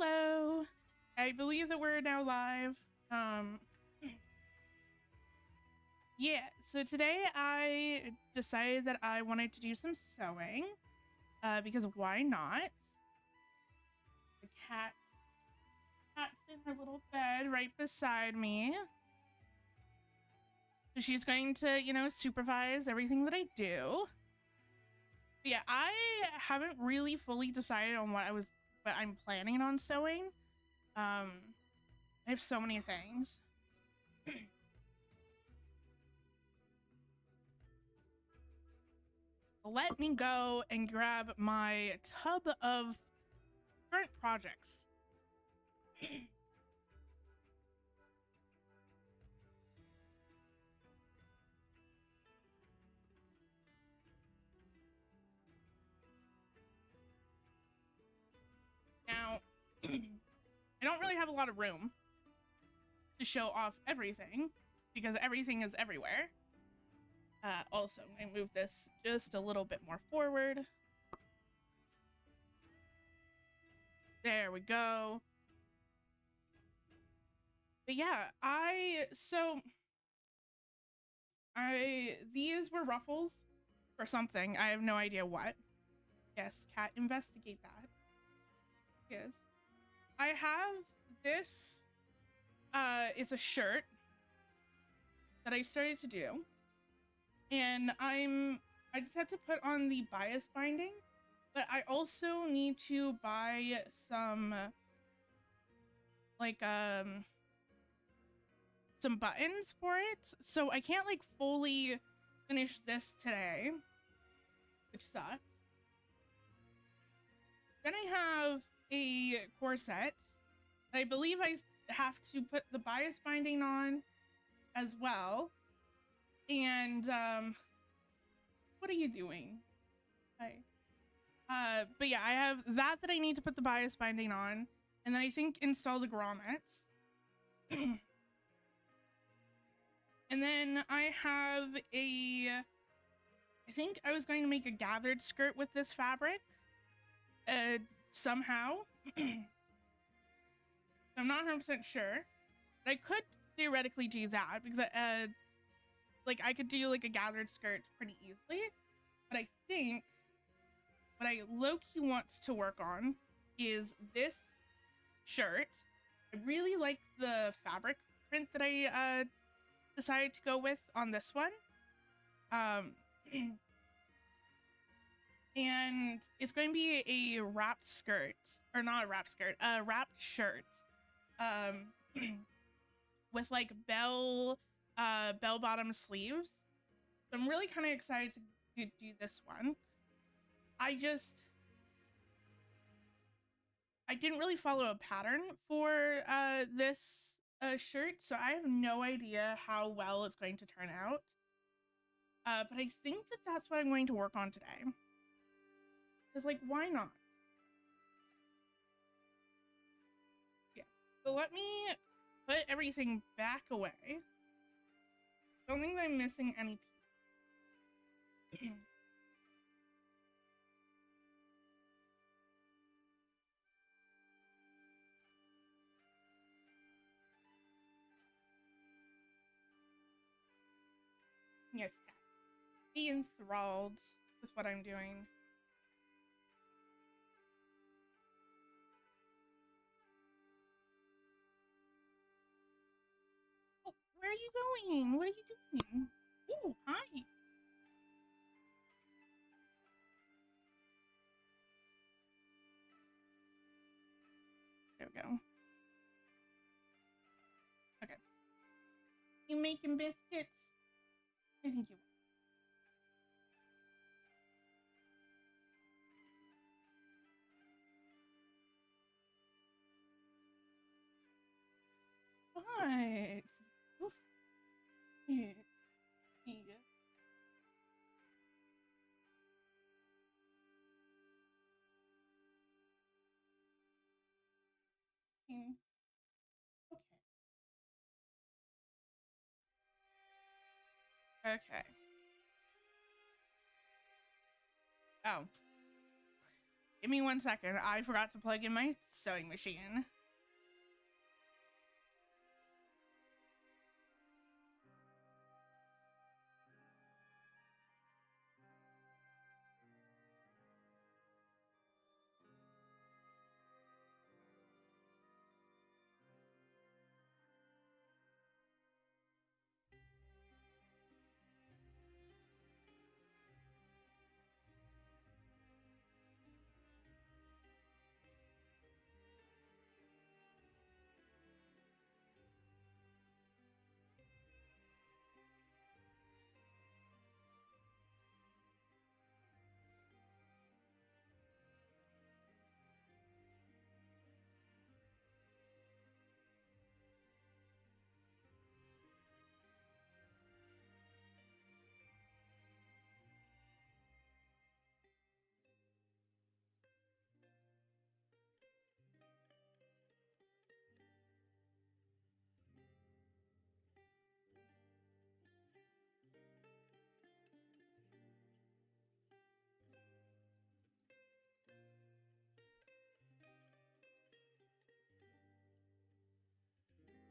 Hello. I believe that we're now live. Yeah, so today I decided that I wanted to do some sewing, because why not? The cat's in her little bed right beside me. So she's going to, supervise everything that I do. But yeah, I haven't really fully decided on what I'm planning on sewing. I have so many things. Let me go and grab my tub of current projects. Now, I don't really have a lot of room to show off everything because everything is everywhere. Also, I move this just a little bit more forward. There we go. But yeah, these were ruffles for something. I have no idea what. Yes, cat, investigate that. Yes. I have this, it's a shirt that I started to do. And I just have to put on the bias binding, but I also need to buy some, some buttons for it. So I can't, fully finish this today, which sucks. Then I have a corset. I believe I have to put the bias binding on as well. And, what are you doing? Hi. But yeah, I have that I need to put the bias binding on. And then I think install the grommets. And then I have I think I was going to make a gathered skirt with this fabric. Somehow. I'm not 100% sure. But I could theoretically do that because, I could do, a gathered skirt pretty easily. But I think what I low-key want to work on is this shirt. I really like the fabric print that I decided to go with on this one. And it's going to be a wrapped skirt, or not a wrapped skirt, a wrapped shirt, with bell bottom sleeves. So I'm really kind of excited to do this one. I didn't really follow a pattern for this shirt, so I have no idea how well it's going to turn out. But I think that that's what I'm going to work on today. Because, why not? Yeah. So let me put everything back away. Don't think that I'm missing any pieces. Yes, cat. Be enthralled with what I'm doing. Oh, where are you going? What are you doing? Oh, hi. There we go. Okay. You making biscuits? I think you will. What? Oof. Yeah. Yeah. Mm. Okay. Okay. Oh. Give me 1 second. I forgot to plug in my sewing machine.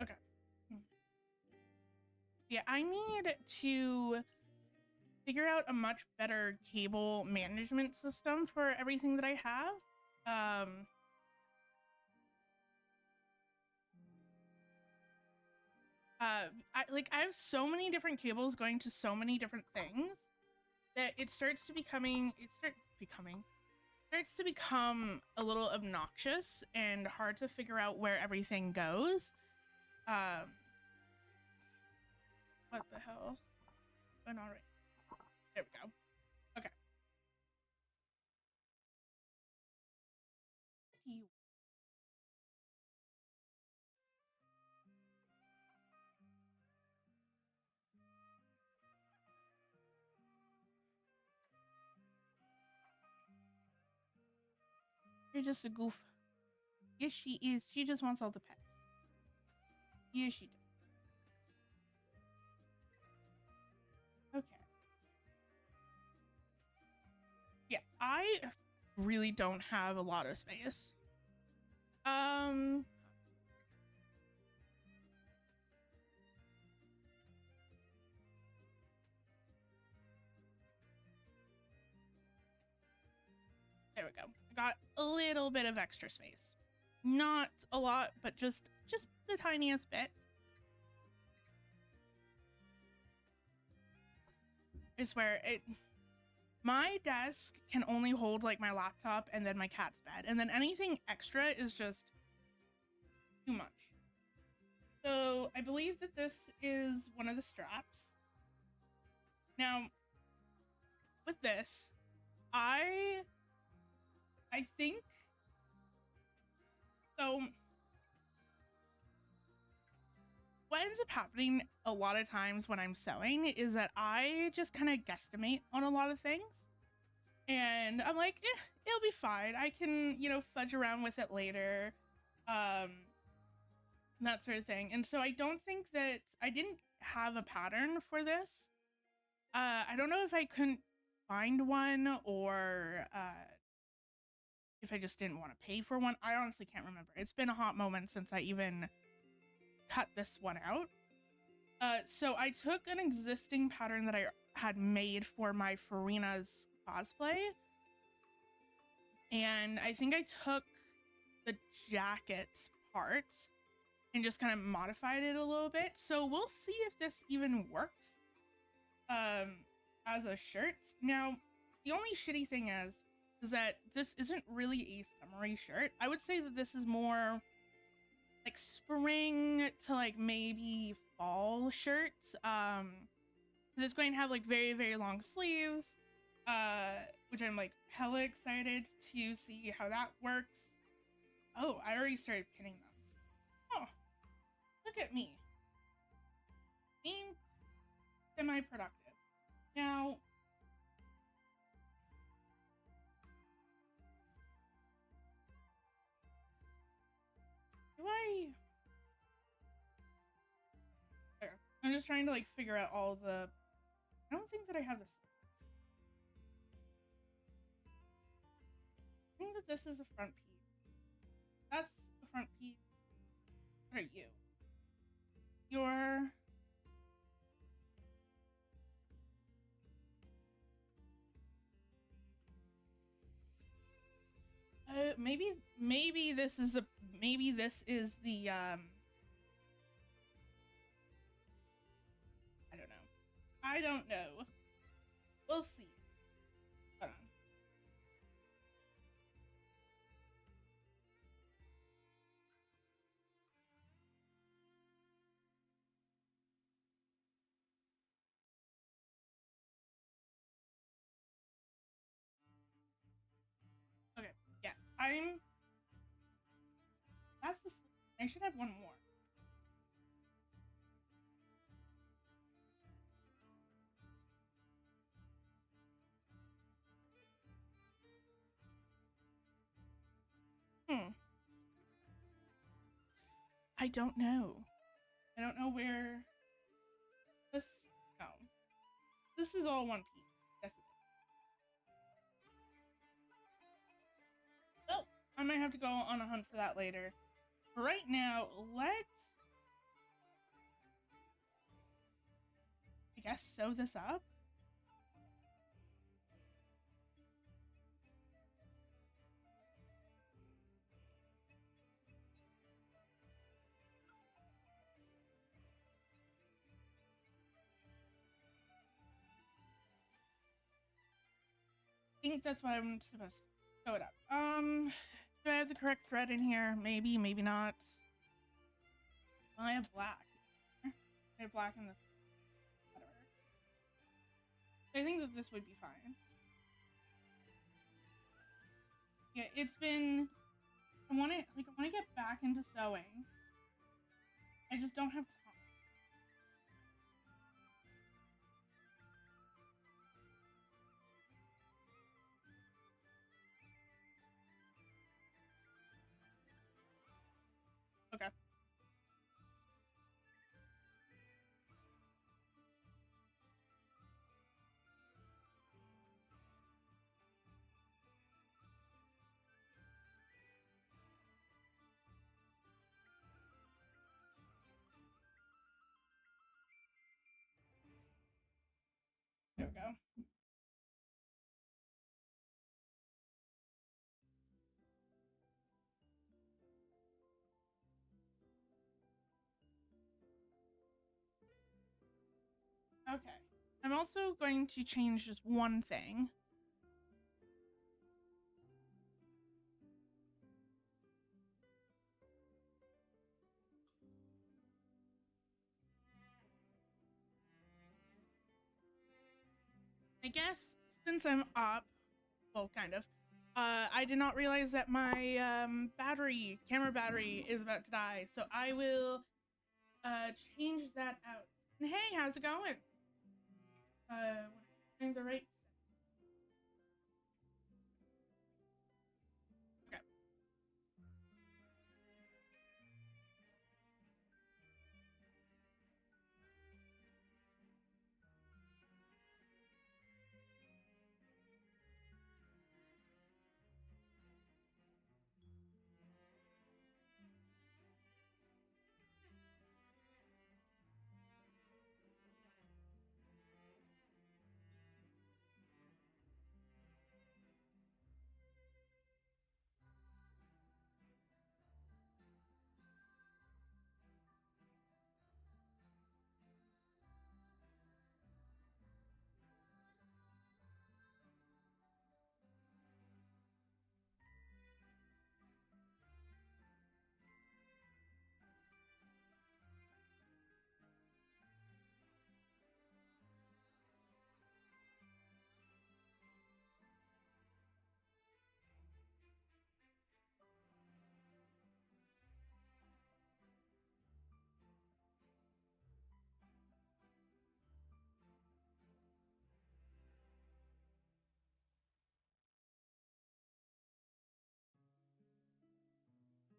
Okay. Yeah, I need to figure out a much better cable management system for everything that I have. I have so many different cables going to so many different things that it starts to become a little obnoxious and hard to figure out where everything goes. What the hell? Oh, all right. There we go. Okay. You're just a goof. Yes, she is. She just wants all the pets. Yes, she does. Okay. Yeah, I really don't have a lot of space. There we go. I got a little bit of extra space. Not a lot, but just the tiniest bit. I swear, my desk can only hold like my laptop and then my cat's bed, and then anything extra is just too much. So I believe that this is one of the straps. Now, with this, I think so. What ends up happening a lot of times when I'm sewing is that I just kind of guesstimate on a lot of things. And I'm like, it'll be fine. I can, fudge around with it later. That sort of thing. And so I don't think that I didn't have a pattern for this. I don't know if I couldn't find one or if I just didn't want to pay for one. I honestly can't remember. It's been a hot moment since I even cut this one out. So I took an existing pattern that I had made for my Farina's cosplay, and I think I took the jacket's part and just kind of modified it a little bit. So we'll see if this even works as a shirt. Now, the only shitty thing is that this isn't really a summery shirt. I would say that this is more like spring to like maybe fall shirts. It's going to have like very, very long sleeves, which I'm like hella excited to see how that works. Oh, I already started pinning them. Oh, look at me. Being semi-productive. Now, do I... There. I'm just trying to like figure out all the... I don't think that I have this. think that this is a front piece. That's the front piece. What are you? You're maybe this is a maybe this is the I don't know. I don't know. We'll see. Hold on. Okay. Yeah. That's the I should have one more. Hmm. I don't know. I don't know where this no. This is all one piece. Yes it is. Well, I might have to go on a hunt for that later. For right now, let's I guess sew this up. I think that's what I'm supposed to sew it up. Do I have the correct thread in here? Maybe, maybe not. Well, I have black. I have black in the whatever. I think that this would be fine. Yeah, it's been. I want to get back into sewing. I just don't have time. Okay. There we go. Okay. I'm also going to change just one thing. I guess since I'm up, well, kind of, I did not realize that my camera battery, is about to die. So I will change that out. And hey, how's it going? Doing the right. Okay.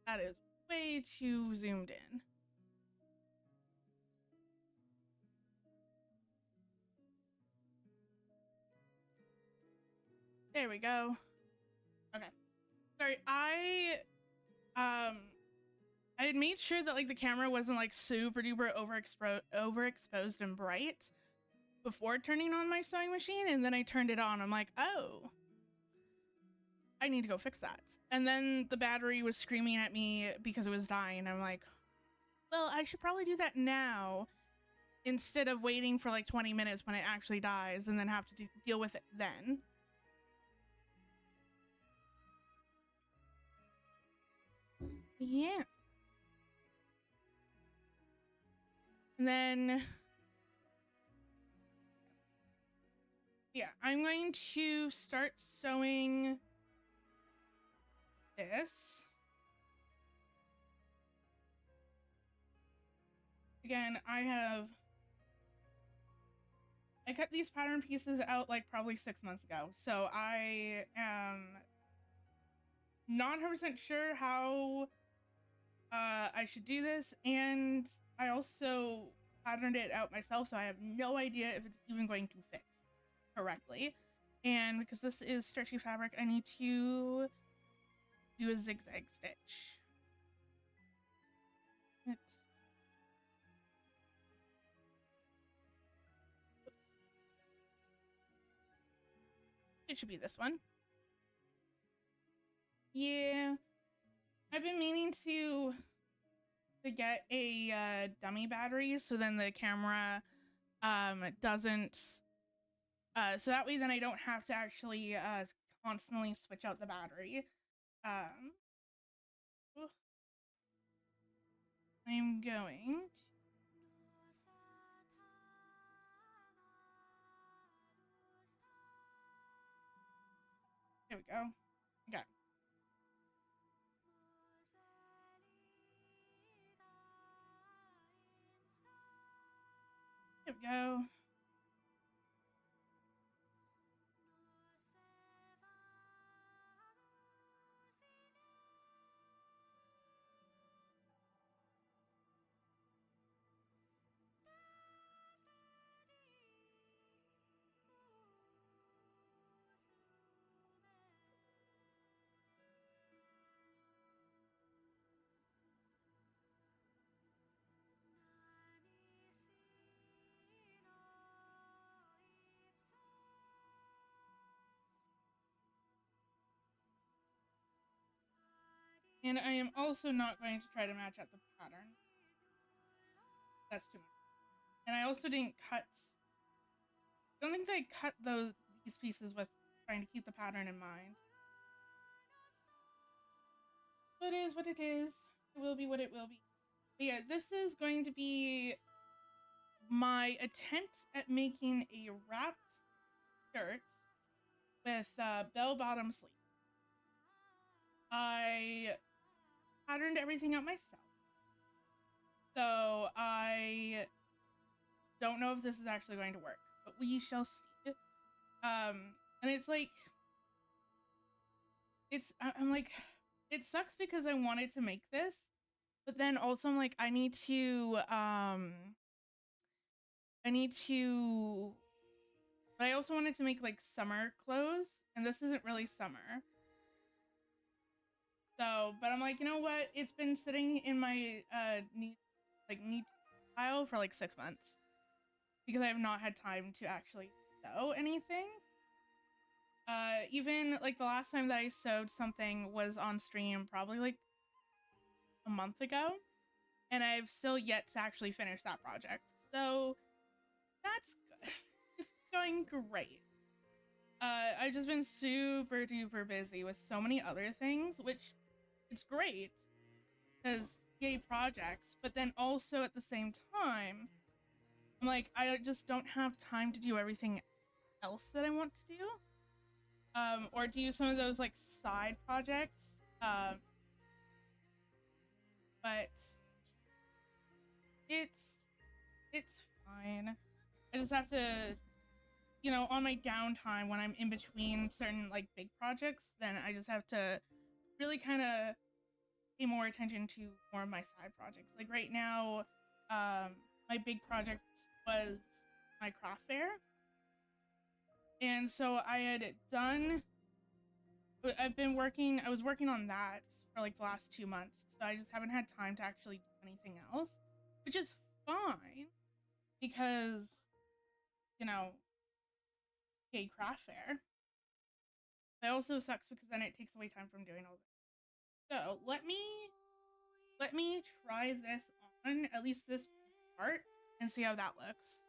That is way too zoomed in. There we go. Okay. Sorry, I had made sure that like the camera wasn't like super duper overexposed and bright before turning on my sewing machine, and then I turned it on. I'm like, oh, I need to go fix that. And then the battery was screaming at me because it was dying. I'm like, well, I should probably do that now instead of waiting for like 20 minutes when it actually dies and then have to deal with it then. Yeah. And then, yeah, I'm going to start sewing this. Again, I cut these pattern pieces out like probably 6 months ago. So I am not 100% sure how I should do this. And I also patterned it out myself, so I have no idea if it's even going to fit correctly. And because this is stretchy fabric, I need to do a zigzag stitch. It should be this one. Yeah, I've been meaning to get a dummy battery, so then the camera doesn't so that way then I don't have to actually constantly switch out the battery. I'm going there we go. Okay. There we go. And I am also not going to try to match up the pattern. That's too much. And I also didn't cut. I don't think I cut these pieces with trying to keep the pattern in mind. It is what it is. It will be what it will be. But yeah, this is going to be my attempt at making a wrapped shirt with bell-bottom sleeves. I patterned everything out myself, so I don't know if this is actually going to work, but we shall see. And it's like, I'm like, it sucks because I wanted to make this, but then also I'm like, I need to, but I also wanted to make like summer clothes, and this isn't really summer. So, but I'm like, you know what? It's been sitting in my need pile for like 6 months because I have not had time to actually sew anything. Even like the last time that I sewed something was on stream probably like a month ago, and I've still yet to actually finish that project. So that's good. It's going great. I've just been super duper busy with so many other things, which it's great because yay projects, but then also at the same time, I'm like, I just don't have time to do everything else that I want to do. Or do some of those like side projects. But it's fine. I just have to, on my downtime when I'm in between certain like big projects, then I just have to really kind of pay more attention to more of my side projects. Like right now, my big project was my craft fair. And so I had done I was working on that for like the last 2 months, so I just haven't had time to actually do anything else, which is fine because, you know, a craft fair. It also sucks because then it takes away time from doing all this. So let me try this on, at least this part, and see how that looks.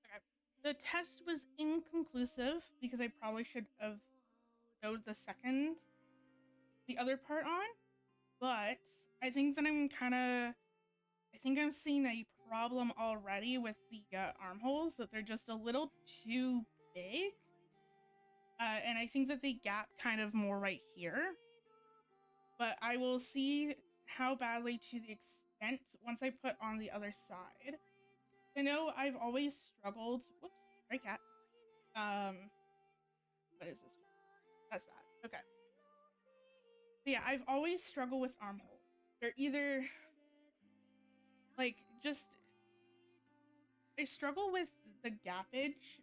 Okay. The test was inconclusive because I probably should have showed the other part on, but I think that I think I'm seeing a problem already with the armholes, that they're just a little too big. And I think that they gap kind of more right here. But I will see how badly to the extent once I put on the other side. I know I've always struggled. Whoops, sorry, cat. What is this? That's that. Okay. But yeah, I've always struggled with armholes. They're either like just I struggle with the gappage.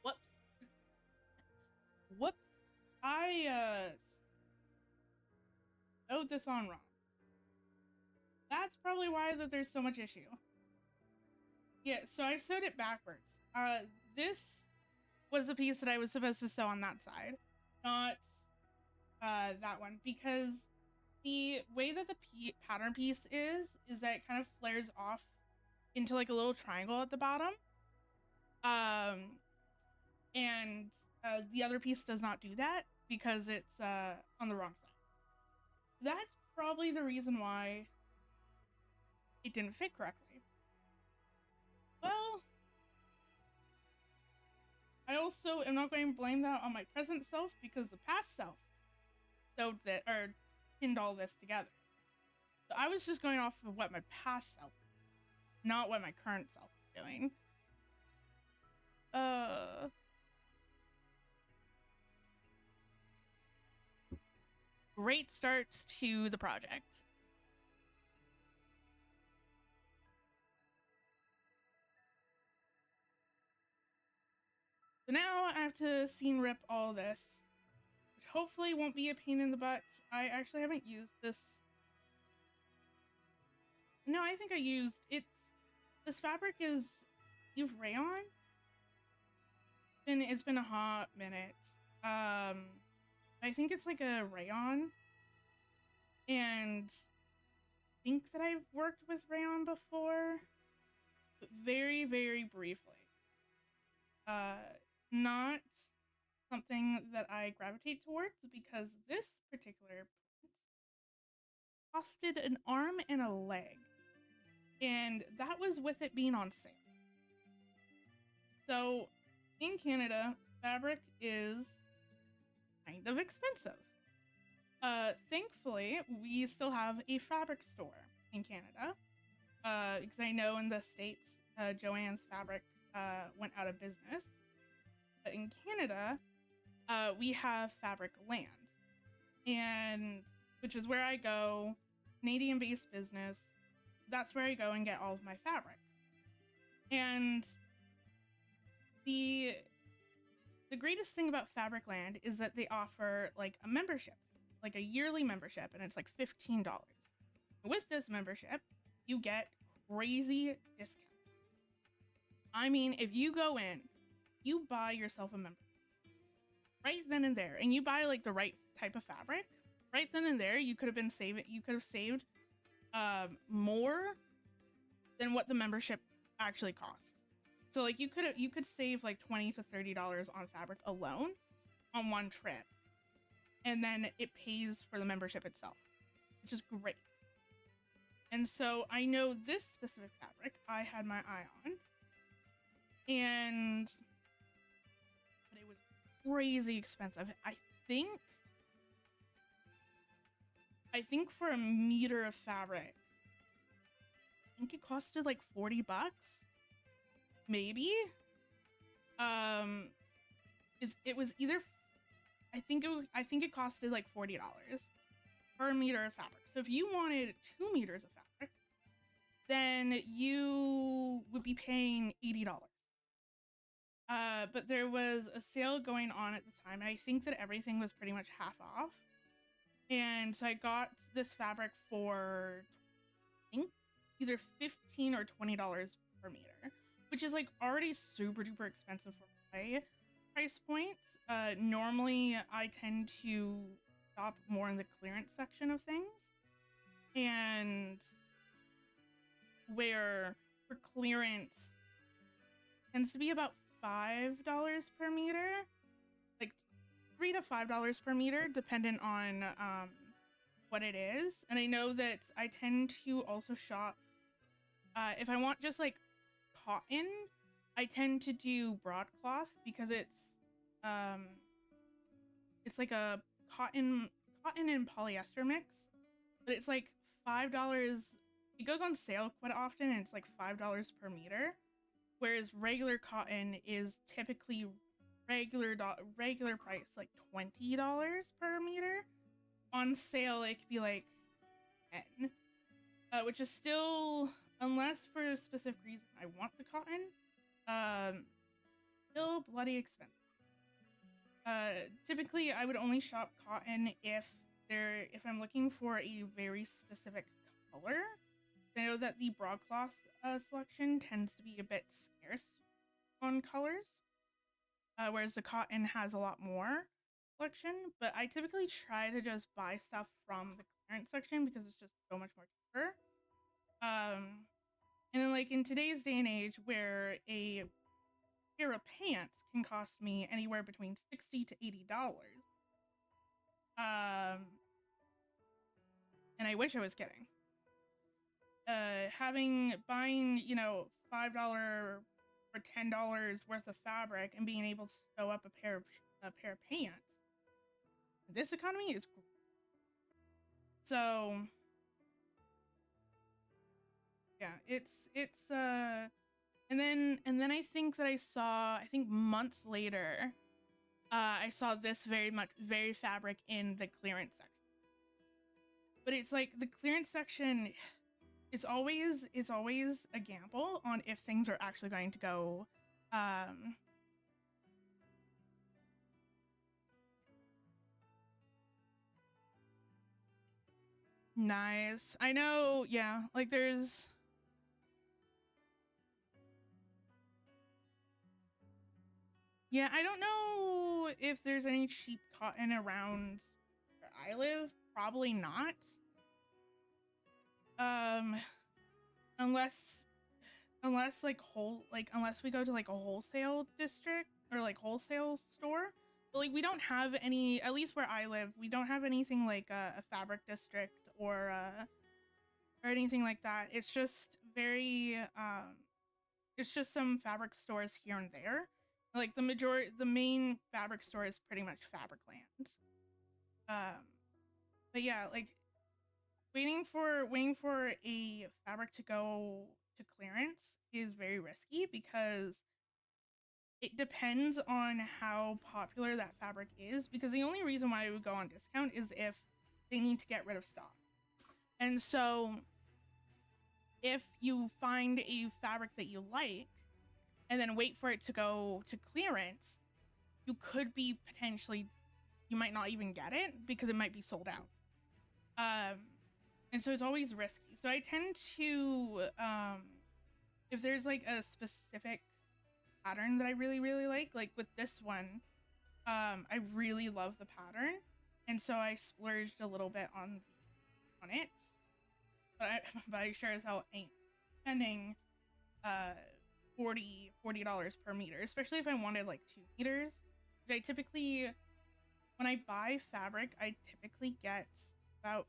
Whoops. Whoops. I sewed this on wrong. That's probably why that there's so much issue. Yeah, so I sewed it backwards. This was the piece that I was supposed to sew on that side, not that one, because the way that the pattern piece is that it kind of flares off into like a little triangle at the bottom. And the other piece does not do that because it's on the wrong side. That's probably the reason why it didn't fit correctly. Well, I also am not going to blame that on my present self because the past self sewed that or pinned all this together. So I was just going off of what my past self did, not what my current self is doing. Great starts to the project. So now I have to scene rip all this, which hopefully won't be a pain in the butt. I actually haven't used this. No, I think I used it's This fabric is you've rayon. And it's been a hot minute. I think it's like a rayon, and I think that I've worked with rayon before, but very, very briefly. Uh, Not something that I gravitate towards because this particular costed an arm and a leg, and that was with it being on sale. So, in Canada, fabric is kind of expensive. Thankfully, we still have a fabric store in Canada. Because I know in the States, Joann's Fabric went out of business. But in Canada, we have Fabric Land, and which is where I go, Canadian-based business. That's where I go and get all of my fabric. And the greatest thing about Fabric Land is that they offer like a membership, like a yearly membership, and it's like $15. With this membership, you get crazy discounts. I mean, if you go in, you buy yourself a membership right then and there, and you buy like the right type of fabric right then and there, you could have saved more than what the membership actually costs. So like you could save like $20 to $30 on fabric alone on one trip, and then it pays for the membership itself, which is great. And so I know this specific fabric I had my eye on, but it was crazy expensive. I think for a meter of fabric, I think it costed like $40, maybe. It was either I think it costed like $40 per meter of fabric. So if you wanted 2 meters of fabric, then you would be paying $80. But there was a sale going on at the time, and I think that everything was pretty much half off. And so I got this fabric for, I think, either $15 or $20 per meter, which is like already super duper expensive for my price points. Normally, I tend to shop more in the clearance section of things, and where for clearance tends to be about $5 per meter, like $3 to $5 per meter, dependent on what it is. And I know that I tend to also shop if I want just like cotton, I tend to do broadcloth because it's like a cotton and polyester mix, but it's like $5. It goes on sale quite often, and it's like $5 per meter, whereas regular cotton is typically regular price, like $20 per meter. On sale, it could be like 10, which is still, unless for a specific reason I want the cotton, still bloody expensive. Typically, I would only shop cotton if I'm looking for a very specific color. I know that the broadcloth selection tends to be a bit scarce on colors, whereas the cotton has a lot more selection. But I typically try to just buy stuff from the clearance section because it's just so much more cheaper. And then like in today's day and age, where a pair of pants can cost me anywhere between $60 to $80, and I wish I was kidding. Buying, $5 or $10 worth of fabric and being able to sew up a pair of pants, this economy is great. So yeah, it's and then I think that I think months later, I saw this very fabric in the clearance section. But it's like the clearance section, it's always a gamble on if things are actually going to go nice. I know, yeah, like there's Yeah, I don't know if there's any cheap cotton around where I live. Probably not. Um, unless unless we go to like a wholesale district or like wholesale store. But like we don't have any, at least where I live, we don't have anything like a fabric district or anything like that. It's just very it's just some fabric stores here and there. Like the main fabric store is pretty much Fabricland. Um, but yeah, like waiting for a fabric to go to clearance is very risky because it depends on how popular that fabric is. Because the only reason why it would go on discount is if they need to get rid of stock. And so if you find a fabric that you like and then wait for it to go to clearance, you could be potentially, you might not even get it because it might be sold out. Um, and so it's always risky. So I tend to, if there's like a specific pattern that I really, really like with this one, I really love the pattern. And so I splurged a little bit on it. But but I sure as hell ain't spending uh $40 per meter, especially if I wanted like 2 meters. Which I typically, when I buy fabric, I typically get about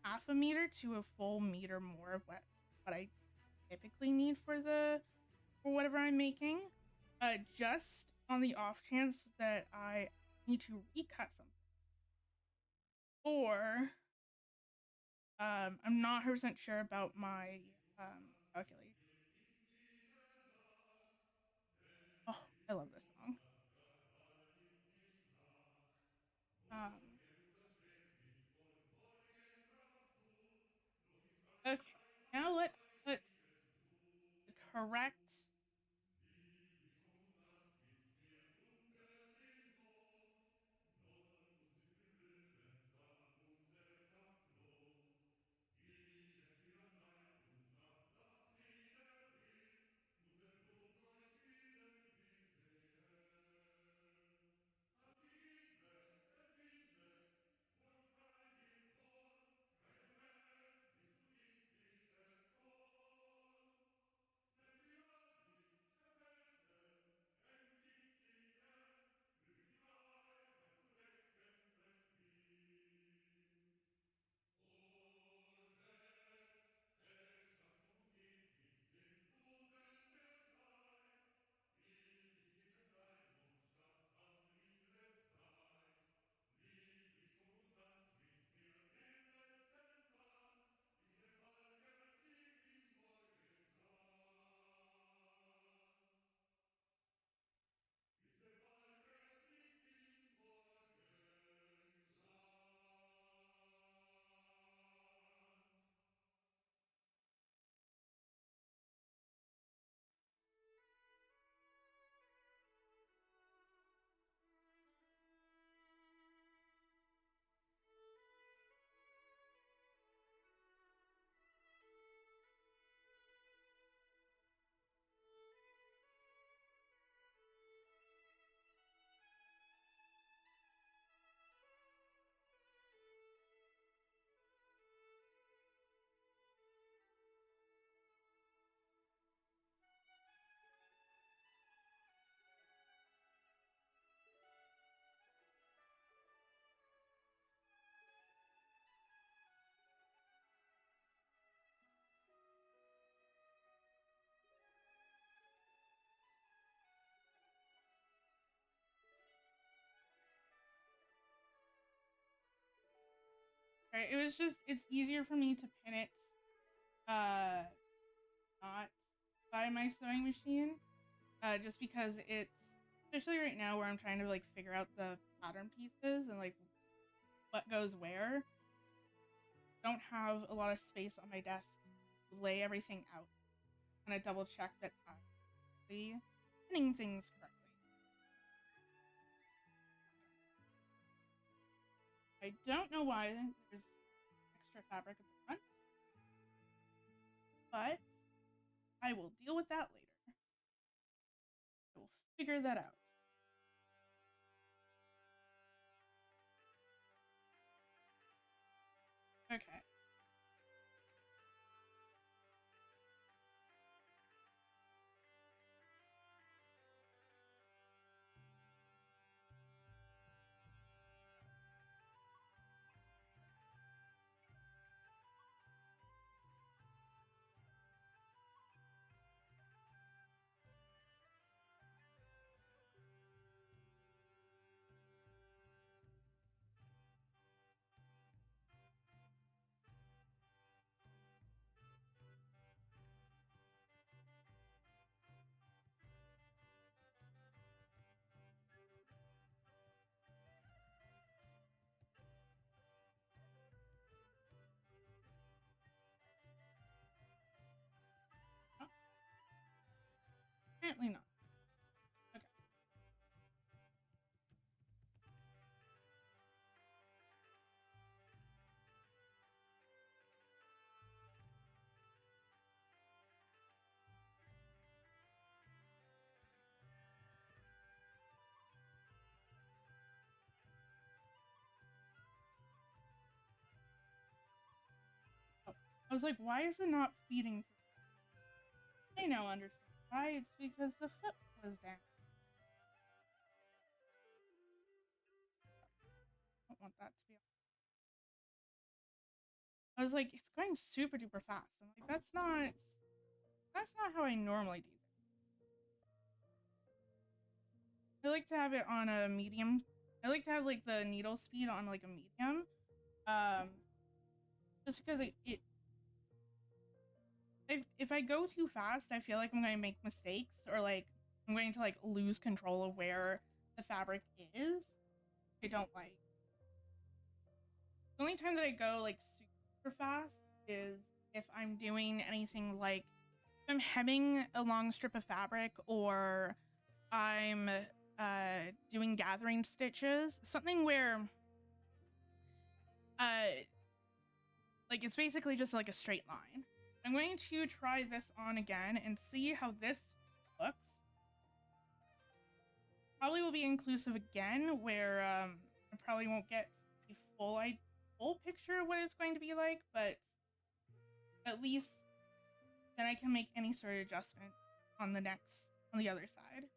half a meter to a full meter more of what I typically need for whatever I'm making. Just on the off chance that I need to recut something. Or I'm not 100% sure about my calculation. Oh, I love this song. Um, okay, now let's put the correct. Right, it was just, it's easier for me to pin it uh not by my sewing machine, just because it's, especially right now where I'm trying to like figure out the pattern pieces and like what goes where. Don't have a lot of space on my desk to lay everything out and I double check that I'm actually pinning things correctly. I don't know why there's extra fabric at the front, but I will deal with that later. I will figure that out. Okay. Oh, apparently not. Okay. Oh, I was like, why is it not feeding? I now understand why. It's because the foot was down. I don't want that to be. I was like, it's going super duper fast. I'm like, that's not how I normally do this. I like to have it on a medium. I like to have like the needle speed on like a medium. Um, just because if I go too fast, I feel like I'm going to make mistakes or like I'm going to like lose control of where the fabric is. I don't like. The only time that I go like super fast is if I'm doing anything like if I'm hemming a long strip of fabric or I'm doing gathering stitches, something where uh like it's basically just like a straight line. I'm going to try this on again and see how this looks. Probably will be inclusive again, where I probably won't get a full picture of what it's going to be like, but at least then I can make any sort of adjustment on the other side.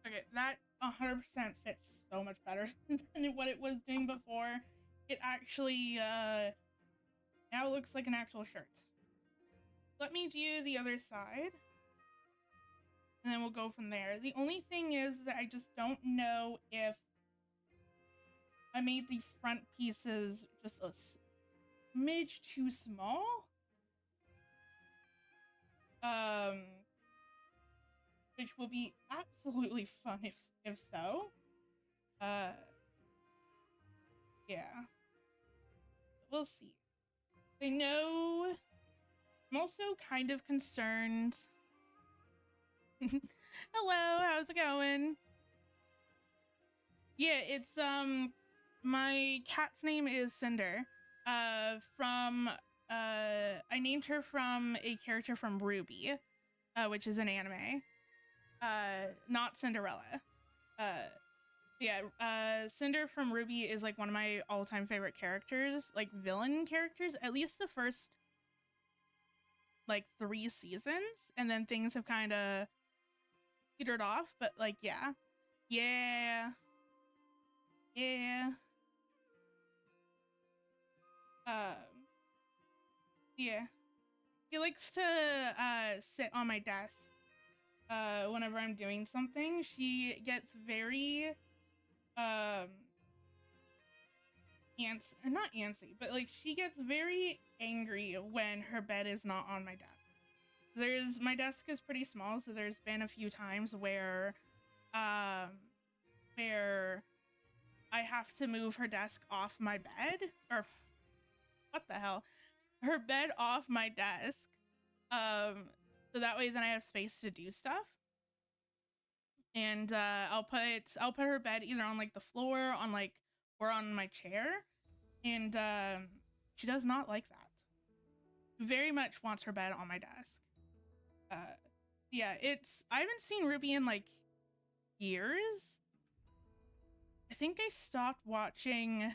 Okay, that 100% fits so much better than what it was doing before. It actually now looks like an actual shirt. Let me do the other side, and then we'll go from there. The only thing is that I just don't know if I made the front pieces just a smidge too small. Um, which will be absolutely fun if so. Uh, yeah, we'll see. I know. I'm also kind of concerned. Hello, how's it going? Yeah, it's my cat's name is Cinder. From I named her from a character from Ruby, which is an anime. Not Cinderella. Uh yeah, Cinder from Ruby is like one of my all-time favorite characters, like villain characters, at least the first like 3 seasons, and then things have kind of petered off, but like yeah. Yeah. Yeah. Um yeah. He likes to sit on my desk whenever I'm doing something. She gets very um not antsy, but like she gets very angry when her bed is not on my desk. There's my desk is pretty small, so there's been a few times um, where I have to move her desk off my bed, or what the hell, her bed off my desk, so that way then I have space to do stuff. And I'll put her bed either on like the floor, on like, or on my chair, and she does not like that. Very much wants her bed on my desk. Yeah, I haven't seen Ruby in like years. I think I stopped watching,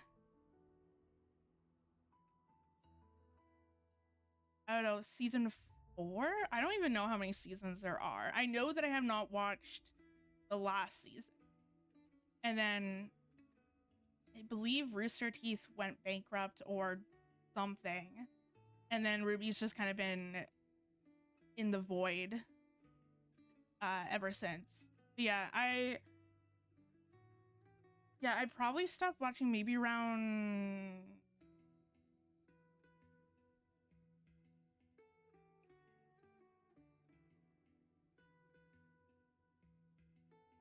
I don't know, season 4? I don't even know how many seasons there are. I know that I have not watched the last season. And then I believe Rooster Teeth went bankrupt or something. And then Ruby's just kind of been in the void ever since. But yeah, I probably stopped watching maybe around,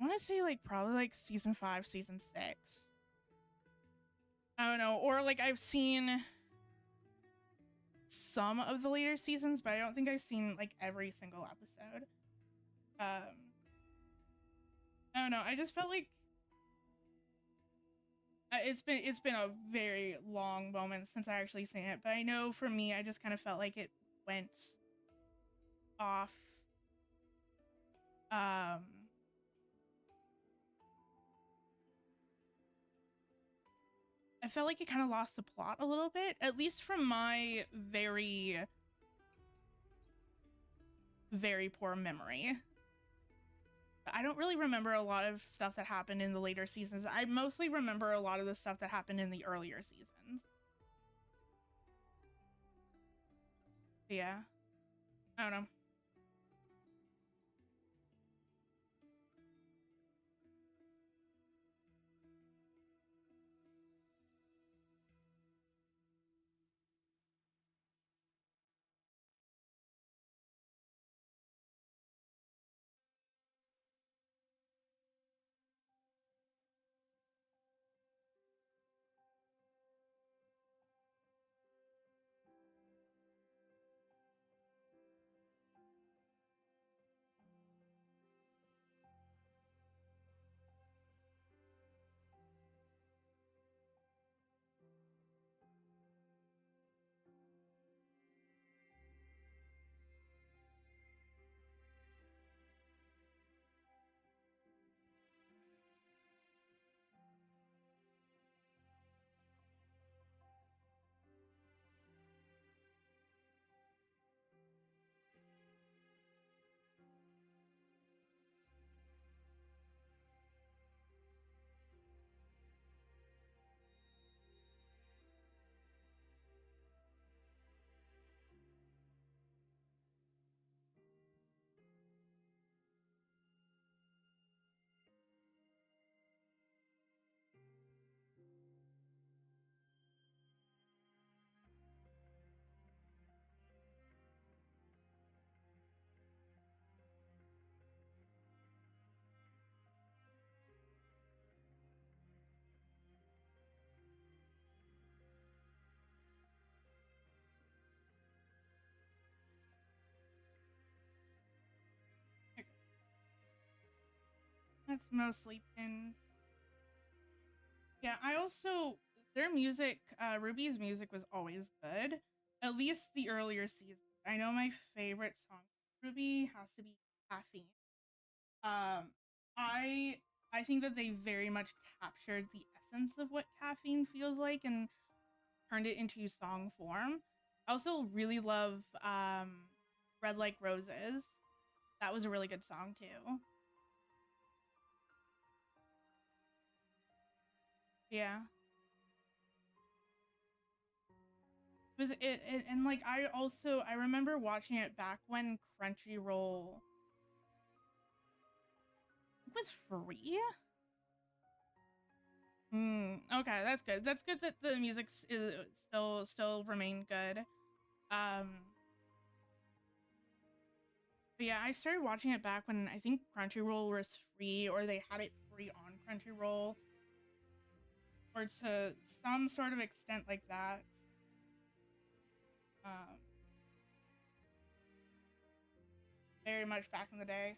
I want to say like probably like season 5, season 6. I don't know, or like I've seen some of the later seasons, but I don't think I've seen like every single episode. I don't know. I just felt like it's been a very long moment since I actually seen it, but I know for me, I just kind of felt like it went off. I felt like it kind of lost the plot a little bit, at least from my very, very poor memory. I don't really remember a lot of stuff that happened in the later seasons. I mostly remember a lot of the stuff that happened in the earlier seasons. But yeah. I don't know. That's mostly pinned. Yeah, I also, their music, Ruby's music was always good. At least the earlier seasons. I know my favorite song Ruby has to be Caffeine. Um, I I think that they very much captured the essence of what caffeine feels like and turned it into song form. I also really love Red Like Roses. That was a really good song too. Yeah. And like I remember watching it back when Crunchyroll was free. Okay, that's good. That's good that the music is still remained good. Um But yeah, I started watching it back when I think Crunchyroll was free, or they had it free on Crunchyroll, or to some sort of extent like that. Um, very much back in the day.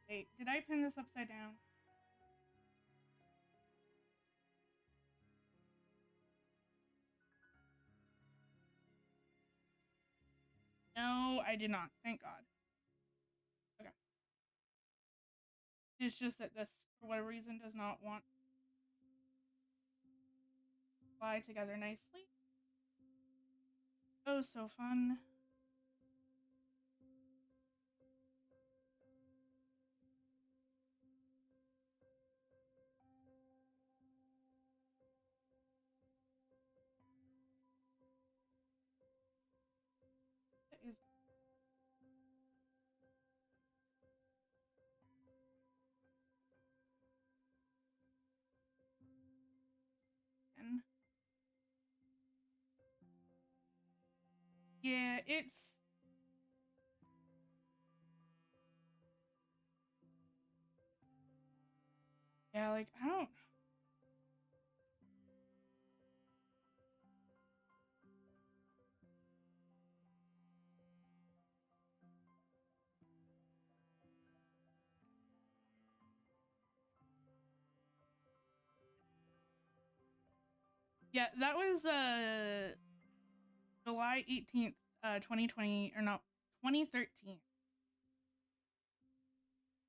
Wait, did I pin this upside down? No, I did not. Thank God. Okay. It's just that this, for whatever reason, does not want to fly together nicely. Oh, so fun. That is fun. Yeah, it's yeah, like I don't. Yeah, that was July 18th, 2020 or no, 2013.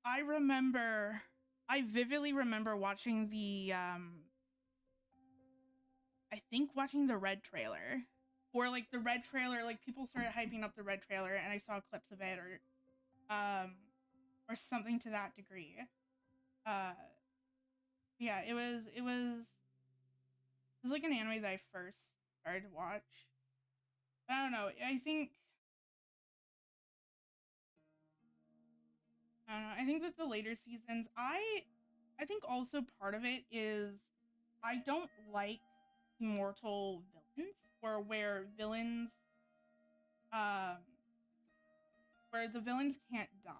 I remember I vividly remember watching the I think watching the red trailer, or like the red trailer, like people started hyping up the red trailer and I saw clips of it, or something to that degree. Uh yeah, it was like an anime that I first started to watch. But I don't know. I don't know. I think that the later seasons, I think also part of it is I don't like immortal villains, or um where the villains can't die.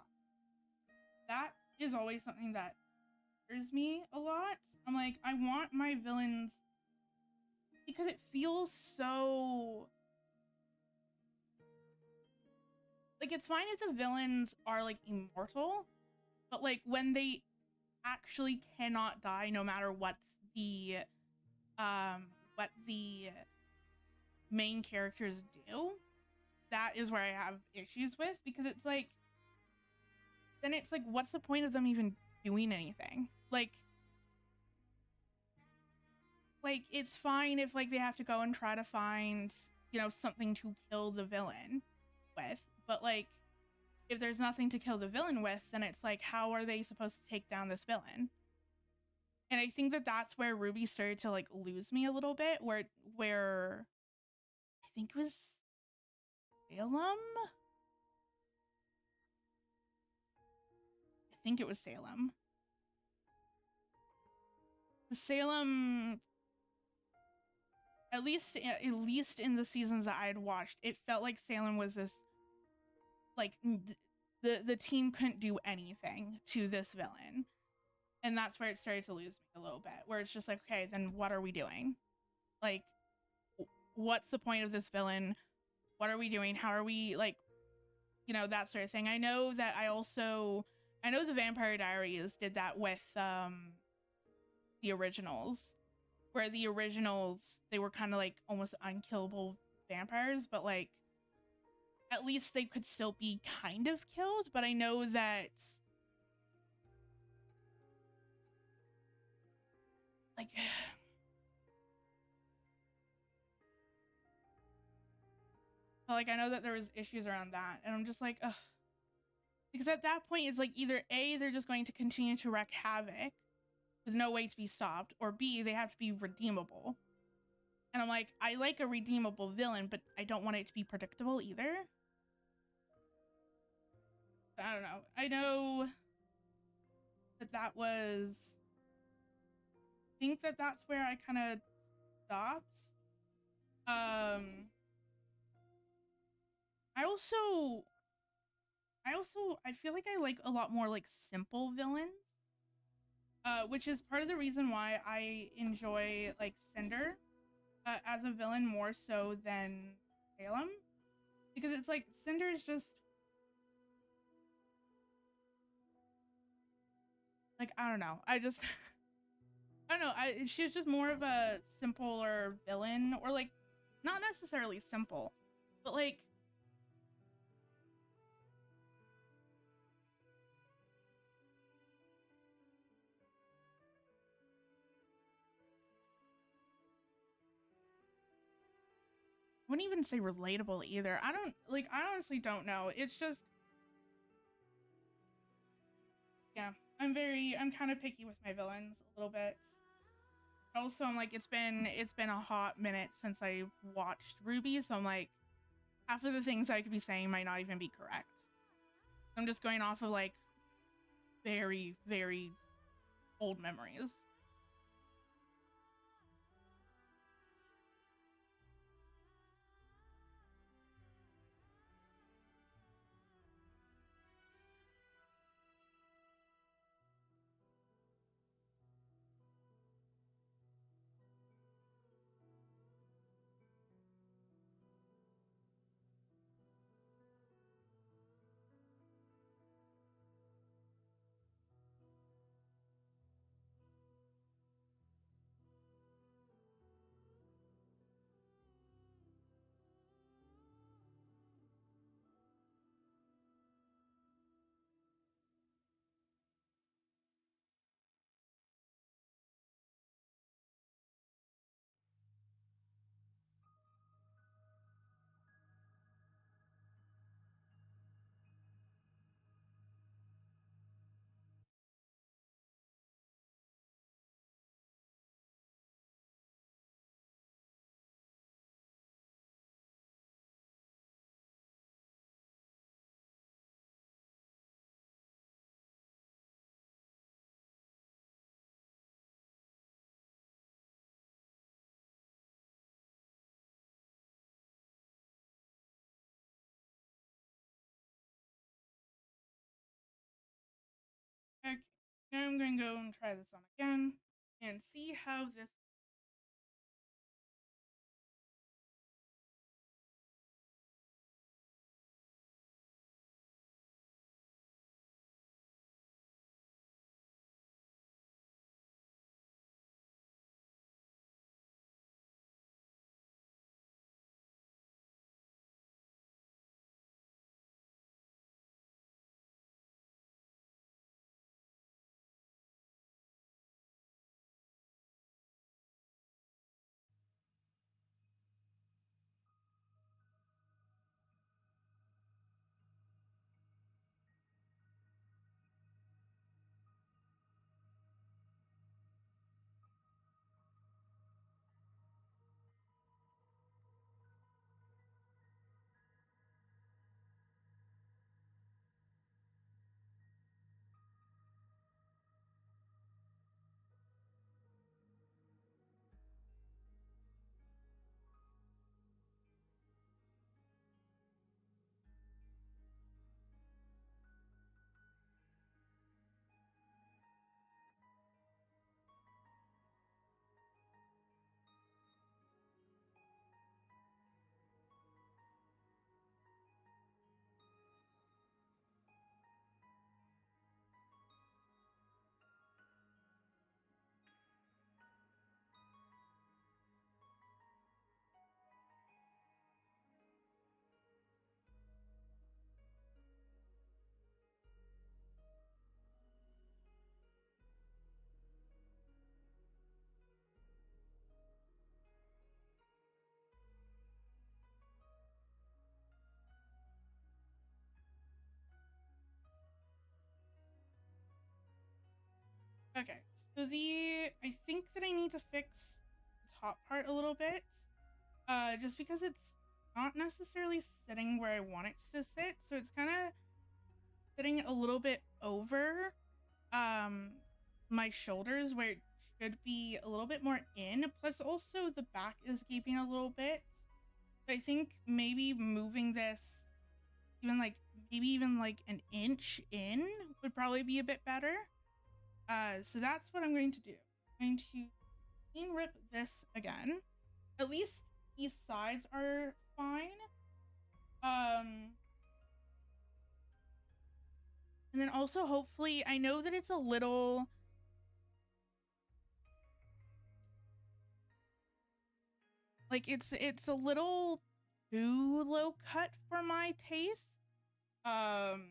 That is always something that bothers me a lot. I'm like, I want my villains, because it feels so like, it's fine if the villains are like immortal, but like when they actually cannot die no matter the what the main characters do, that is where I have issues with, because it's like, then it's like, what's the point of them even doing anything? Like it's fine if like they have to go and try to find, something to kill the villain with, but like if there's nothing to kill the villain with, then it's like, how are they supposed to take down this villain? And I think that that's where Ruby started to like lose me a little bit, where I think it was Salem. I think it was Salem. Salem, at least in the seasons that I had watched, it felt like Salem was this, like, the team couldn't do anything to this villain, and that's where it started to lose me a little bit. Where it's just like, okay, then what are we doing? Like, what's the point of this villain? What are we doing? How are we, like, that sort of thing. I know the Vampire Diaries did that with the originals, where the originals, they were kind of like almost unkillable vampires, but like at least they could still be kind of killed. But I know that like like I know that there was issues around that, and I'm just like, ugh. Because at that point it's like, either A, they're just going to continue to wreak havoc, with no way to be stopped, or B, they have to be redeemable. And I'm like, I like a redeemable villain, but I don't want it to be predictable either. I don't know. I know that was, I think that's where I kind of stopped. Um, I also, I feel like I like a lot more like simple villains, which is part of the reason why I enjoy like Cinder as a villain more so than Salem, because it's like Cinder is just like, I don't know. I just I don't know. She's just more of a simpler villain, or like not necessarily simple, but like I wouldn't even say relatable either. I don't like. I honestly don't know. It's just, yeah. I'm kind of picky with my villains a little bit. Also, I'm like, it's been a hot minute since I watched Ruby, so I'm like, half of the things I could be saying might not even be correct. I'm just going off of like very, very old memories. Okay, now I'm gonna go and try this on again and see how this Okay, so I think that I need to fix the top part a little bit, just because it's not necessarily sitting where I want it to sit, so it's kind of sitting a little bit over um my shoulders where it should be a little bit more in. Plus, also the back is gaping a little bit. I think maybe moving this even like maybe even like an inch in would probably be a bit better. So that's what I'm going to do. I'm going to clean rip this again. At least these sides are fine. Um, and then also hopefully, I know that it's a little like it's a little too low cut for my taste. Um,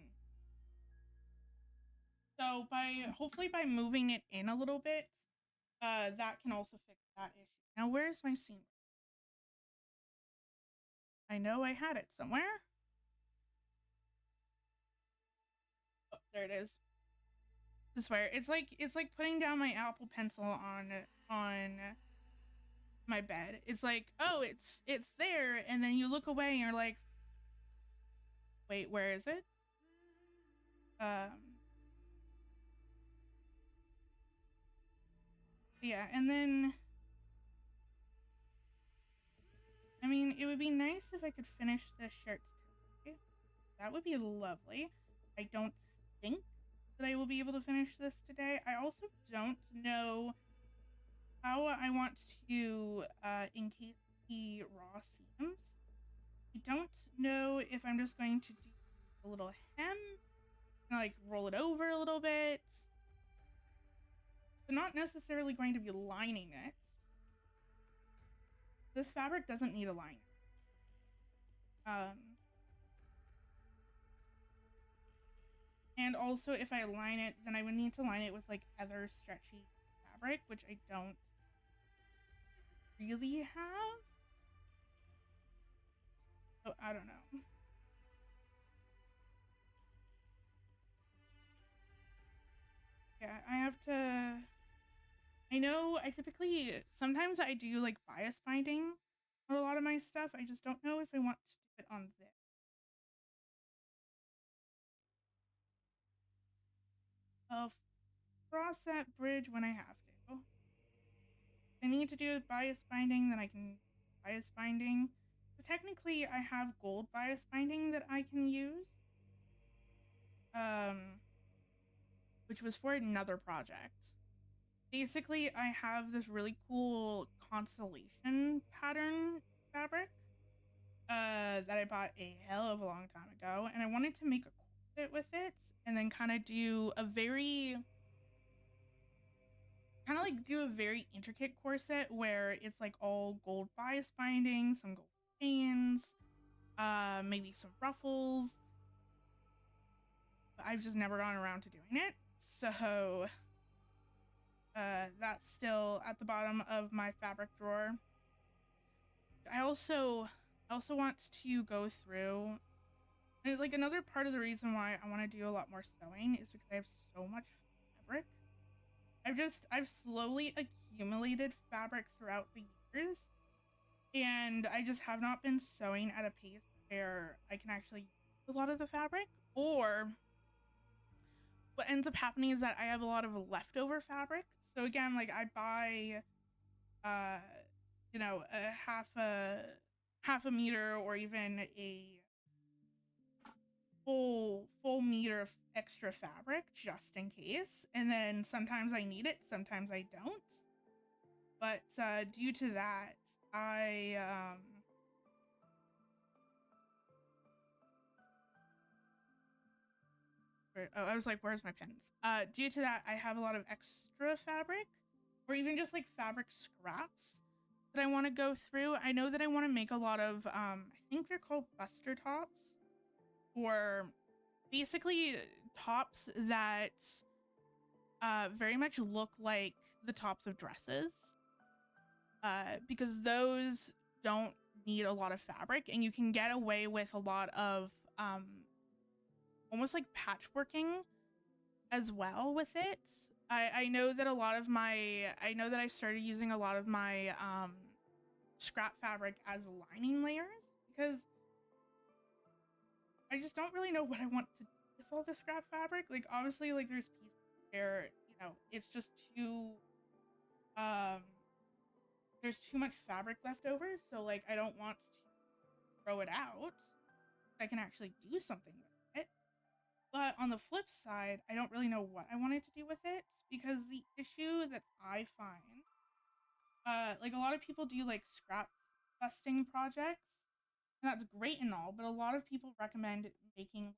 so by hopefully by moving it in a little bit, that can also fix that issue. Now, where's my seam? I know I had it somewhere. Oh, there it is. I swear, it's like putting down my Apple Pencil on my bed. It's like, oh, it's there, and then you look away and you're like, wait, where is it? Um, yeah, and then I mean, it would be nice if I could finish this shirt today. That would be lovely. I don't think that I will be able to finish this today. I also don't know how I want to encase the raw seams. I don't know if I'm just going to do a little hem and like roll it over a little bit. But not necessarily going to be lining it. This fabric doesn't need a liner. And also if I line it, then I would need to line it with like other stretchy fabric, which I don't really have. So I don't know. Yeah, I have to. I know I typically, sometimes I do like bias binding on a lot of my stuff. I just don't know if I want to do it on this. I'll cross that bridge when I have to. If I need to do bias binding, then I can bias binding. So technically, I have gold bias binding that I can use. Which was for another project. Basically, I have this really cool constellation pattern fabric that I bought a hell of a long time ago, and I wanted to make a corset with it, and then kind of do a very intricate corset where it's like all gold bias binding, some gold chains, maybe some ruffles. But I've just never gone around to doing it, so that's still at the bottom of my fabric drawer. I also want to go through, and it's like another part of the reason why I want to do a lot more sewing is because I have so much fabric. I've slowly accumulated fabric throughout the years, and I just have not been sewing at a pace where I can actually use a lot of the fabric. Or what ends up happening is that I have a lot of leftover fabric. So again, like I buy uh a half a meter or even a full meter of extra fabric just in case, and then sometimes I need it, sometimes I don't. But due to that, I was like, where's my pens? Due to that, I have a lot of extra fabric, or even just like fabric scraps that I want to go through. I know that I want to make a lot of I think they're called buster tops, or basically tops that very much look like the tops of dresses, because those don't need a lot of fabric, and you can get away with a lot of almost like patchworking as well with it. I know that a lot of my I know that I started using a lot of my scrap fabric as lining layers because I just don't really know what I want to do with all the scrap fabric. Like obviously like there's pieces where, it's just too um there's too much fabric left over, so like I don't want to throw it out. I can actually do something with it. But on the flip side, I don't really know what I wanted to do with it because the issue that I find, like a lot of people do like scrap busting projects, and that's great and all, but a lot of people recommend making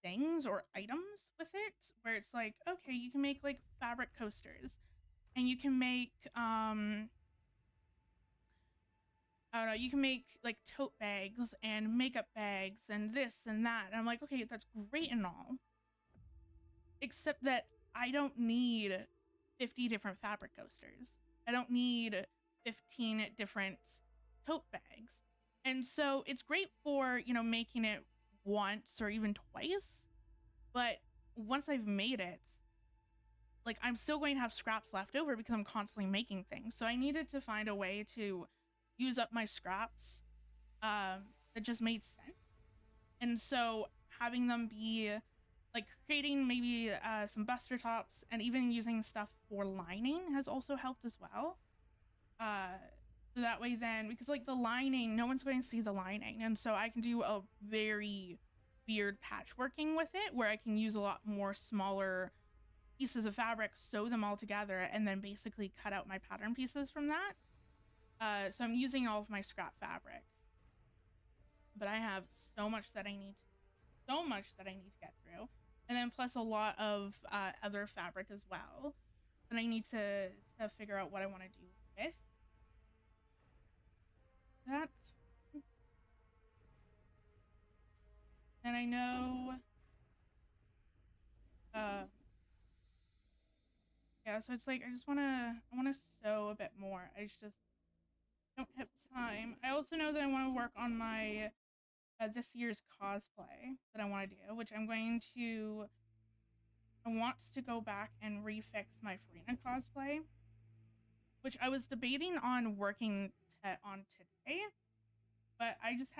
things or items with it where it's like, okay, you can make like fabric coasters and you can make I don't know, you can make like tote bags and makeup bags and this and that. And I'm like, okay, that's great and all, except that I don't need 50 different fabric coasters. I don't need 15 different tote bags. And so it's great for, making it once or even twice. But once I've made it, like I'm still going to have scraps left over because I'm constantly making things. So I needed to find a way to use up my scraps that just made sense. And so having them be like creating maybe some buster tops and even using stuff for lining has also helped as well. Uh, so that way, then, because like the lining, no one's going to see the lining. And so I can do a very weird patchworking with it where I can use a lot more smaller pieces of fabric, sew them all together, and then basically cut out my pattern pieces from that. So I'm using all of my scrap fabric, but I have so much that I need to get through, and then plus a lot of other fabric as well that I need to figure out what I want to do with that. And I know, uh, yeah. So it's like I want to sew a bit more. I just don't have time. I also know that I want to work on my this year's cosplay that I want to do, which I want to go back and refix my Farina cosplay, which I was debating on working on today, but I just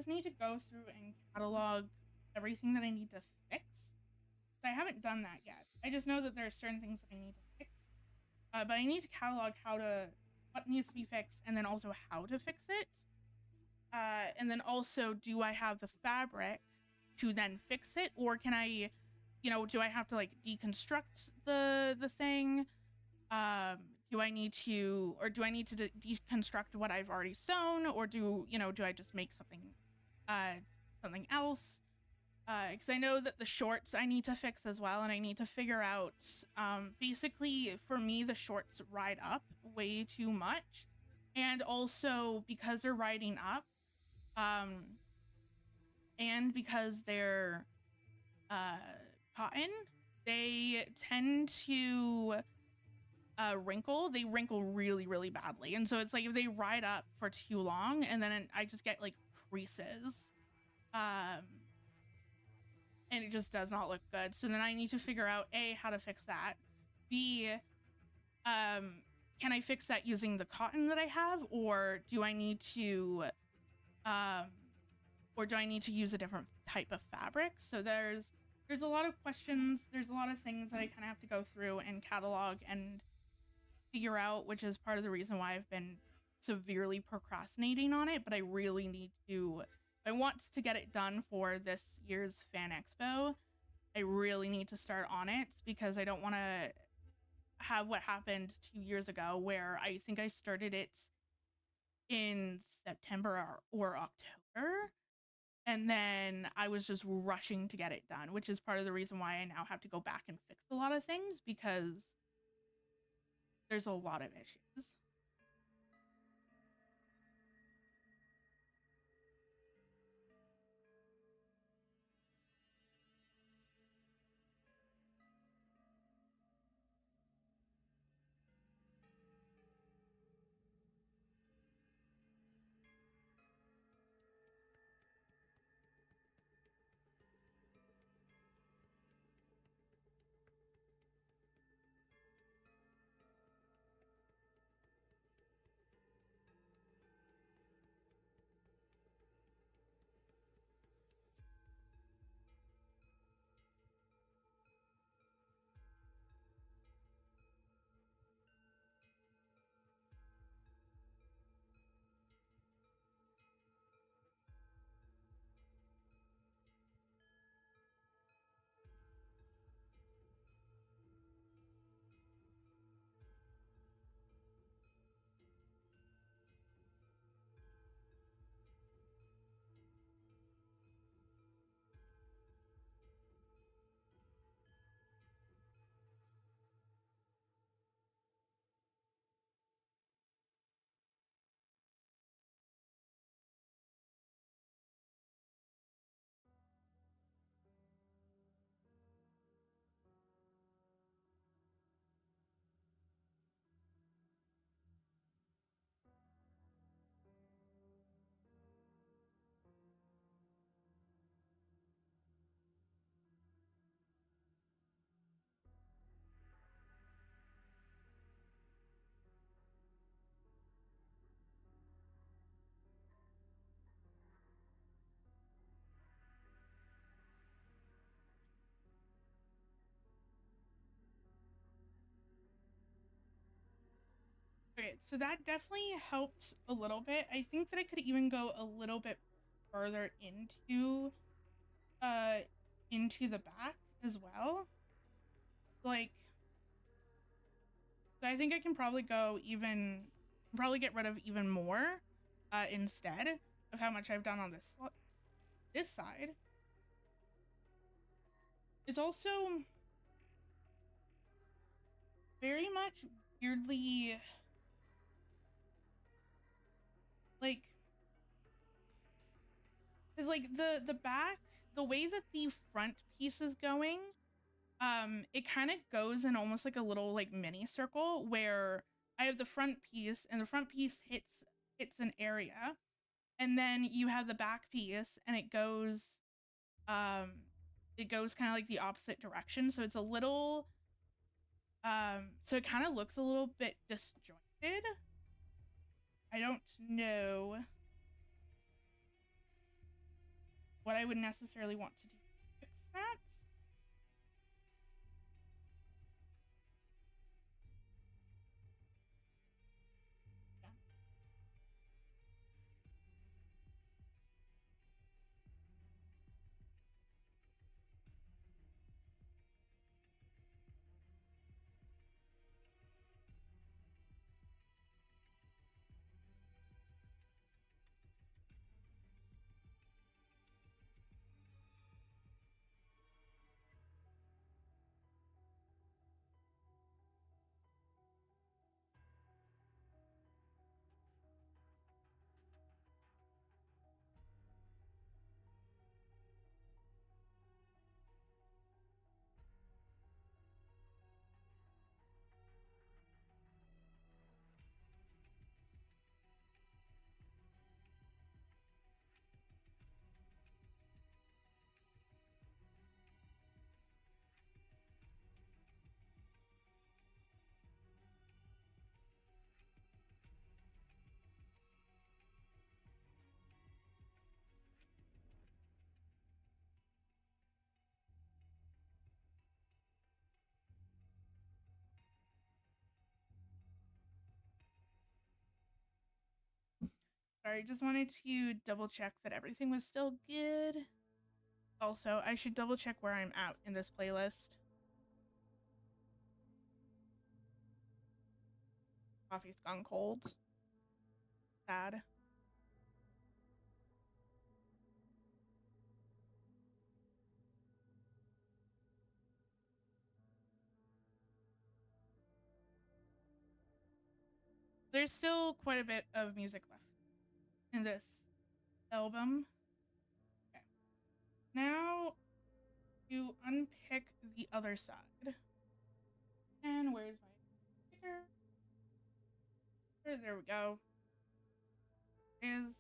need to go through and catalog everything that I need to fix. I haven't done that yet. I just know that there are certain things that I need to fix, but I need to catalog what needs to be fixed, and then also how to fix it. And then also, do I have the fabric to then fix it, or can I, do I have to like deconstruct the thing? Um, do I need to, or do I need to deconstruct what I've already sewn, or do I just make uh, something else? Because I know that the shorts I need to fix as well, and I need to figure out. Basically, for me, the shorts ride up way too much, and also because they're riding up, um, and because they're uh, cotton, they tend to wrinkle. They wrinkle really, really badly, and so it's like if they ride up for too long, and then I just get like creases, um, and it just does not look good. So then I need to figure out A, how to fix that, B, can I fix that using the cotton that I have, or do I need to um, use a different type of fabric? So there's a lot of questions. There's a lot of things that I kind of have to go through and catalog and figure out, which is part of the reason why I've been severely procrastinating on it. But I really need to. I want to get it done for this year's Fan Expo. I really need to start on it because I don't want to have what happened 2 years ago, where I think I started it in September or October, and then I was just rushing to get it done, which is part of the reason why I now have to go back and fix a lot of things because there's a lot of issues. So that definitely helped a little bit. I think that I could even go a little bit further uh into the back as well. Like, so I think I can probably probably get rid of even more instead of how much I've done on this side. It's also very much weirdly like, because like the back, the way that the front piece is going, it kind of goes in almost like a little like mini circle where I have the front piece and the front piece hits an area, and then you have the back piece and um it goes kind of like the opposite direction, so it's a little so it kind of looks a little bit disjointed. I don't know what I would necessarily want to do to fix that. Yeah. Sorry, just wanted to double check that everything was still good. Also, I should double check where I'm at in this playlist. Coffee's gone cold. Sad. There's still quite a bit of music left in this album. Okay. Now to unpick the other side. And where's my picker? There we go. Is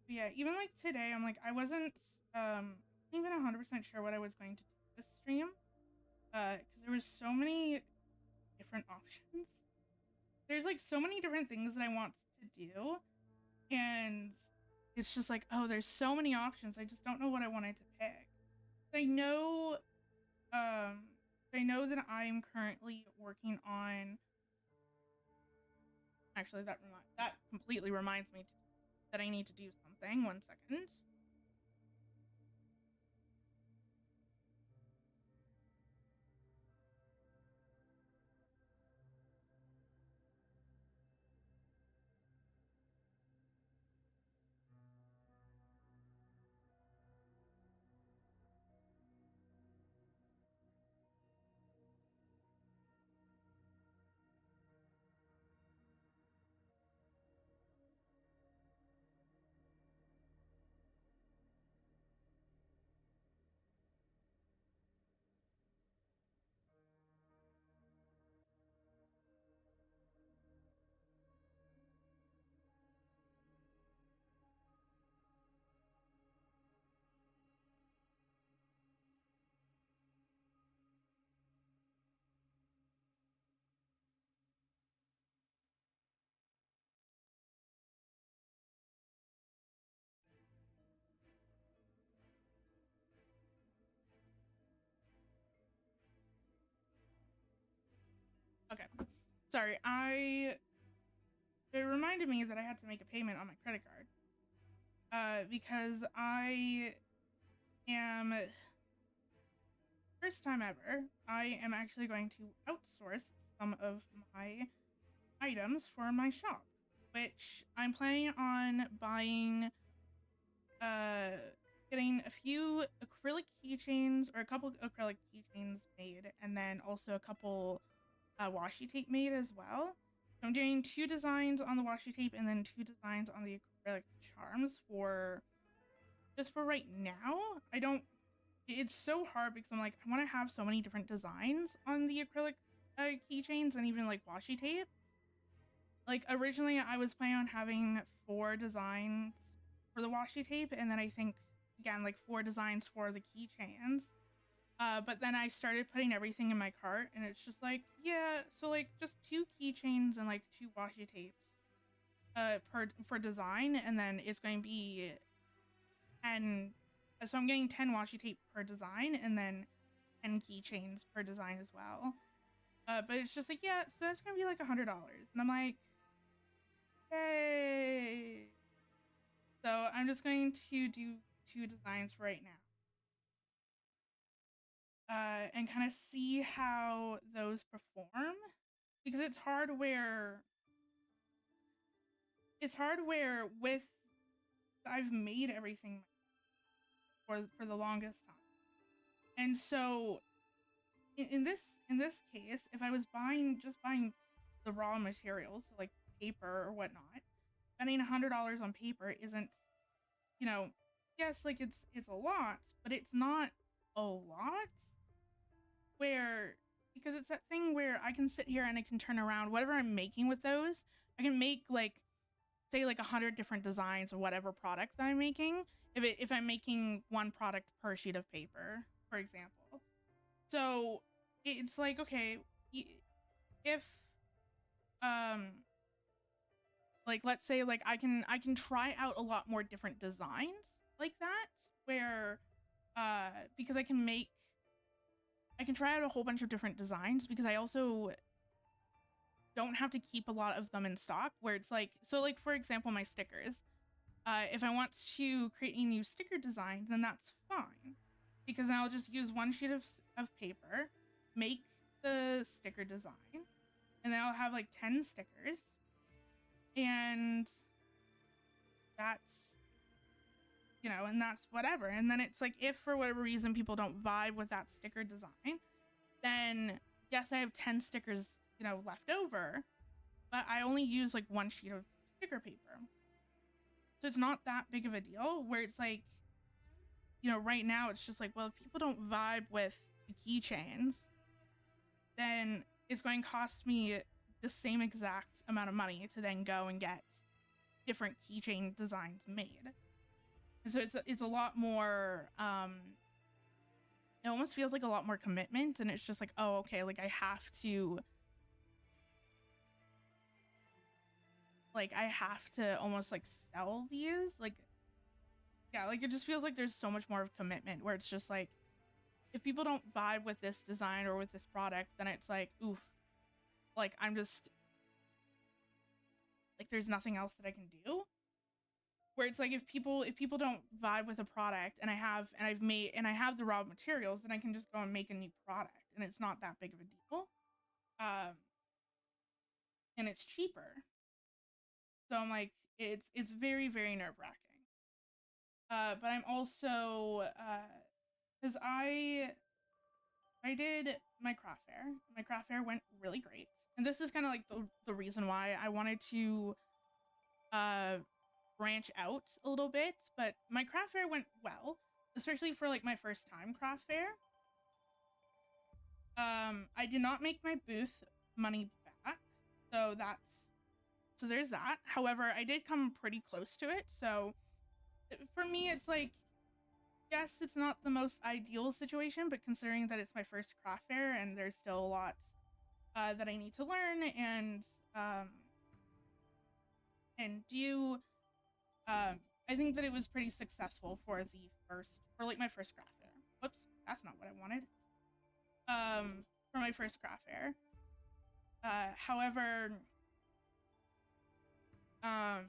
yeah, even like today, I'm like I wasn't even 100% sure what I was going to do this stream. Because there was so many different options. There's like so many different things that I want to do, and it's just like, oh, there's so many options. I just don't know what I wanted to pick. I know, um, I know that I'm currently working on. Actually, that completely reminds me that I need to do something. 1 second. sorry, it reminded me that I had to make a payment on my credit card. Because I am, first time ever, I am actually going to outsource some of my items for my shop, which I'm planning on buying, uh, getting a few acrylic keychains, or a couple acrylic keychains made, and then also a couple washi tape made as well. I'm doing 2 designs on the washi tape and then 2 designs on the acrylic charms for just for right now. I don't It's so hard because I'm like, I want to have so many different designs on the acrylic keychains and even like washi tape. Like originally I was planning on having 4 designs for the washi tape, and then I think again like 4 designs for the keychains. But then I started putting everything in my cart, and it's just like, yeah, so like just 2 keychains and like 2 washi tapes for design, and then it's going to be 10. So I'm getting 10 washi tape per design, and then 10 keychains per design as well. But it's just like, yeah, so that's gonna be like $100, and I'm like, yay! So I'm just going to do 2 designs for right now, and kind of see how those perform, because it's hard where with I've made everything for the longest time, and so in this case, if I was buying the raw materials, so like paper or whatnot, spending $100 on paper isn't, you know, yes, like it's a lot, but it's not a lot. Where Because it's that thing where I can sit here and I can turn around whatever I'm making with those. I can make like, say like 100 different designs of whatever product that I'm making. If I'm making one product per sheet of paper, for example. So it's like, okay, if like let's say like I can try out a lot more different designs like that, where because I can try out a whole bunch of different designs, because I also don't have to keep a lot of them in stock, where it's like, so like for example, my stickers, if I want to create a new sticker design, then that's fine, because I'll just use one sheet of paper, make the sticker design, and then I'll have like 10 stickers, and that's, and that's whatever. And then it's like, if for whatever reason people don't vibe with that sticker design, then yes, I have 10 stickers, left over, but I only use like one sheet of sticker paper. So it's not that big of a deal, where it's like, right now it's just like, well, if people don't vibe with the keychains, then it's going to cost me the same exact amount of money to then go and get different keychain designs made. And so it's a lot more, it almost feels like a lot more commitment, and it's just like, oh, okay, like I have to almost like sell these, like, yeah, like it just feels like there's so much more of commitment, where it's just like, if people don't vibe with this design or with this product, then it's like, oof, like I'm just like, there's nothing else that I can do. Where it's like, if people don't vibe with a product, and I have the raw materials, then I can just go and make a new product, and it's not that big of a deal, and it's cheaper. So I'm like, it's very, very nerve-wracking. But I'm also, because I did my craft fair. My craft fair went really great, and this is kind of like the reason why I wanted to branch out a little bit. But my craft fair went well, especially for like my first time craft fair. I did not make my booth money back, so there's that. However, I did come pretty close to it, so for me, it's like, yes, it's not the most ideal situation, but considering that it's my first craft fair and there's still a lot that I need to learn and do, I think that it was pretty successful for my first craft fair. Whoops, that's not what I wanted. For my first craft fair. However, um,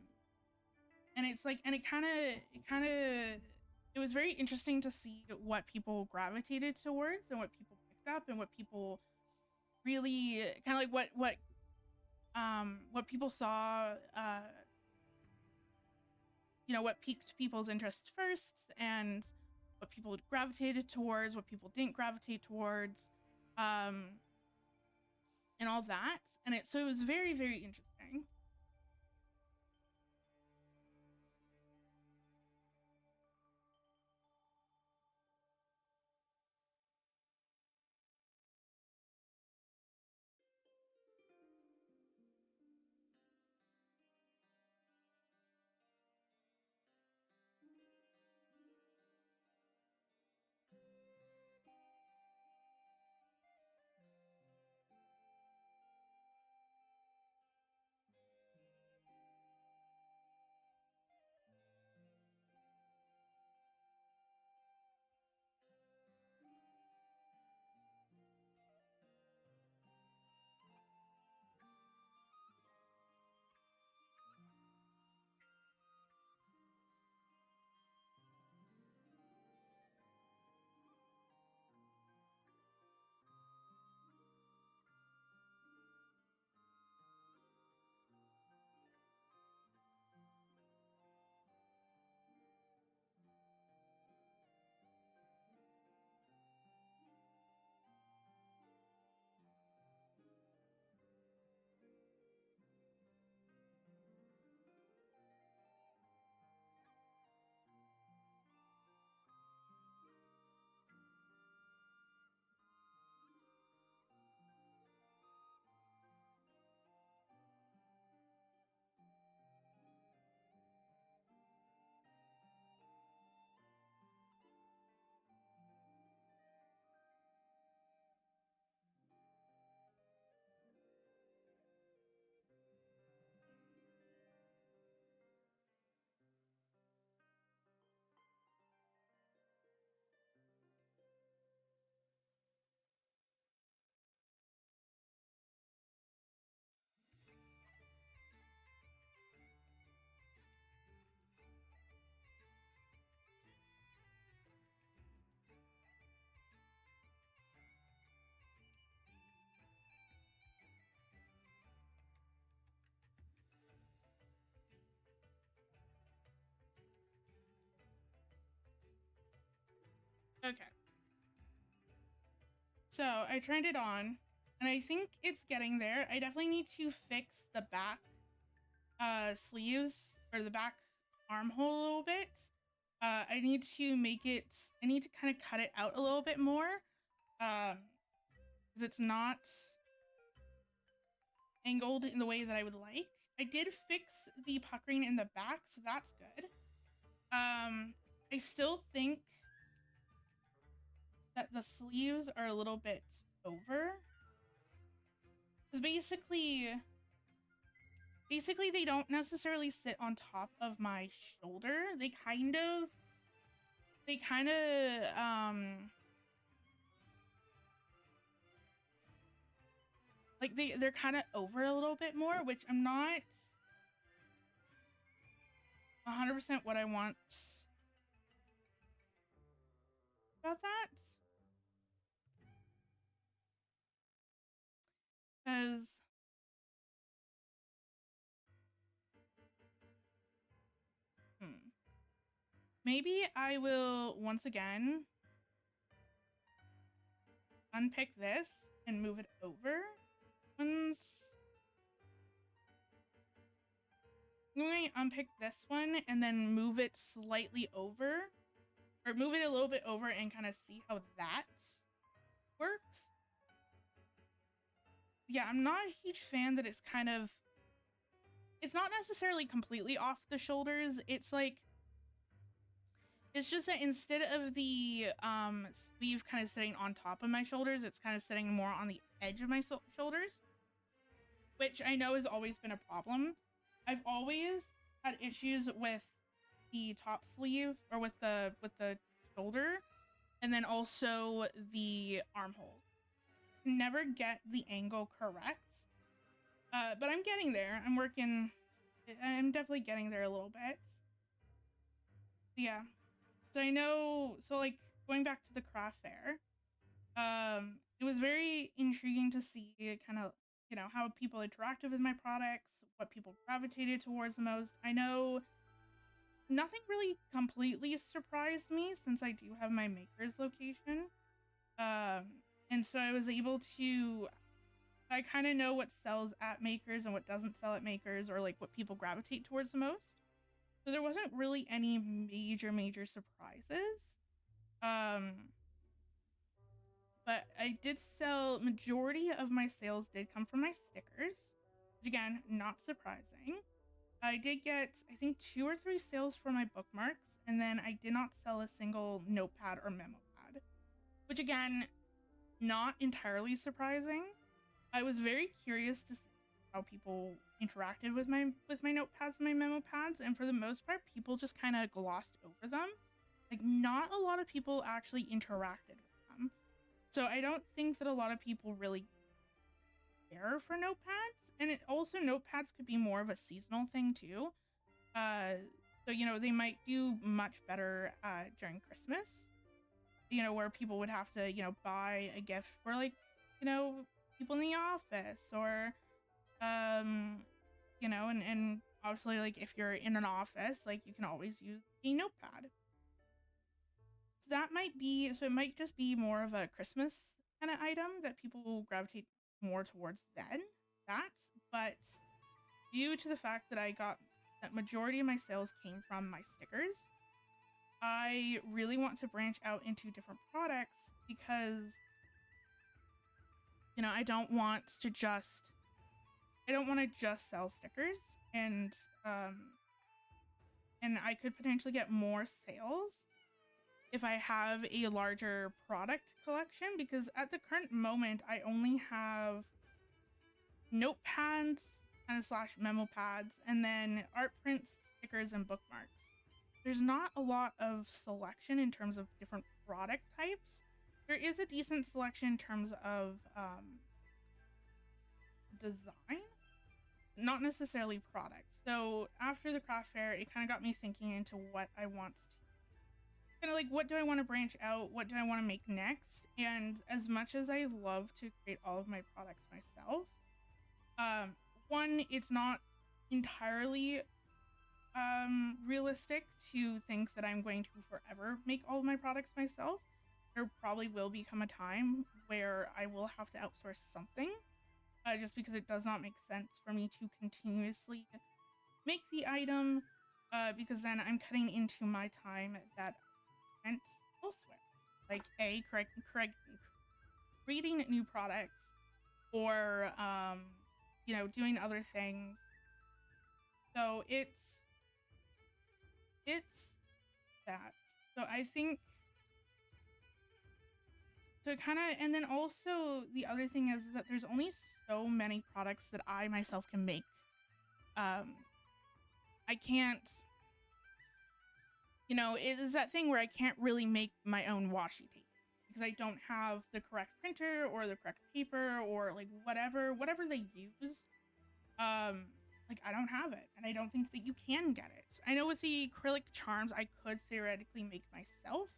and it's like, and it was very interesting to see what people gravitated towards and what people picked up and what people really kind of like what people saw, what piqued people's interest first and what people gravitated towards, what people didn't gravitate towards, um, and all that. And so it was very, very interesting. Okay. So I turned it on and I think it's getting there. I definitely need to fix the back sleeves or the back armhole a little bit. I need to I need to kind of cut it out a little bit more. Because it's not angled in the way that I would like. I did fix the puckering in the back, so that's good. I still think that the sleeves are a little bit over. Because basically they don't necessarily sit on top of my shoulder. They kind of like they're kind of over a little bit more, which I'm not 100% what I want about that. Because maybe I will once again unpick this and move it over. I'm going to unpick this one and then move it slightly over, or move it a little bit over and kind of see how that works. Yeah, I'm not a huge fan that it's not necessarily completely off the shoulders. It's just that instead of the sleeve kind of sitting on top of my shoulders, it's kind of sitting more on the edge of my shoulders, which I know has always been a problem. I've always had issues with the top sleeve or with the shoulder, and then also the armhole. Never get the angle correct. But I'm getting there. I'm definitely getting there a little bit. Yeah. So I know, so like going back to the craft fair, it was very intriguing to see kind of, how people interacted with my products, what people gravitated towards the most. I know nothing really completely surprised me since I do have my maker's location. And so I was able to, I kind of know what sells at makers and what doesn't sell at makers, or like what people gravitate towards the most. So there wasn't really any major surprises. Um, but I did sell, majority of my sales did come from my stickers, which again, not surprising. I did get, I think, 2 or 3 sales for my bookmarks, and then I did not sell a single notepad or memo pad, which again, not entirely surprising. I was very curious to see how people interacted with my notepads and my memo pads, and for the most part, people just kind of glossed over them. Like, not a lot of people actually interacted with them. So I don't think that a lot of people really care for notepads, and it also, notepads could be more of a seasonal thing too. Uh, so they might do much better during Christmas. Where people would have to buy a gift for, like, people in the office, or and obviously, like, if you're in an office, like, you can always use a notepad. So that might be, so it might just be more of a Christmas kind of item that people will gravitate more towards then. That, but due to the fact that that majority of my sales came from my stickers, I really want to branch out into different products because, I don't want to just sell stickers, and I could potentially get more sales if I have a larger product collection, because at the current moment I only have notepads kind of slash memo pads, and then art prints, stickers, and bookmarks. There's not a lot of selection in terms of different product types. There is a decent selection in terms of design, not necessarily product. So after the craft fair, it kind of got me thinking into what I want to, kind of like, what do I want to branch out? What do I want to make next? And as much as I love to create all of my products myself, one, it's not entirely realistic to think that I'm going to forever make all of my products myself. There probably will become a time where I will have to outsource something, just because it does not make sense for me to continuously make the item, because then I'm cutting into my time that I spent elsewhere, like creating new products, or doing other things. So it's that. So I think, so it kind of, and then also the other thing is that there's only so many products that I myself can make. I can't, it is that thing where I can't really make my own washi tape because I don't have the correct printer or the correct paper, or like whatever they use. Like, I don't have it, and I don't think that you can get it. I know with the acrylic charms I could theoretically make myself,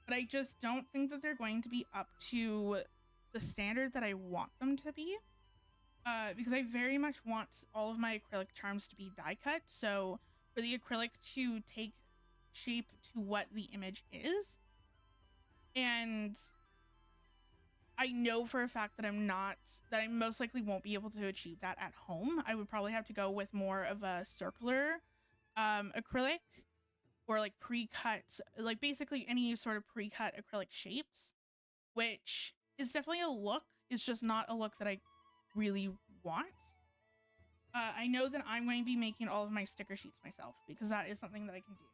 but I just don't think that they're going to be up to the standard that I want them to be. Because I very much want all of my acrylic charms to be die cut, so for the acrylic to take shape to what the image is. And I know for a fact that I most likely won't be able to achieve that at home. I would probably have to go with more of a circular acrylic, or like pre-cut, like basically any sort of pre-cut acrylic shapes, which is definitely a look. It's just not a look that I really want. I know that I'm going to be making all of my sticker sheets myself because that is something that I can do.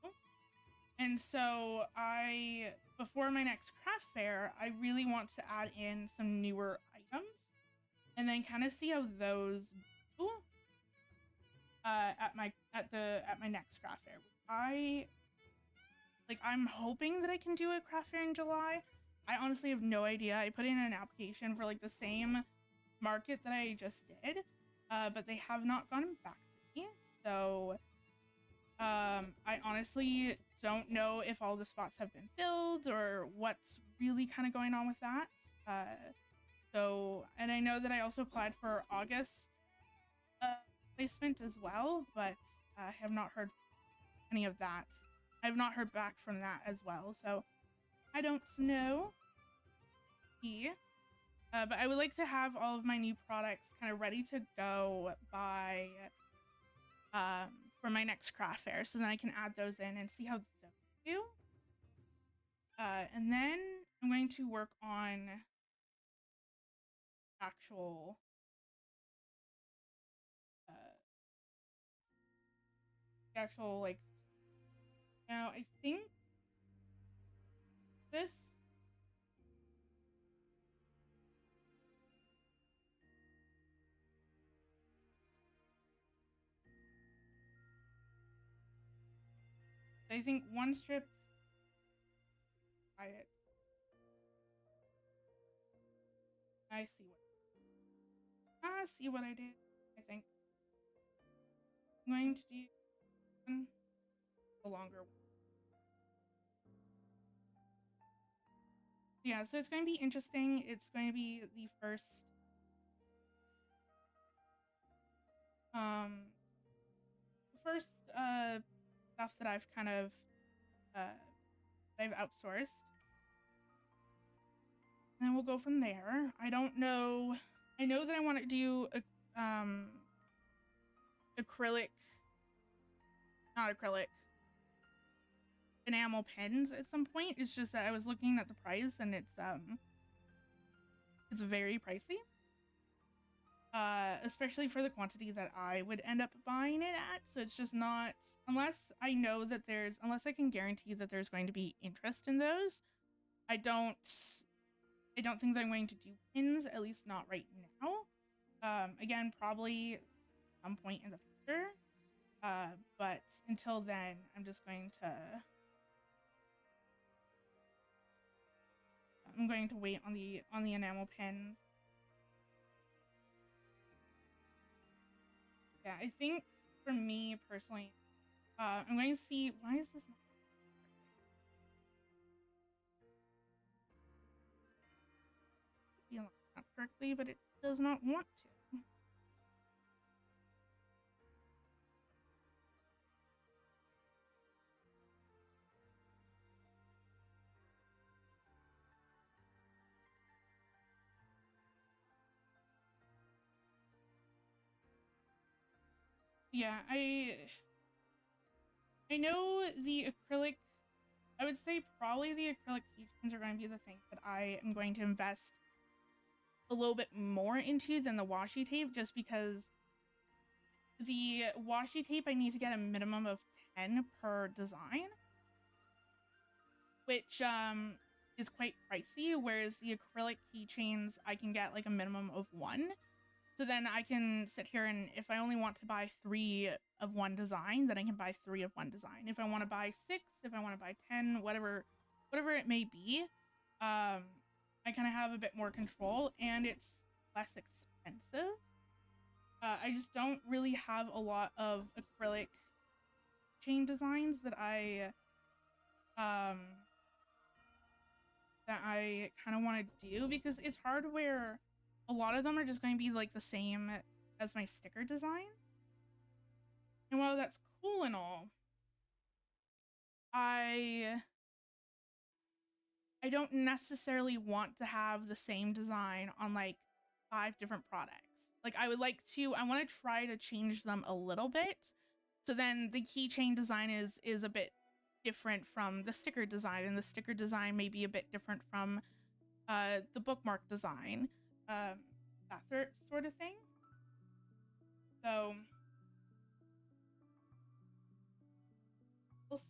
And so before my next craft fair, I really want to add in some newer items and then kind of see how those do at my next craft fair. I'm hoping that I can do a craft fair in July. I honestly have no idea. I put in an application for like the same market that I just did. but they have not gotten back to me. So I honestly don't know if all the spots have been filled or what's really kind of going on with that. And I know that I also applied for August placement as well, but I have not heard any of that. I have not heard back from that as well, so I don't know. But I would like to have all of my new products kind of ready to go by for my next craft fair, so then I can add those in and see how those do. And then I'm going to work on actual like, now I think this I think one strip it. I see what I did. I think I'm going to do a longer one. Yeah, so it's going to be interesting. It's going to be the first stuff that I've kind of I've outsourced. And then we'll go from there. I don't know. I know that I want to do enamel pens at some point. It's just that I was looking at the price and it's very pricey. Especially for the quantity that I would end up buying it at. So it's just not, unless I can guarantee that there's going to be interest in those. I don't think that I'm going to do pins, at least not right now. Again, probably some point in the future. But until then, I'm just going to wait on the enamel pins. Yeah, I think for me personally, I'm going to see, why is this not correctly, but it does not want to. Yeah, I know the acrylic, I would say probably the acrylic keychains are going to be the thing that I am going to invest a little bit more into than the washi tape, just because the washi tape I need to get a minimum of 10 per design, which is quite pricey, whereas the acrylic keychains I can get like a minimum of 1. So then I can sit here and if I only want to buy 3 of one design, then I can buy 3 of one design. If I want to buy 6, if I want to buy 10, whatever it may be, I kind of have a bit more control and it's less expensive. I just don't really have a lot of acrylic chain designs that I kind of want to do, because it's hard where a lot of them are just going to be like the same as my sticker designs. And while that's cool and all, I don't necessarily want to have the same design on like 5 different products. Like I want to try to change them a little bit. So then the keychain design is a bit different from the sticker design, and the sticker design may be a bit different from the bookmark design, that sort of thing. So we'll see.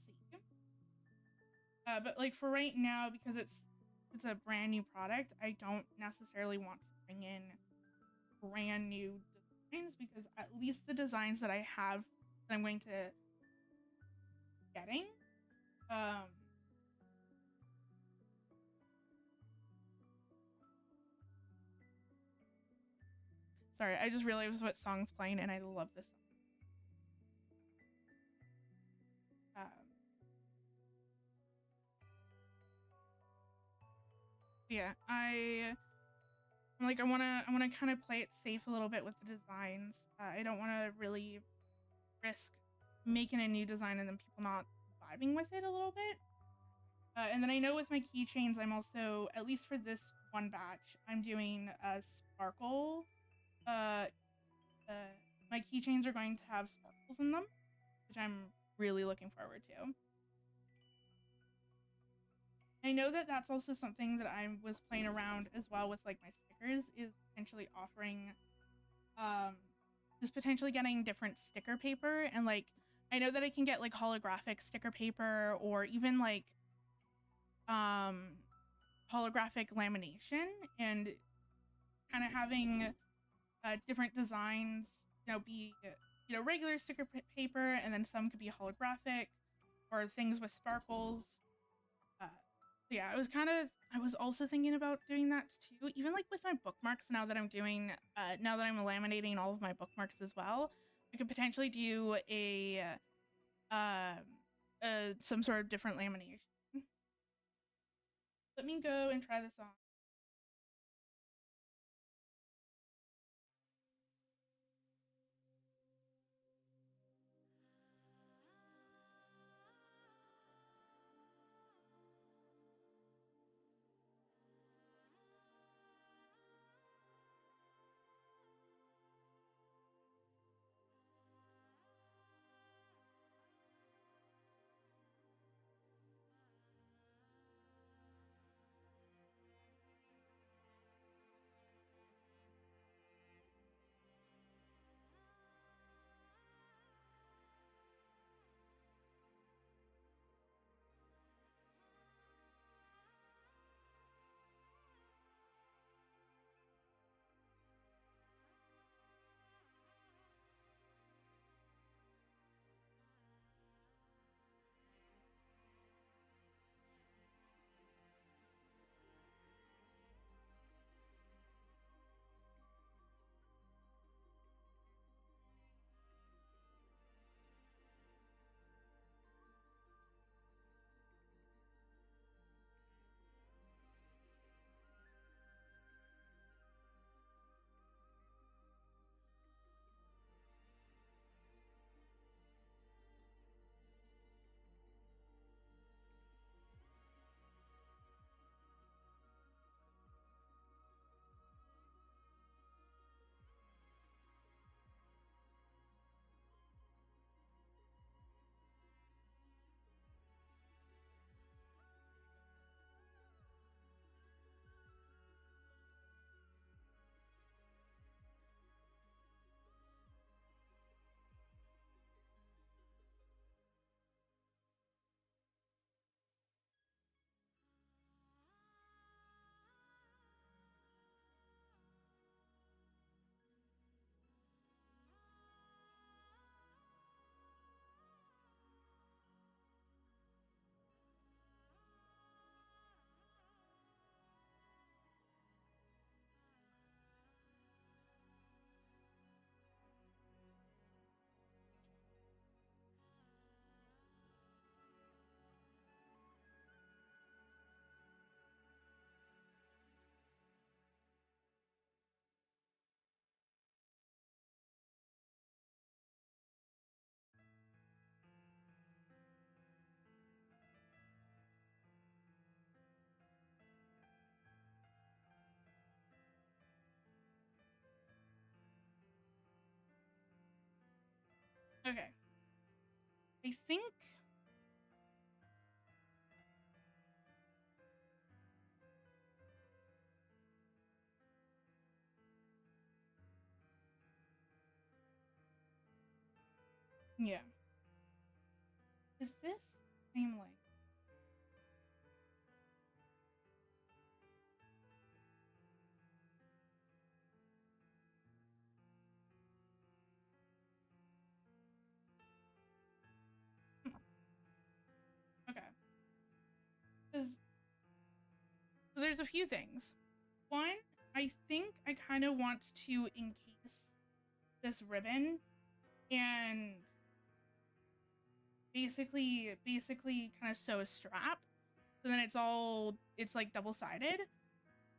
But like for right now, because it's a brand new product, I don't necessarily want to bring in brand new designs, because at least the designs that I have that I'm going to getting, Sorry, I just realized what song's playing, and I love this song. Yeah, I'm like I wanna kind of play it safe a little bit with the designs. I don't want to really risk making a new design and then people not vibing with it a little bit. And then I know with my keychains, I'm also, at least for this one batch, I'm doing a sparkle. Uh, uh, my keychains are going to have sparkles in them, which I'm really looking forward to. I know that that's also something that I was playing around as well with, like, my stickers, is potentially offering, um, is potentially getting different sticker paper. And, like, I know that I can get, like, holographic sticker paper, or even, like, um, holographic lamination, and kind of having different designs, be, regular sticker paper, and then some could be holographic or things with sparkles. Uh, so yeah, I was also thinking about doing that too, even like with my bookmarks. Now that I'm laminating all of my bookmarks as well, I could potentially do uh, some sort of different lamination. Let me go and try this on. Okay, I think. Yeah. Is this same length? Hmm. Okay. Because so there's a few things. One, I think I kind of want to encase this ribbon and basically kind of sew a strap. So then it's like double-sided.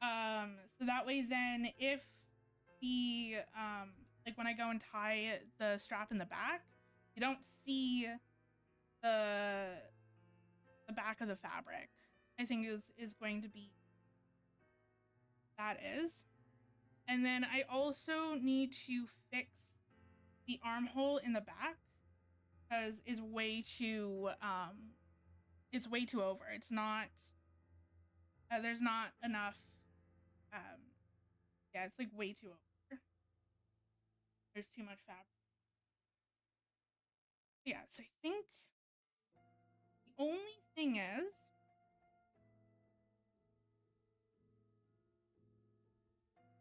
So that way then if the like when I go and tie the strap in the back, you don't see the back of the fabric. I think is going to be that is. And then I also need to fix the armhole in the back because it's way too over. It's not there's not enough yeah, it's like way too over. There's too much fabric. Yeah, so I think the only thing is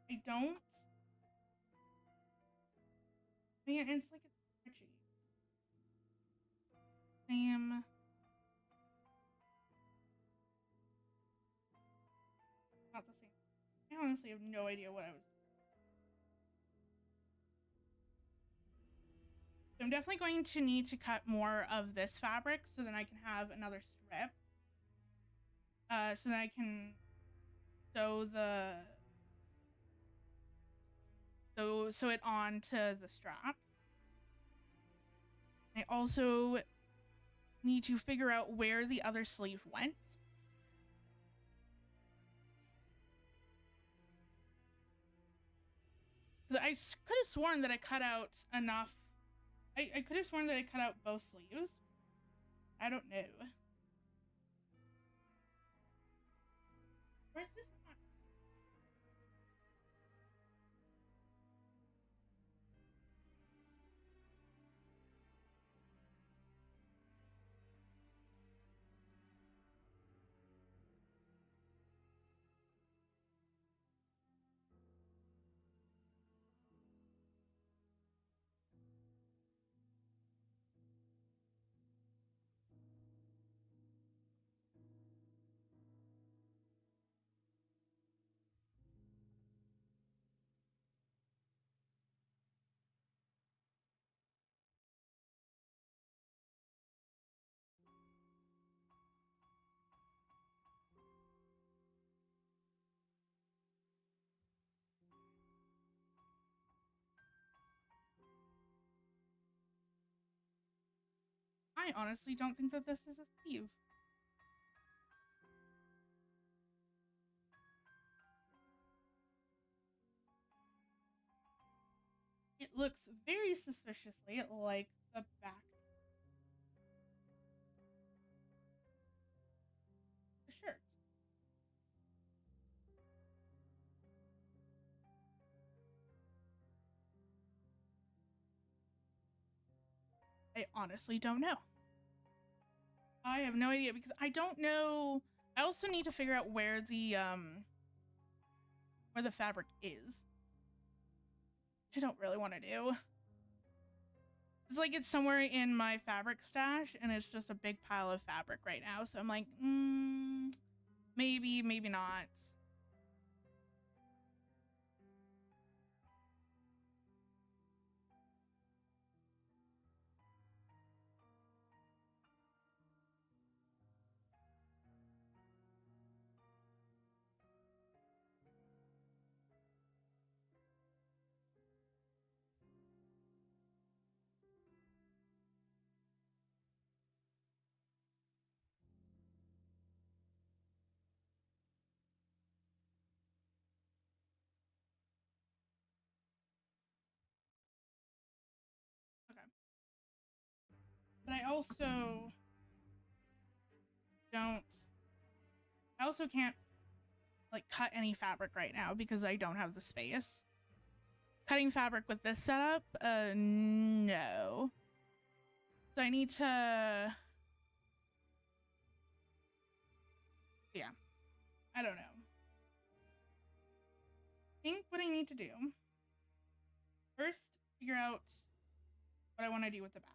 I don't. Man, it's like it's stretchy. Same. Not the same. I honestly have no idea what I was. So I'm definitely going to need to cut more of this fabric so then I can have another strip. So that I can sew sew it onto the strap. I also need to figure out where the other sleeve went. Because I could have sworn that I cut out enough. I could have sworn that I cut out both sleeves. I don't know. Where's this? I honestly don't think that this is a sleeve. It looks very suspiciously like the back of the shirt. I honestly don't know. I have no idea because I don't know. I also need to figure out where the fabric is, which I don't really want to do. It's like it's somewhere in my fabric stash and it's just a big pile of fabric right now. So I'm like, maybe, maybe not. Okay. But I also don't. I also can't like cut any fabric right now because I don't have the space. Cutting fabric with this setup, no. So I need to. Yeah, I don't know. I think what I need to do first, figure out what I want to do with the back.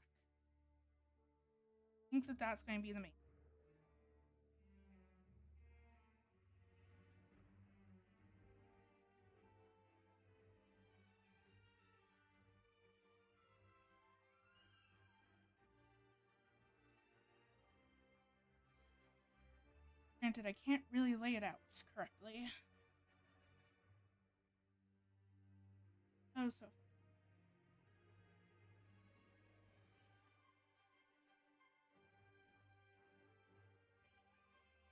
I think that that's going to be the main. Granted, I can't really lay it out correctly. Oh, so.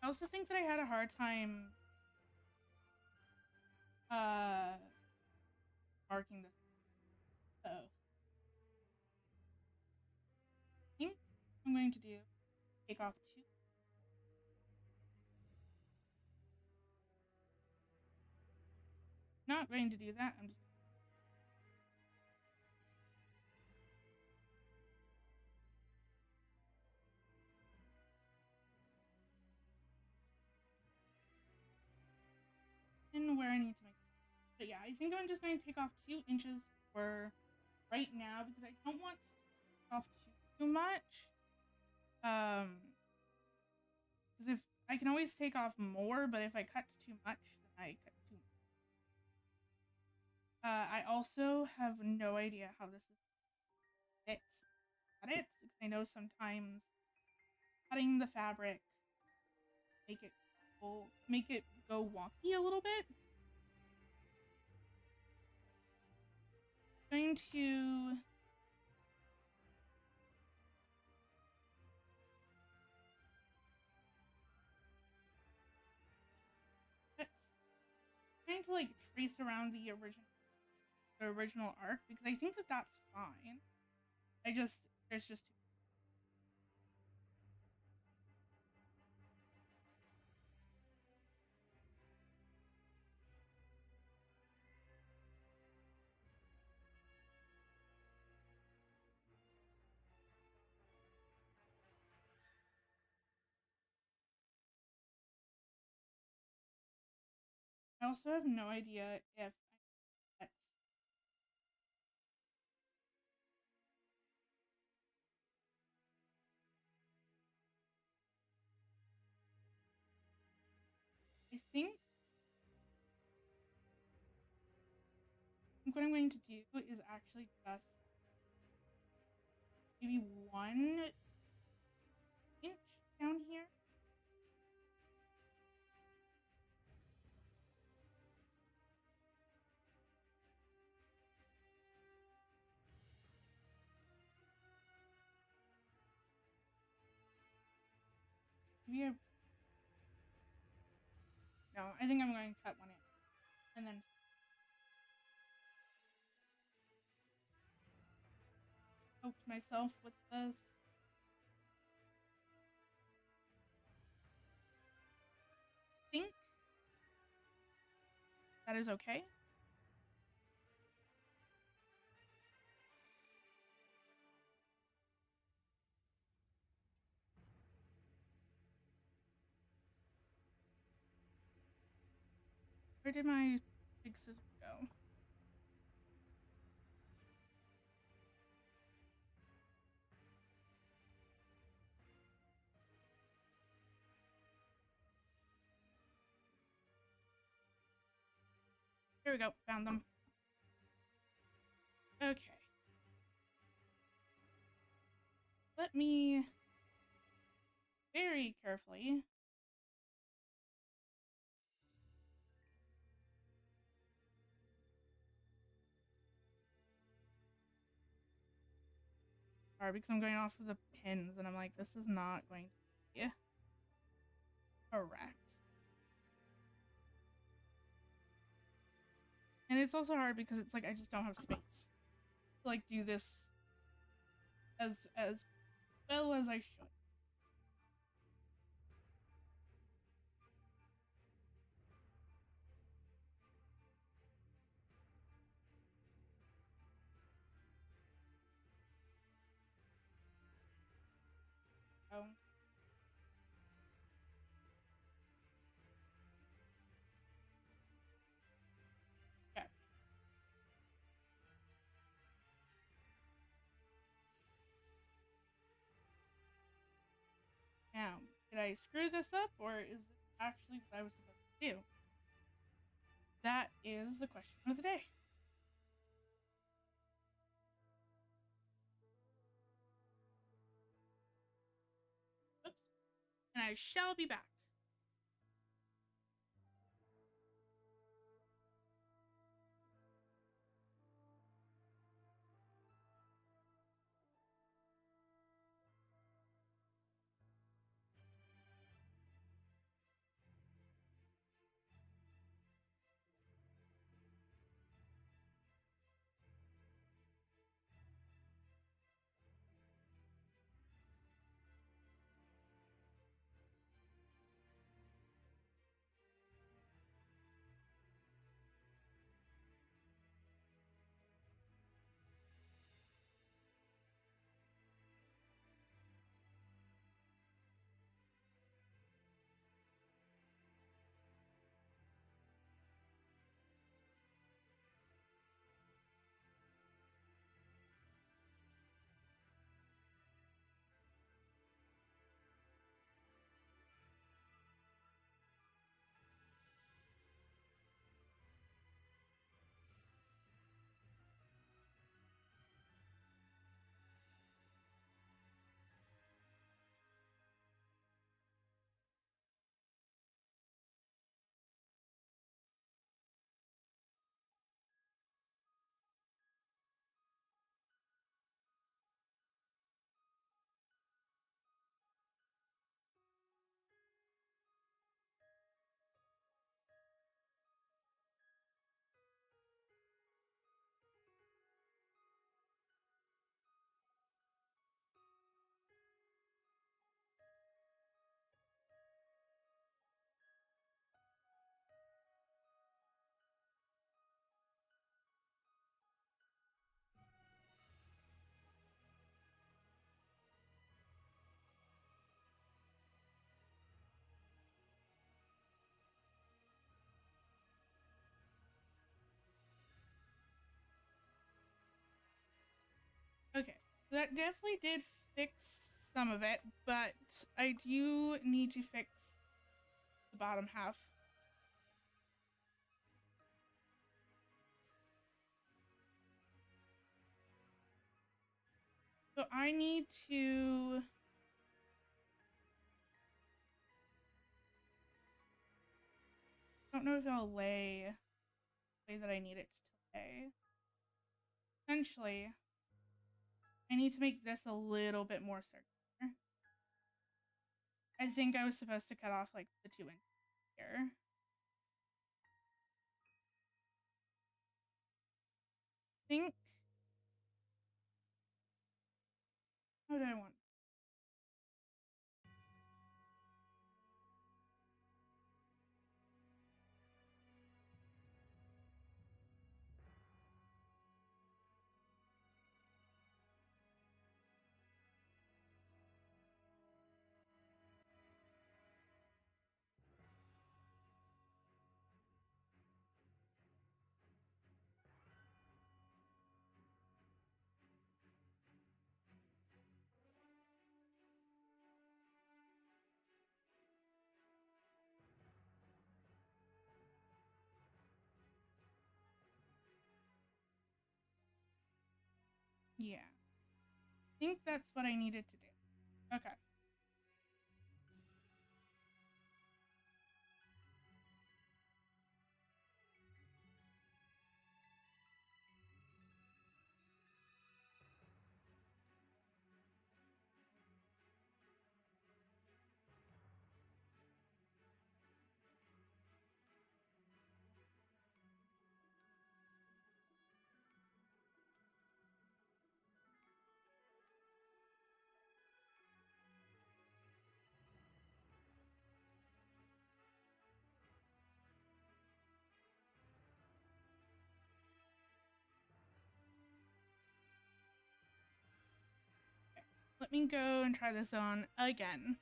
I also think that I had a hard time marking this. So I think what I'm going to do, take off 2. Not going to do that. I'm just in where I need to make. But yeah, I think I'm just going to take off 2 inches for right now because I don't want to take off too much. Because if I can always take off more, but if I cut too much, then I cut too much. I also have no idea how this is fixed. Cut it because I know sometimes cutting the fabric make it go wonky a little bit. I'm going to trying to like trace around the original arc because I think that that's fine. There's just too. I also have no idea if that's. I think what I'm going to do is actually just maybe 1 inch down here. Maybe no, I think I'm going to cut 1 inch and then poke myself with this. I think that is okay. Where did my big scissors go? Here we go. Found them. Okay. Let me very carefully because I'm going off of the pins and I'm like, this is not going to be correct. And it's also hard because it's like I just don't have space to like do this as well as I should. So yeah. Now, did I screw this up or is this actually what I was supposed to do? That is the question of the day. Oops. And I shall be back. Okay, so that definitely did fix some of it, but I do need to fix the bottom half. So I need to. I don't know if I'll lay the way that I need it to lay. Essentially, I need to make this a little bit more circular. I think I was supposed to cut off like the 2 inches here. I think. How do I want? Yeah. I think that's what I needed to do. Okay. Let me go and try this on again.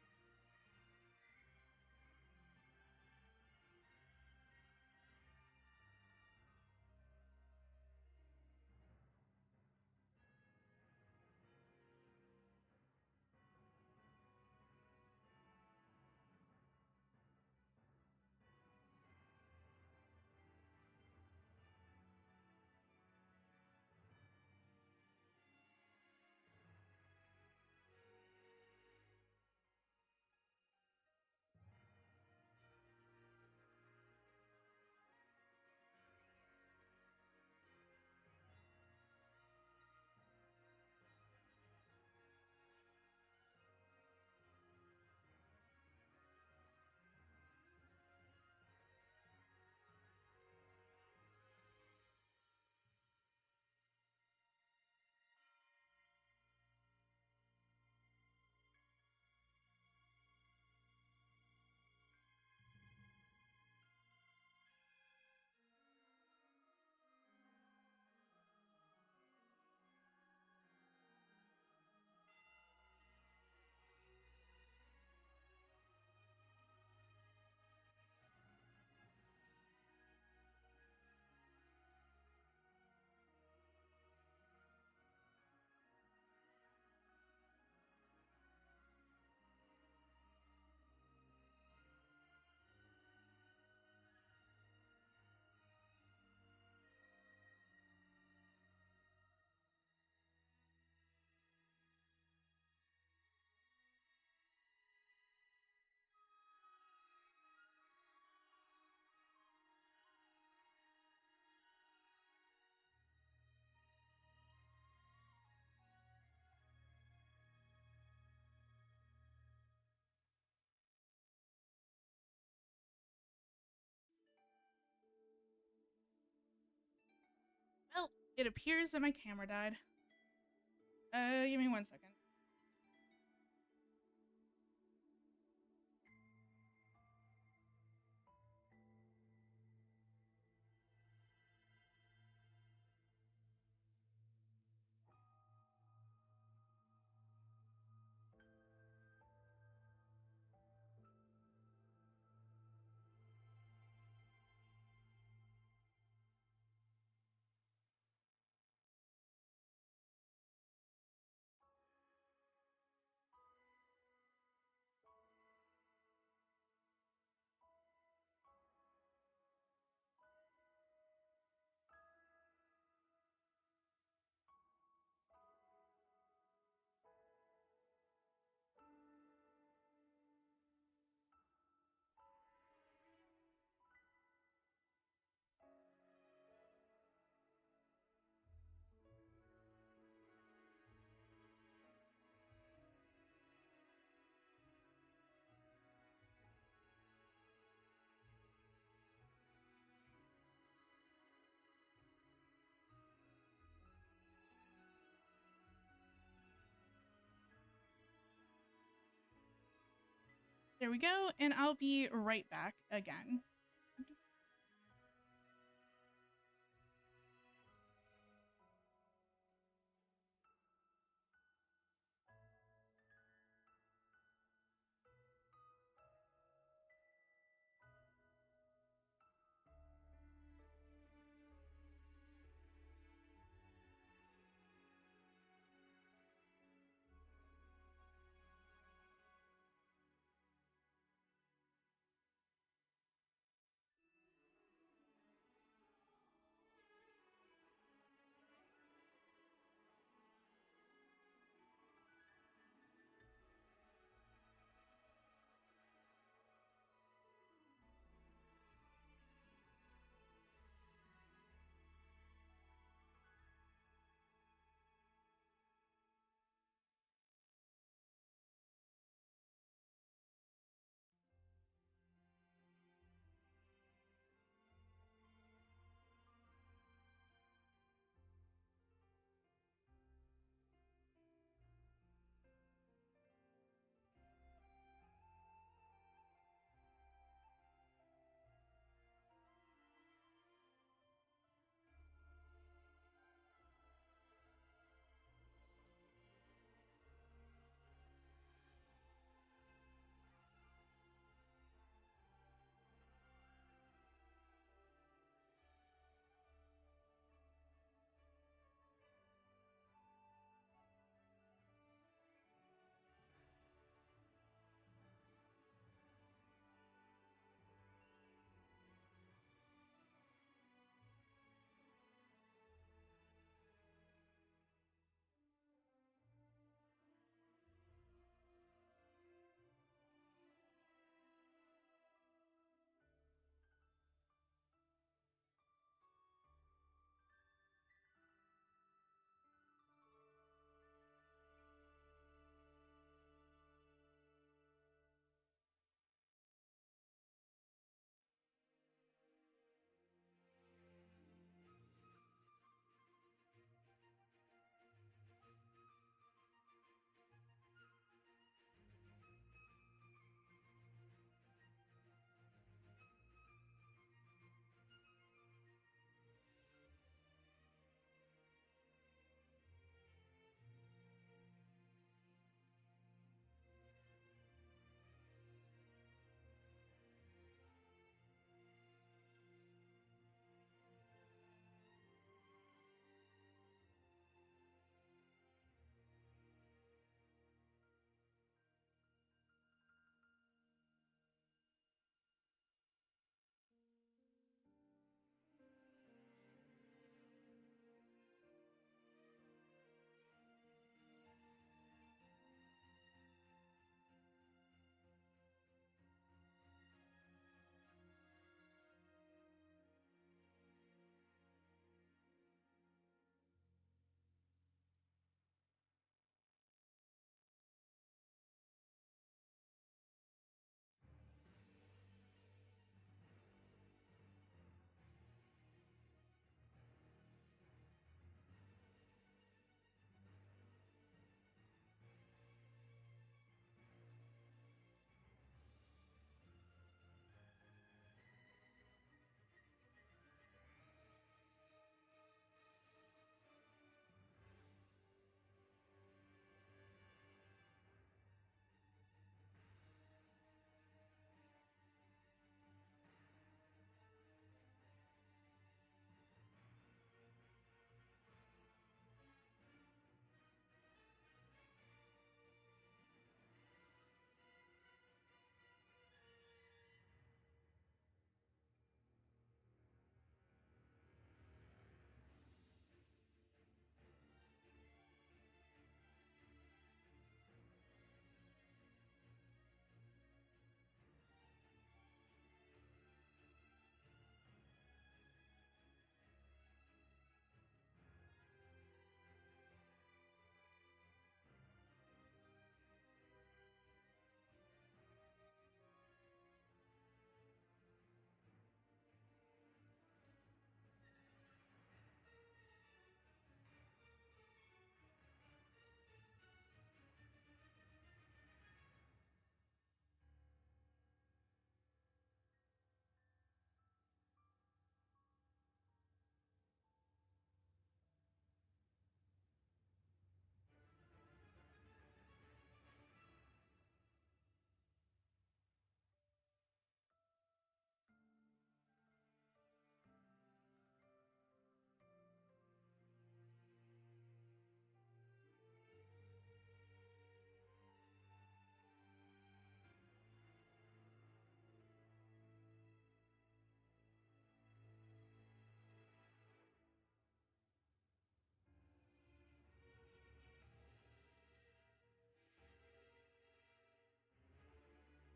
Well, it appears that my camera died. Give me 1 second. There we go. And I'll be right back again.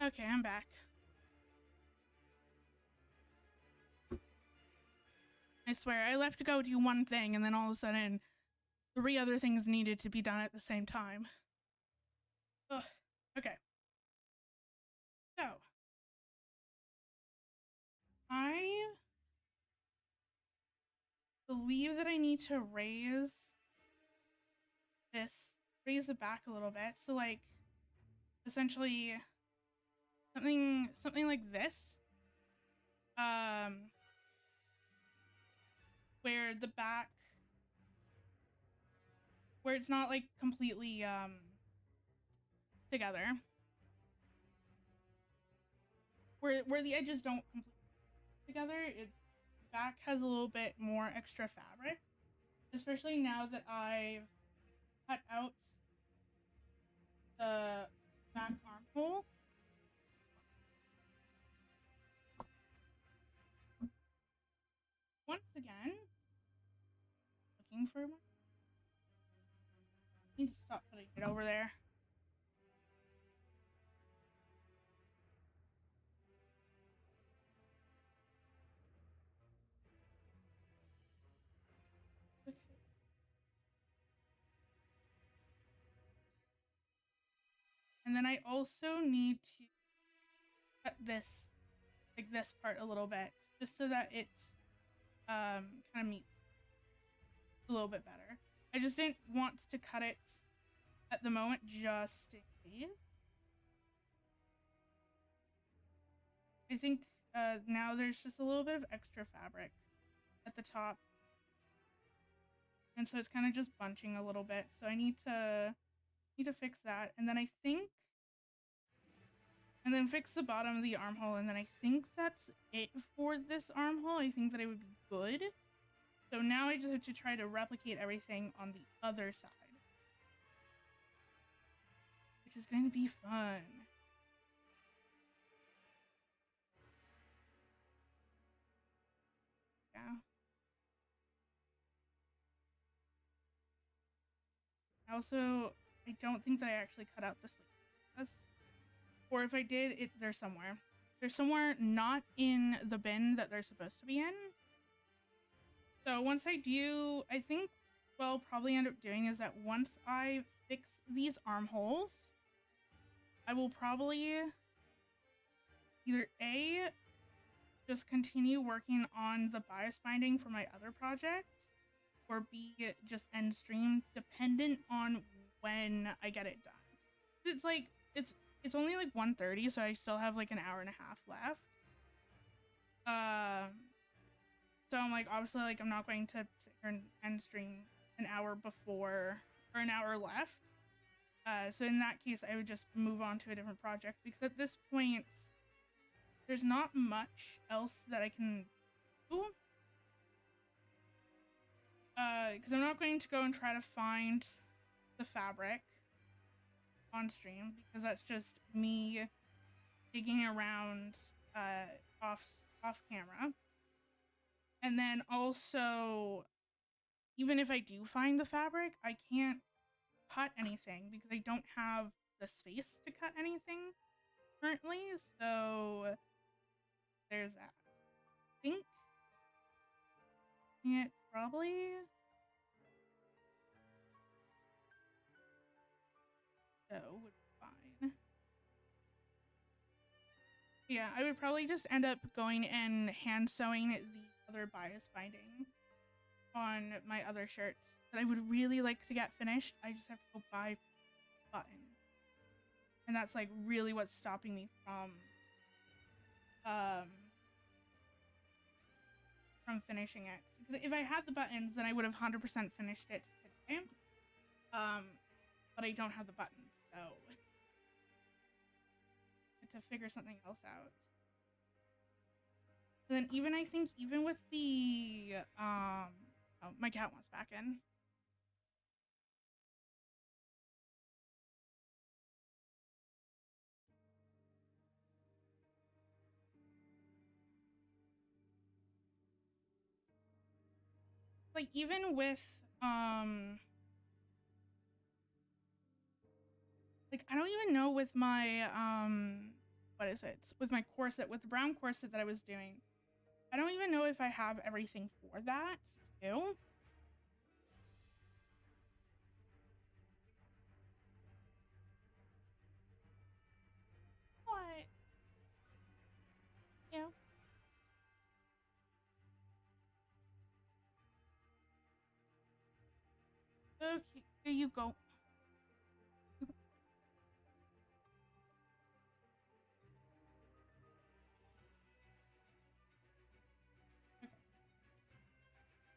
Okay, I'm back. I swear, I left to go do one thing, and then all of a sudden, 3 other things needed to be done at the same time. Ugh. Okay. So, I believe that I need to raise the back a little bit. So, like, essentially, something like this. Where the back, where it's not like completely together, where the edges don't completely together. It's back has a little bit more extra fabric, especially now that I've cut out the back armhole. Once again, looking for one. I need to stop putting it over there. Okay. And then I also need to cut this, like this part a little bit, just so that it's kind of meets a little bit better. I just didn't want to cut it at the moment, just in case. I think now there's just a little bit of extra fabric at the top, and so it's kind of just bunching a little bit. So I need to fix that, and then fix the bottom of the armhole, and then I think that's it for this armhole. I think that it would be good. So now I just have to try to replicate everything on the other side, which is going to be fun. Yeah. I don't think that I actually cut out the sleeves. Or if I did, there's somewhere. There's somewhere not in the bin that they're supposed to be in. So once I do, I think what I'll probably end up doing is that once I fix these armholes, I will probably either A, just continue working on the bias binding for my other project, or B, just end stream, dependent on when I get it done. It's like, it's only like 1:30, so I still have like an hour and a half left. So I'm like, obviously, like, I'm not going to sit here and end stream an hour before, or an hour left. So in that case, I would just move on to a different project, because at this point, there's not much else that I can do. Because I'm not going to go and try to find the fabric on stream, because that's just me digging around off camera. And then also, even if I do find the fabric, I can't cut anything because I don't have the space to cut anything currently. So there's that. I think it probably would be fine. Yeah, I would probably just end up going and hand sewing the other bias binding on my other shirts that I would really like to get finished. I just have to go buy buttons, and that's like really what's stopping me from finishing it. Because if I had the buttons, then I would have 100% finished it today. But I don't have the buttons, so I have to figure something else out. And then even, I think, even with the oh, my cat wants back in. Like, even with like, I don't even know with my what is it? With my corset, with the brown corset that I was doing. I don't even know if I have everything for that too. What? Yeah. Okay, there you go. Okay.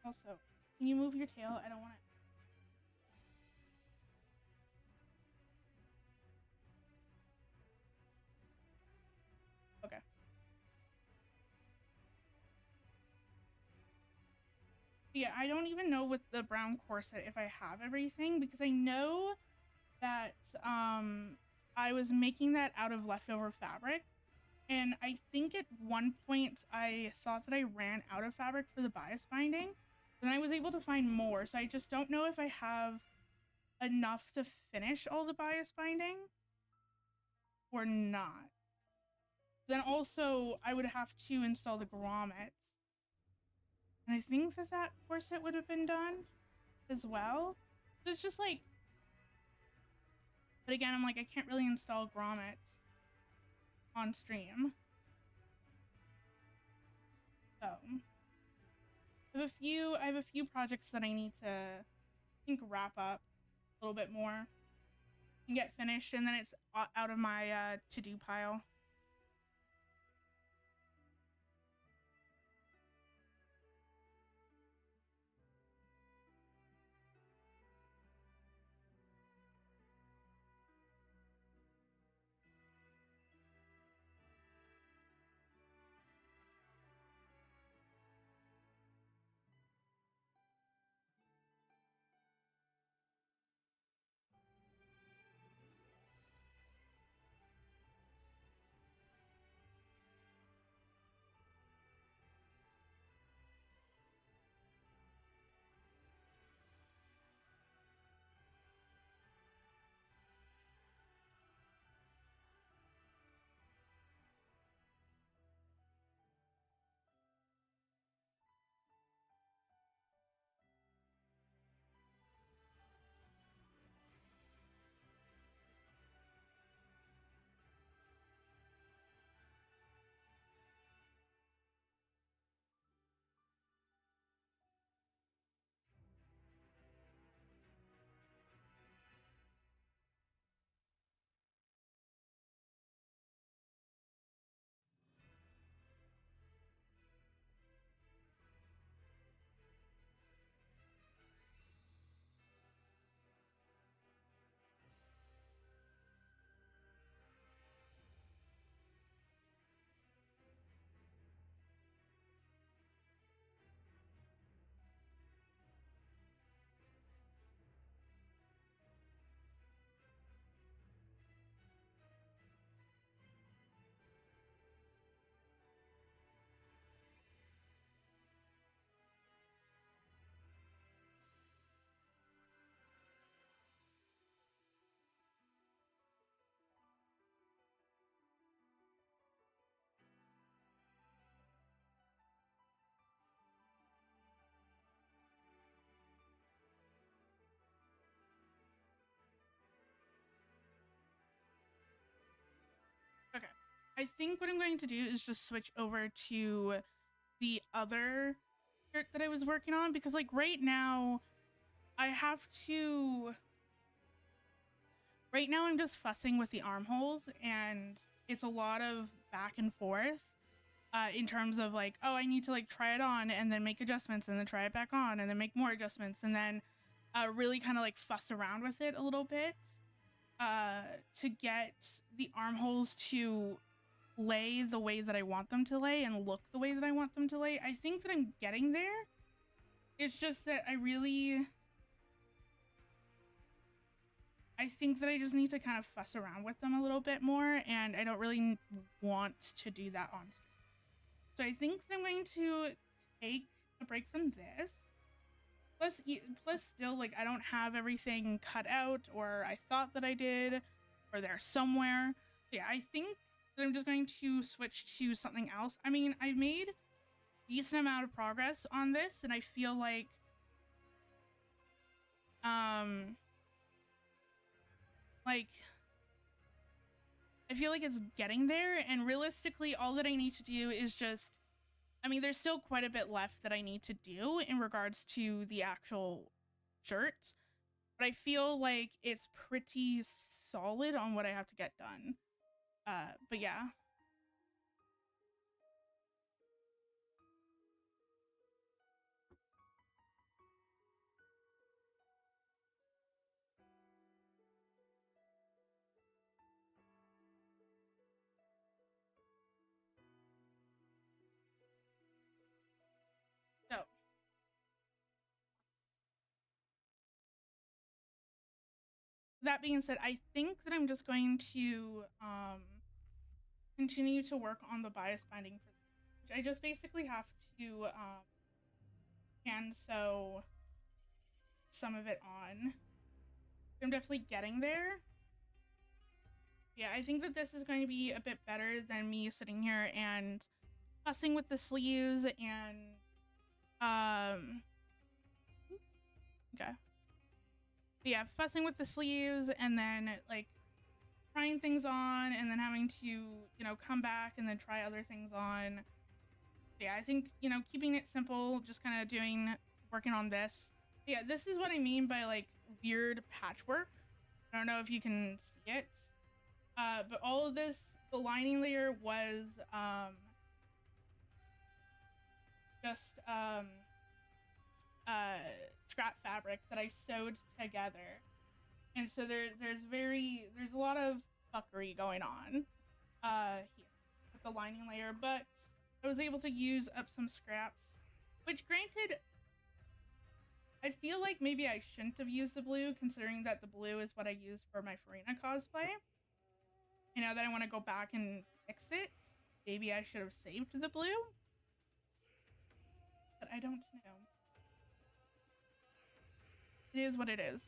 Also, can you move your tail? I don't want to. Okay. Yeah, I don't even know with the brown corset if I have everything because I know that I was making that out of leftover fabric. And I think at one point I thought that I ran out of fabric for the bias binding. Then I was able to find more. So I just don't know if I have enough to finish all the bias binding or not. Then also I would have to install the grommets. And I think that that corset would have been done as well. So it's just like, but again, I'm like, I can't really install grommets on stream. So I have a few projects that I need to, I think, wrap up a little bit more and get finished, and then it's out of my to-do pile. Okay. I think what I'm going to do is just switch over to the other shirt that I was working on because, like, right now, I have to. Right now, I'm just fussing with the armholes, and it's a lot of back and forth in terms of, like, oh, I need to, like, try it on and then make adjustments and then try it back on and then make more adjustments and then really kind of, like, fuss around with it a little bit to get the armholes to lay the way that I want them to lay and look the way that I want them to lay. I think that I'm getting there. It's just that I think that I just need to kind of fuss around with them a little bit more, and I don't really want to do that on stream. So I think that I'm going to take a break from this. Plus, still, like, I don't have everything cut out, or I thought that I did, or they're somewhere. Yeah, I think But I'm just going to switch to something else. I mean, I've made decent amount of progress on this, and I feel um like I feel like it's getting there, and realistically all that I need to do is just, I mean, there's still quite a bit left that I need to do in regards to the actual shirts, but I feel like it's pretty solid on what I have to get done. But yeah. So that being said, I think that I'm just going to continue to work on the bias binding for this, which I just basically have to hand sew some of it on. I'm definitely getting there. Yeah, I think that this is going to be a bit better than me sitting here and fussing with the sleeves and okay. But yeah, fussing with the sleeves and then like trying things on and then having to, come back and then try other things on. Yeah, I think, keeping it simple, just kind of working on this. Yeah, this is what I mean by like weird patchwork. I don't know if you can see it. But all of this, the lining layer was just scrap fabric that I sewed together. And so there's a lot of fuckery going on here with the lining layer, but I was able to use up some scraps, which granted, I feel like maybe I shouldn't have used the blue, considering that the blue is what I used for my Farina cosplay. You know, that I want to go back and fix it. Maybe I should have saved the blue, but I don't know. It is what it is.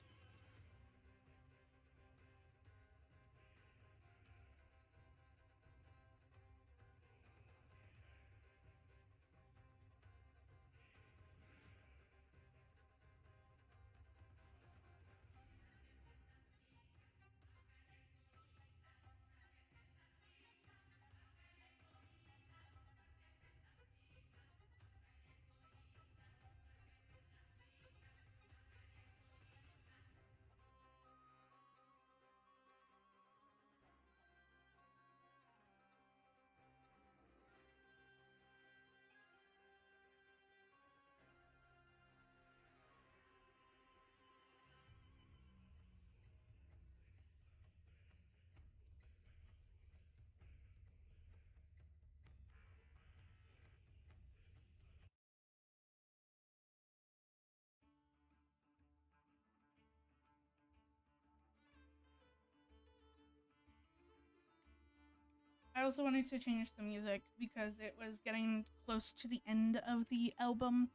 I also wanted to change the music because it was getting close to the end of the album,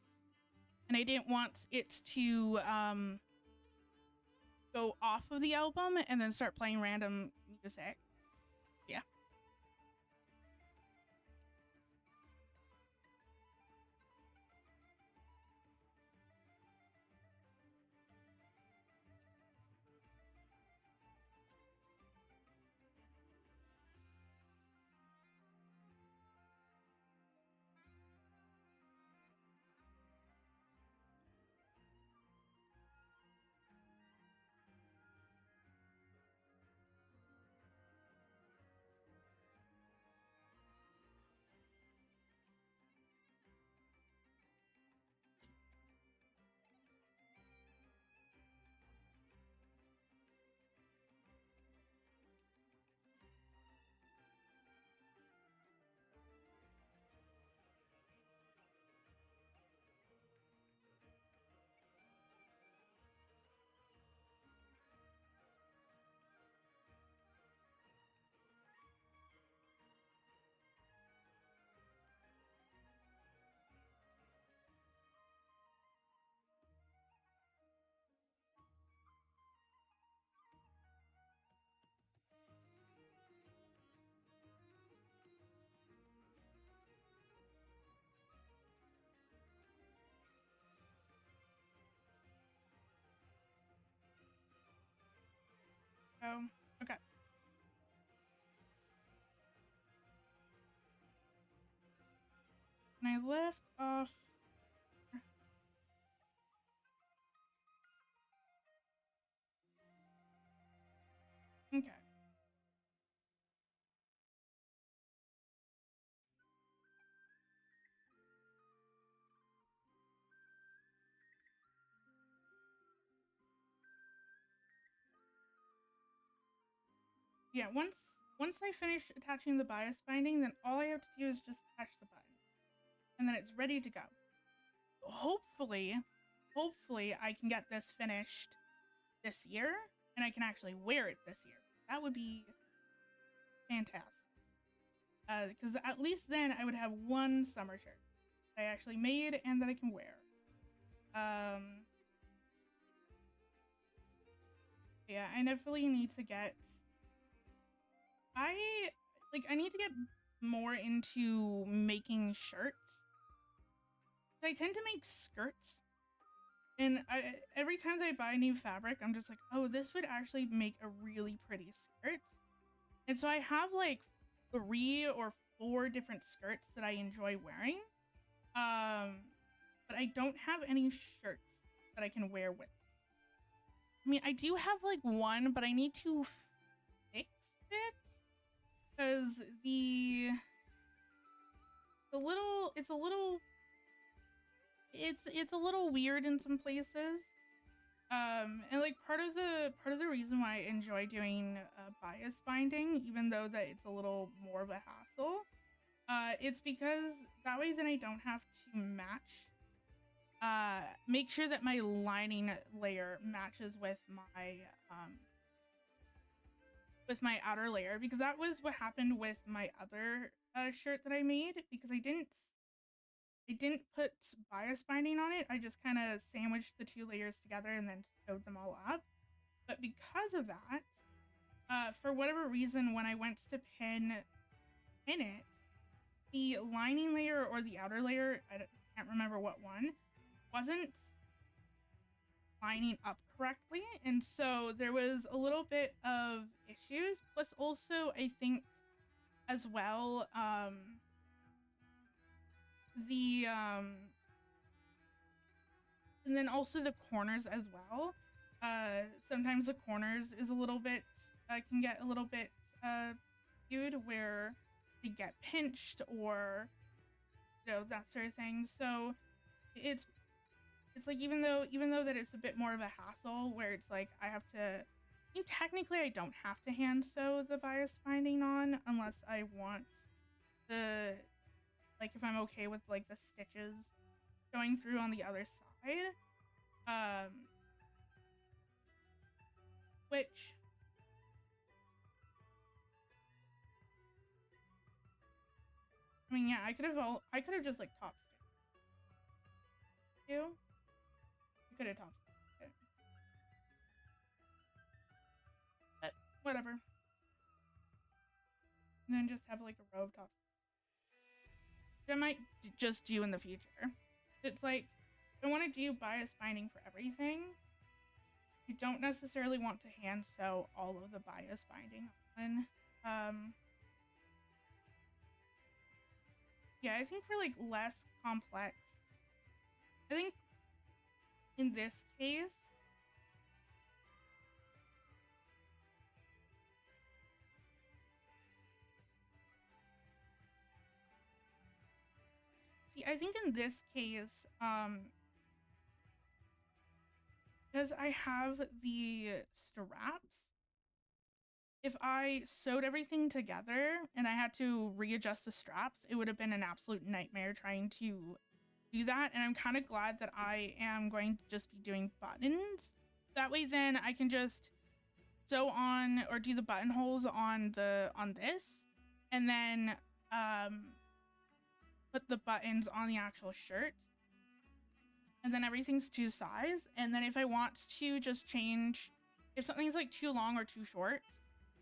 and I didn't want it to go off of the album and then start playing random music. Yeah. Oh, okay. And I left off. Okay. Yeah, once I finish attaching the bias binding, then all I have to do is just attach the button. And then it's ready to go. Hopefully I can get this finished this year and I can actually wear it this year. That would be fantastic. Because at least then I would have one summer shirt that I actually made and that I can wear. Yeah, I definitely need to get. I need to get more into making shirts. I tend to make skirts, and every time that I buy new fabric, I'm just like, oh, this would actually make a really pretty skirt. And so I have like 3 or 4 different skirts that I enjoy wearing. But I don't have any shirts that I can wear with. I mean, I do have like one, but I need to fix it because it's a little weird in some places. And like part of the reason why I enjoy doing bias binding, even though that it's a little more of a hassle, it's because that way then I don't have to make sure that my lining layer matches with my outer layer, because that was what happened with my other shirt that I made, because I didn't put bias binding on it. I just kind of sandwiched the 2 layers together and then sewed them all up. But because of that, for whatever reason, when I went to pin it, the lining layer or the outer layer, I can't remember what one, wasn't lining up correctly. And so there was a little bit of issues. Plus also, I think as well, and then also the corners as well. Sometimes the corners is a little bit can get a little bit skewed where they get pinched, or that sort of thing. So it's like even though that it's a bit more of a hassle, where it's like I have to. I mean, technically, I don't have to hand sew the bias binding on unless I want the, like, if I'm okay with like the stitches going through on the other side. Which, I mean, yeah, I could have just like top stitched too. I could have top stitched it, but whatever. And then just have like a row of top stitch. I might just do in the future. It's like I want to do bias binding for everything. I don't necessarily want to hand sew all of the bias binding on. Yeah, I think for like less complex, I think in this case, I think in this case, because I have the straps, if I sewed everything together and I had to readjust the straps, it would have been an absolute nightmare trying to do that. And I'm kind of glad that I am going to just be doing buttons. That way then I can just sew on or do the buttonholes on this, and then put the buttons on the actual shirt. And then everything's to size. And then if I want to just change, if something's like too long or too short,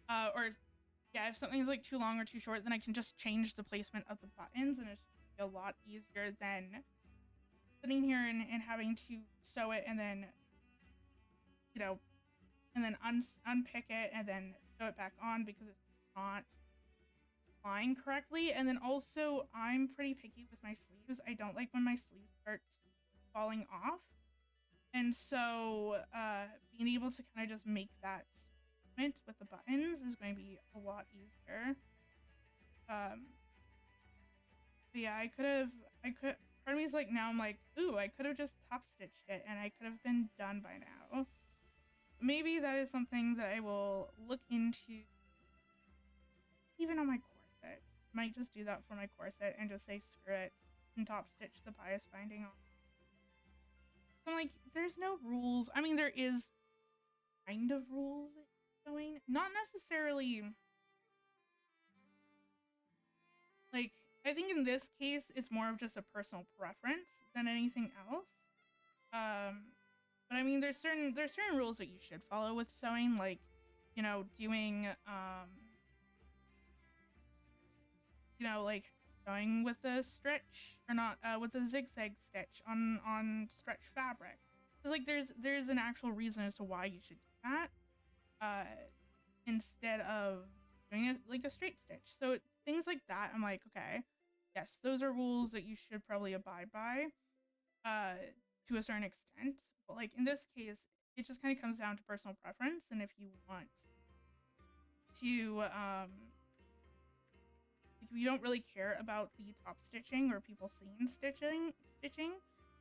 if something's like too long or too short, then I can just change the placement of the buttons, and it's a lot easier than sitting here and having to sew it and then, and then unpick it and then sew it back on because it's not lying correctly. And then also, I'm pretty picky with my sleeves. I don't like when my sleeves start falling off. And so being able to kind of just make that movement with the buttons is going to be a lot easier. But yeah, part of me is like, now I'm like, ooh, I could have just top stitched it and I could have been done by now. Maybe that is something that I will look into even on my corset. Might just do that for my corset and just say screw it and top stitch the bias binding on. I'm like, there's no rules. I mean, there is kind of rules going, not necessarily like, I think in this case it's more of just a personal preference than anything else. But I mean, there's certain rules that you should follow with sewing, like, you know, doing like sewing with a stretch or not with a zigzag stitch on stretch fabric. Cause like there's an actual reason as to why you should do that instead of doing it like a straight stitch. So things like that, I'm like, okay, yes, those are rules that you should probably abide by to a certain extent. But like in this case, it just kind of comes down to personal preference, and if you want to like, if you don't really care about the top stitching or people seeing stitching,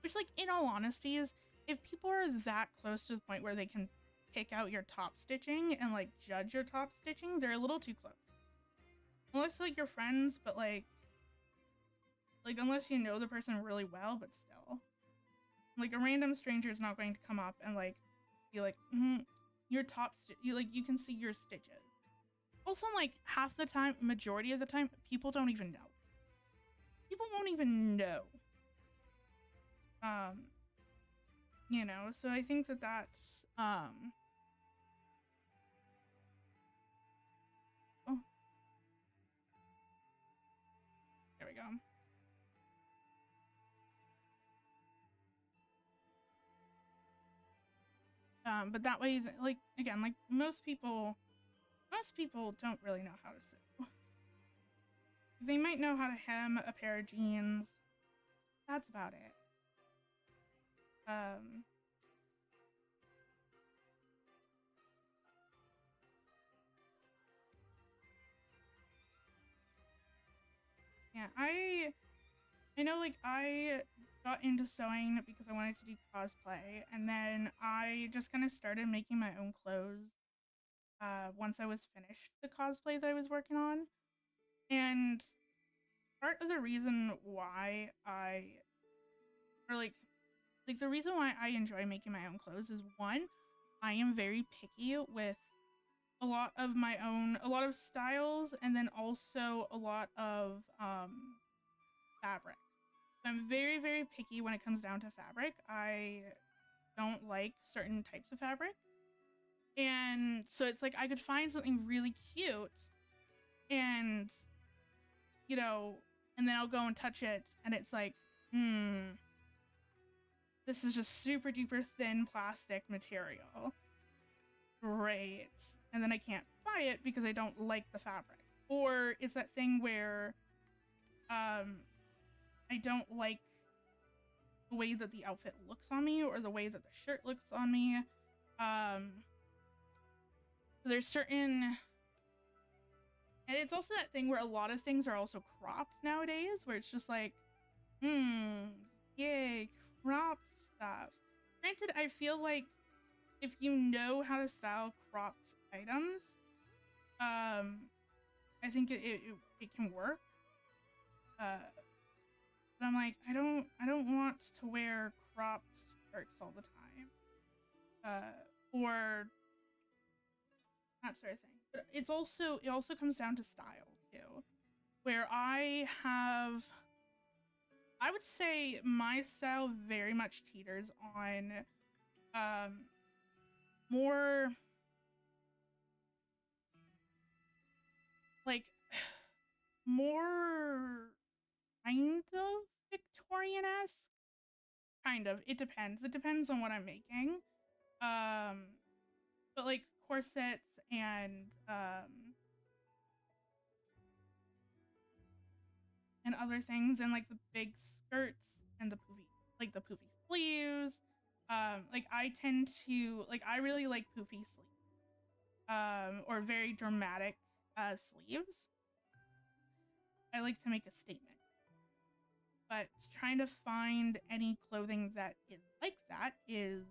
which like in all honesty is, if people are that close to the point where they can pick out your top stitching and like judge your top stitching, they're a little too close. Unless like you're friends, but like unless you know the person really well, but still. Like a random stranger is not going to come up and like be like, your top you can see your stitches. Also, like half the time, majority of the time, people don't even know. People won't even know. You know, so I think that that's oh, there we go. But that way, like again, like most people don't really know how to sew. They might know how to hem a pair of jeans. That's about it. Yeah, I know, like, I got into sewing because I wanted to do cosplay, and then I just kind of started making my own clothes once I was finished the cosplay that I was working on. And part of the reason why the reason why I enjoy making my own clothes is, one, I am very picky with a lot of styles, and then also a lot of fabric. So I'm very, very picky when it comes down to fabric. I don't like certain types of fabric. And so it's like I could find something really cute and, you know, and then I'll go and touch it and it's like, this is just super duper thin plastic material. Great. And then I can't buy it because I don't like the fabric. Or it's that thing where I don't like the way that the outfit looks on me or the way that the shirt looks on me. There's certain, and it's also that thing where a lot of things are also cropped nowadays, where it's just like, yay, cropped stuff. Granted, I feel like if you know how to style cropped items, I think it can work. But I'm like, I don't want to wear cropped shirts all the time. Or that sort of thing. But it also comes down to style too. Where I would say my style very much teeters on more like more kind of Victorian-esque. Kind of. It depends. It depends on what I'm making. but like corsets and other things, and like the big skirts and the poofy sleeves. Like I tend to like I really like poofy sleeves. Or very dramatic sleeves. I like to make a statement, but trying to find any clothing that is like that is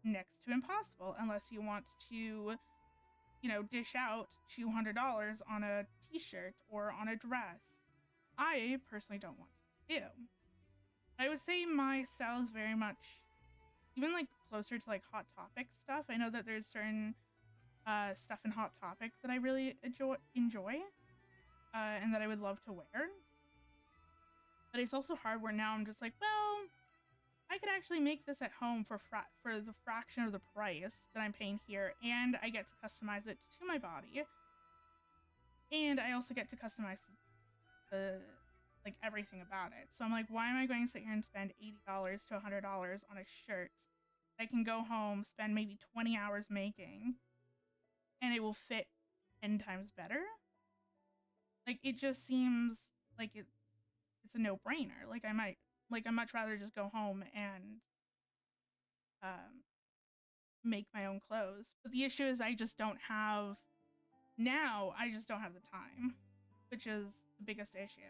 next to impossible unless you want to, dish out $200 on a t-shirt or on a dress. I personally don't want to do. I would say my style is very much even like closer to like Hot Topic stuff. I know that there's certain stuff in Hot Topic that I really enjoy and that I would love to wear. But it's also hard where now I'm just like, well, I could actually make this at home for the fraction of the price that I'm paying here, and I get to customize it to my body, and I also get to customize the like everything about it. So I'm like, why am I going to sit here and spend $80 to $100 on a shirt that I can go home, spend maybe 20 hours making, and it will fit 10 times better? Like it just seems like it's a no-brainer. I'd much rather just go home and um make my own clothes. But the issue is I just don't have the time, which is the biggest issue.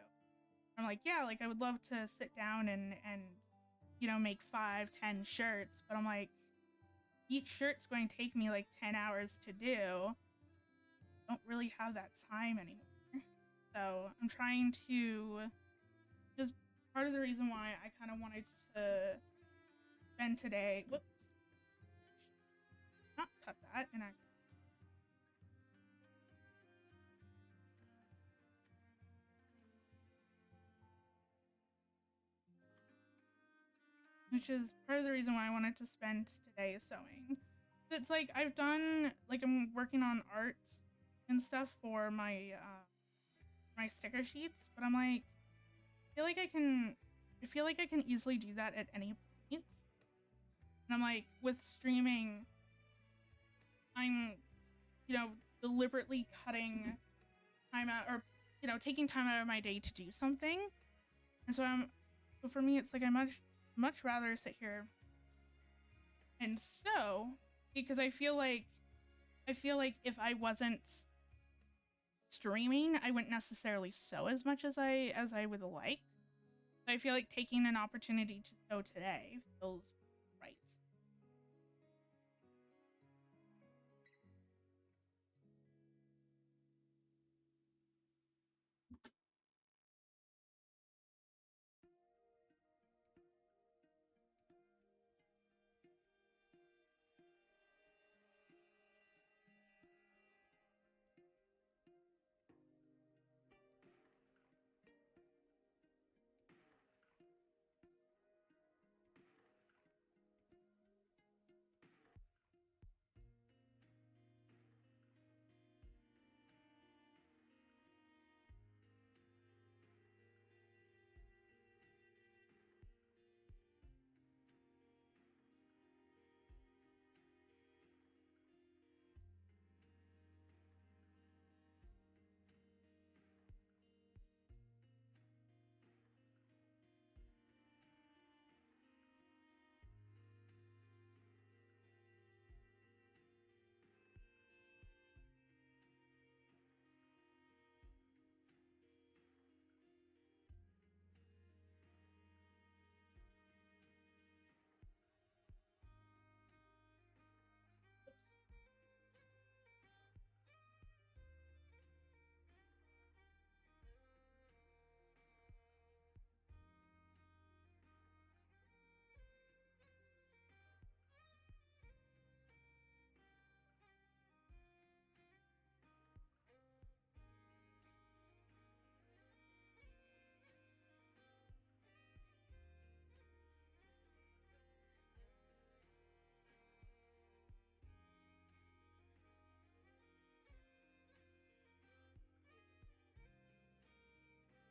I'm like, yeah, like I would love to sit down and make 5-10 shirts, but I'm like, each shirt's going to take me like 10 hours to do. I don't really have that time anymore. So I'm trying to just part of the reason why I kind of wanted to spend today. Whoops. Not cut that and which is part of the reason why I wanted to spend today sewing. It's like I'm working on art and stuff for my sticker sheets, but I'm like, I feel like I can easily do that at any point. And I'm like, with streaming, I'm, deliberately cutting time out or, taking time out of my day to do something. And so for me, it's like I much rather sit here and sew because I feel like if I wasn't streaming, I wouldn't necessarily sew as much as I would like. So I feel like taking an opportunity to sew today feels right.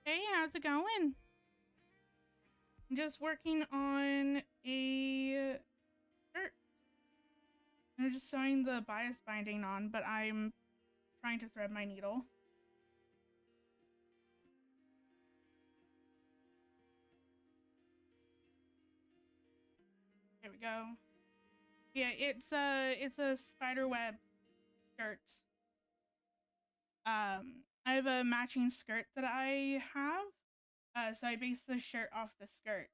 Hey, how's it going? I'm just working on a shirt. I'm just sewing the bias binding on, but I'm trying to thread my needle. There we go. Yeah, it's a spider web shirt. I have a matching skirt that I have. So I base the shirt off the skirt.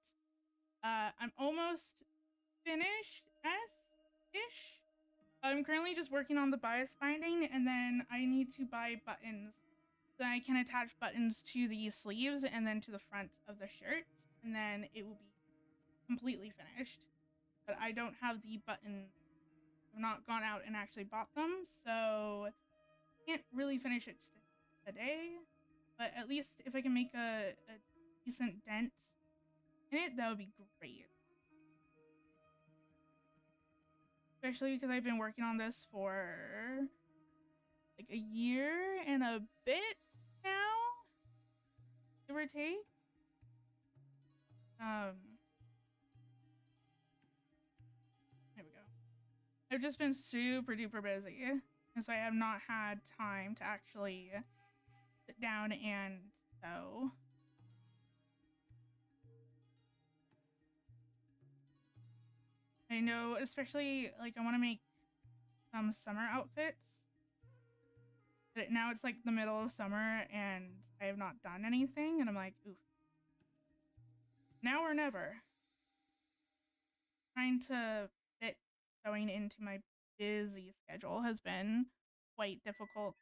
I'm almost finished ish. I'm currently just working on the bias binding, and then I need to buy buttons. So I can attach buttons to the sleeves and then to the front of the shirt, and then it will be completely finished. But I don't have the buttons. I've not gone out and actually bought them, so can't really finish it today. But at least if I can make a decent dent in it, that would be great. Especially because I've been working on this for like a year and a bit now, give or take. There we go. I've just been super duper busy, and so I have not had time to actually sit down and sew. I know, especially like I want to make some summer outfits. But now it's like the middle of summer and I have not done anything, and I'm like, oof. Now or never. Trying to fit sewing into my busy schedule has been quite difficult.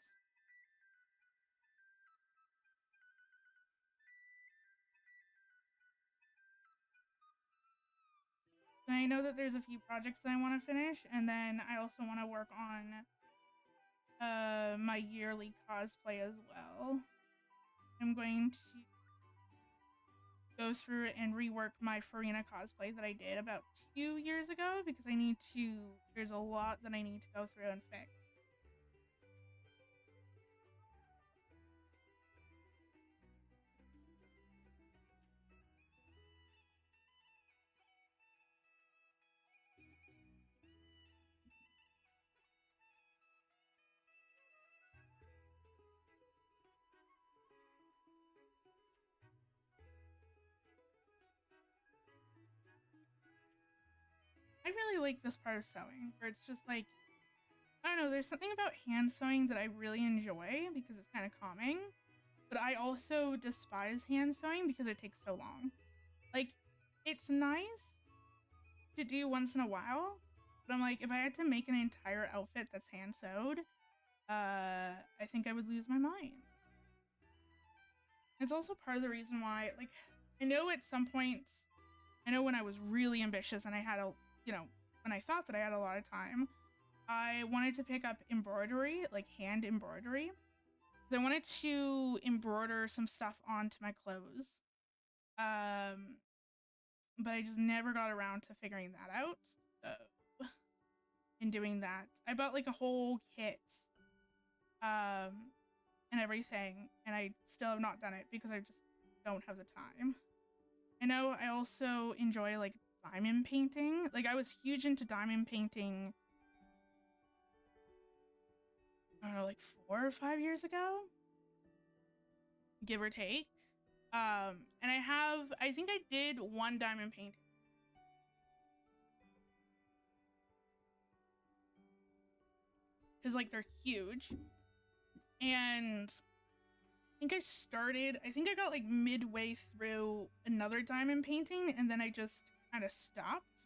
And I know that there's a few projects that I want to finish, and then I also want to work on my yearly cosplay as well. I'm going to go through and rework my Farina cosplay that I did about 2 years ago because there's a lot that I need to go through and fix. I really like this part of sewing where it's just like, I don't know, there's something about hand sewing that I really enjoy because it's kind of calming, but I also despise hand sewing because it takes so long. Like, it's nice to do once in a while, but I'm like, if I had to make an entire outfit that's hand sewed, I think I would lose my mind. It's also part of the reason why, like, I know at some points, I know when I was really ambitious and I had when I thought that I had a lot of time, I wanted to pick up embroidery, like hand embroidery. I wanted to embroider some stuff onto my clothes. But I just never got around to figuring that out. So, in doing that, I bought like a whole kit, and everything, and I still have not done it because I just don't have the time. I know I also enjoy like diamond painting. Like I was huge into diamond painting, I don't know, like 4 or 5 years ago, give or take. And I think I did one diamond painting. Because like they're huge. And I think I got like midway through another diamond painting and then I just kind of stopped.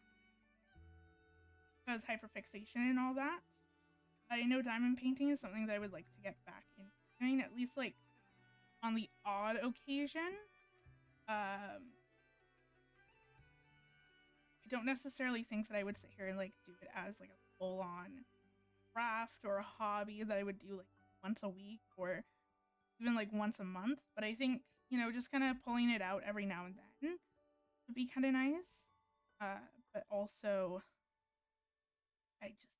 Because hyperfixation and all that. I know diamond painting is something that I would like to get back into doing, at least like on the odd occasion. I don't necessarily think that I would sit here and like do it as like a full-on craft or a hobby that I would do like once a week or even like once a month. But I think, just kind of pulling it out every now and then would be kind of nice. But also, I just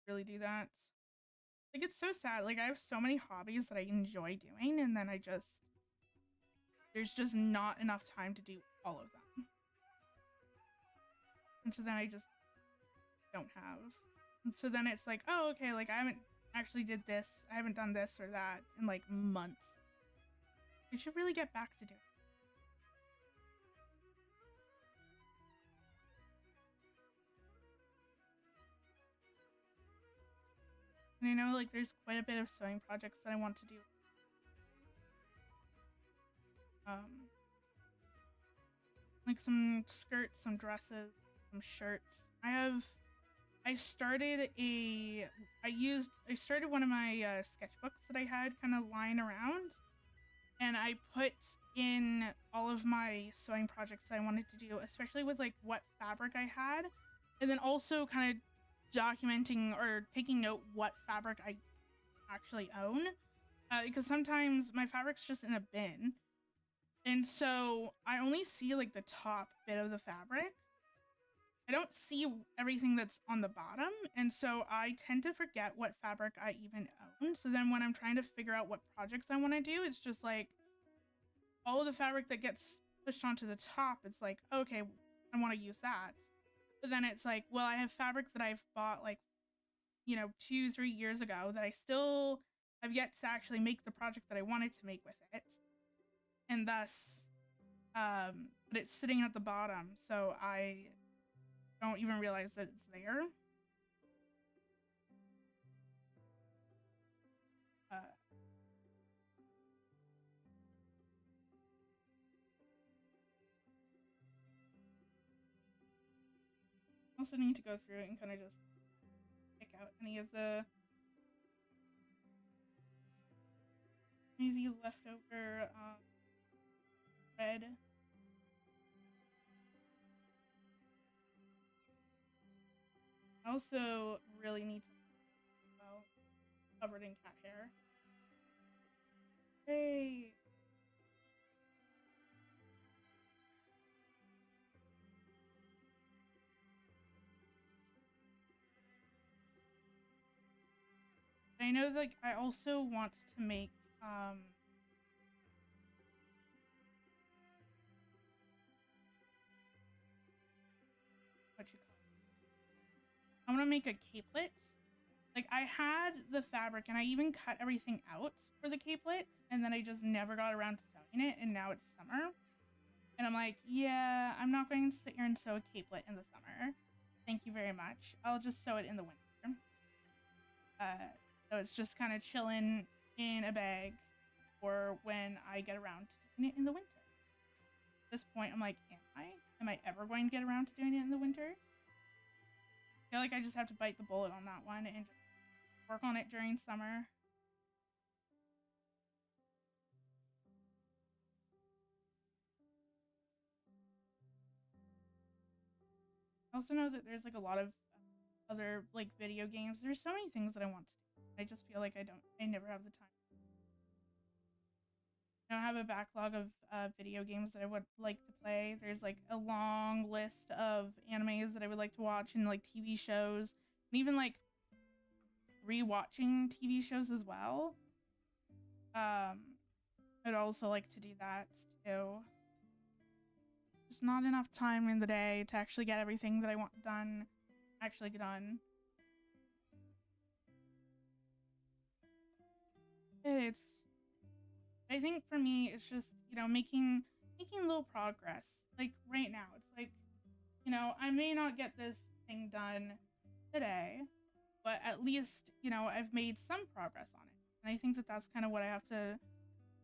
really do that. Like, it's so sad. Like, I have so many hobbies that I enjoy doing, and then there's just not enough time to do all of them. And so then I just don't have. And so then it's like, oh, okay, like I haven't actually did this, I haven't done this or that in like months. I should really get back to doing it. And I know like there's quite a bit of sewing projects that I want to do. Like some skirts, some dresses, some shirts. I started one of my sketchbooks that I had kind of lying around, and I put in all of my sewing projects that I wanted to do, especially with like what fabric I had, and then also kind of documenting or taking note what fabric I actually own, because sometimes my fabric's just in a bin, and so I only see like the top bit of the fabric. I don't see everything that's on the bottom, and so I tend to forget what fabric I even own. So then when I'm trying to figure out what projects I want to do, it's just like all of the fabric that gets pushed onto the top. It's like, okay, I want to use that. But then it's like, well, I have fabric that I've bought like, 2-3 years ago that I still have yet to actually make the project that I wanted to make with it. And thus, but it's sitting at the bottom, so I don't even realize that it's there. Also need to go through it and kind of just pick out any of the leftover thread. I also really need to well covered in cat hair. Hey. I know, like, I also want to make what you call it. I want to make a capelet. Like, I had the fabric and I even cut everything out for the capelet, and then I just never got around to sewing it, and now it's summer. And I'm like, yeah, I'm not going to sit here and sew a capelet in the summer. Thank you very much. I'll just sew it in the winter. So it's just kind of chilling in a bag for when I get around to doing it in the winter. At this point, I'm like, am I ever going to get around to doing it in the winter? I feel like I just have to bite the bullet on that one and just work on it during summer. I also know that there's like a lot of other like video games. There's so many things that I want to do. I just feel like I never have the time. I have a backlog of video games that I would like to play. There's like a long list of animes that I would like to watch, and like TV shows, and even like rewatching TV shows as well. I'd also like to do that too. There's not enough time in the day to actually get everything that I want done, actually done. It's I think for me it's just, making little progress. Like right now, it's like, I may not get this thing done today, but at least, I've made some progress on it. And I think that that's kind of what I have to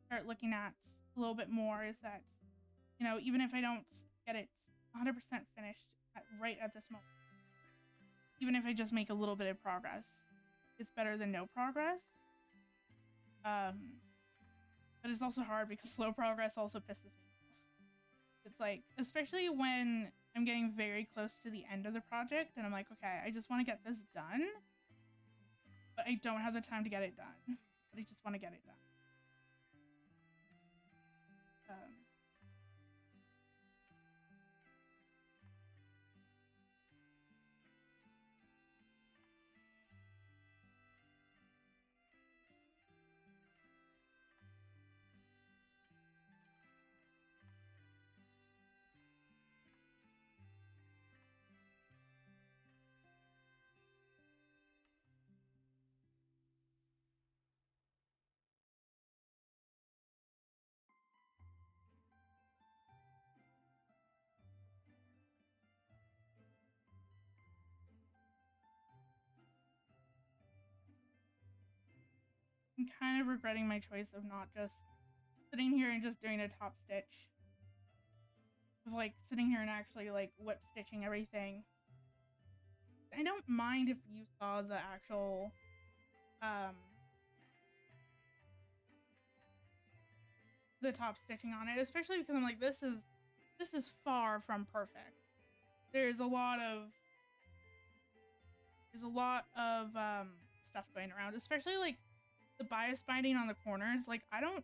start looking at a little bit more, is that, even if I don't get it 100% finished right at this moment, even if I just make a little bit of progress, it's better than no progress. But it's also hard because slow progress also pisses me off. It's like, especially when I'm getting very close to the end of the project and I'm like, okay, I just want to get this done, but I don't have the time to get it done. But I just want to get it done. I'm kind of regretting my choice of not just sitting here and just doing a top stitch. Of like sitting here and actually like whip stitching everything. I don't mind if you saw the actual the top stitching on it, especially because I'm like, this is far from perfect. There's a lot of stuff going around, especially like the bias binding on the corners. Like I don't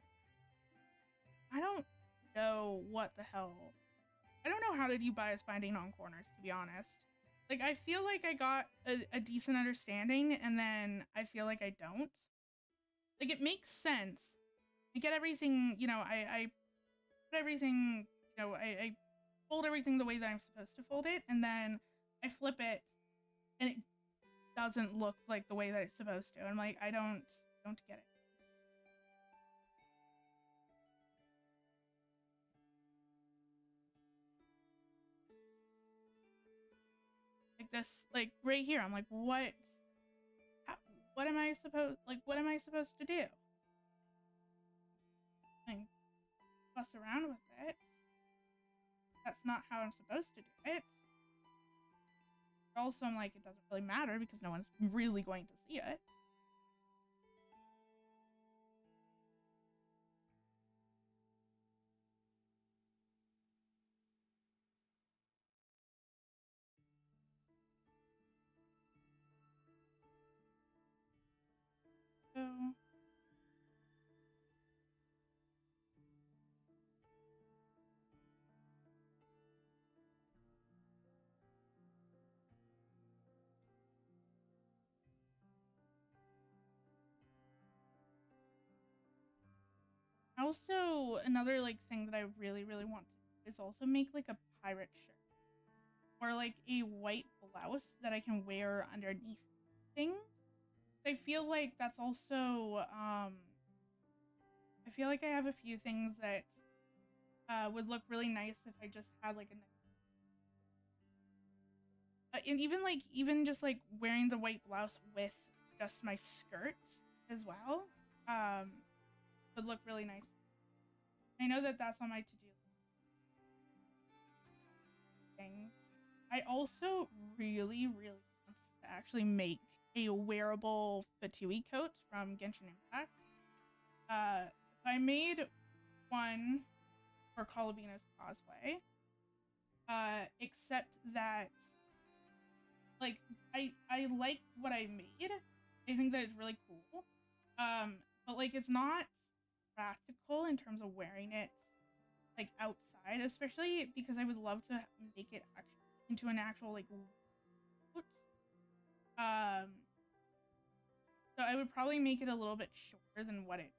know what the hell. I don't know how to do bias binding on corners, to be honest. Like I feel like I got a decent understanding, and then I feel like I don't. Like it makes sense. I get everything, I put everything, I fold everything the way that I'm supposed to fold it, and then I flip it, and it doesn't look like the way that it's supposed to. I'm like, I don't get it. Like this, like right here, I'm like, what am I supposed to do? Like, fuss around with it. That's not how I'm supposed to do it. Also, I'm like, it doesn't really matter because no one's really going to see it. So also another like thing that I really really want to is also make like a pirate shirt or like a white blouse that I can wear underneath things. I feel like that's also I feel like I have a few things that would look really nice if I just had like a and even just like wearing the white blouse with just my skirts as well would look really nice. I know that that's on my to-do thing. I also really really want to actually make a wearable Fatui coat from Genshin Impact. If I made one for Colabina's cosplay, except that like I like what I made. I think that it's really cool. But like it's not practical in terms of wearing it like outside, especially because I would love to make it into an actual like coat. Um, so I would probably make it a little bit shorter than what it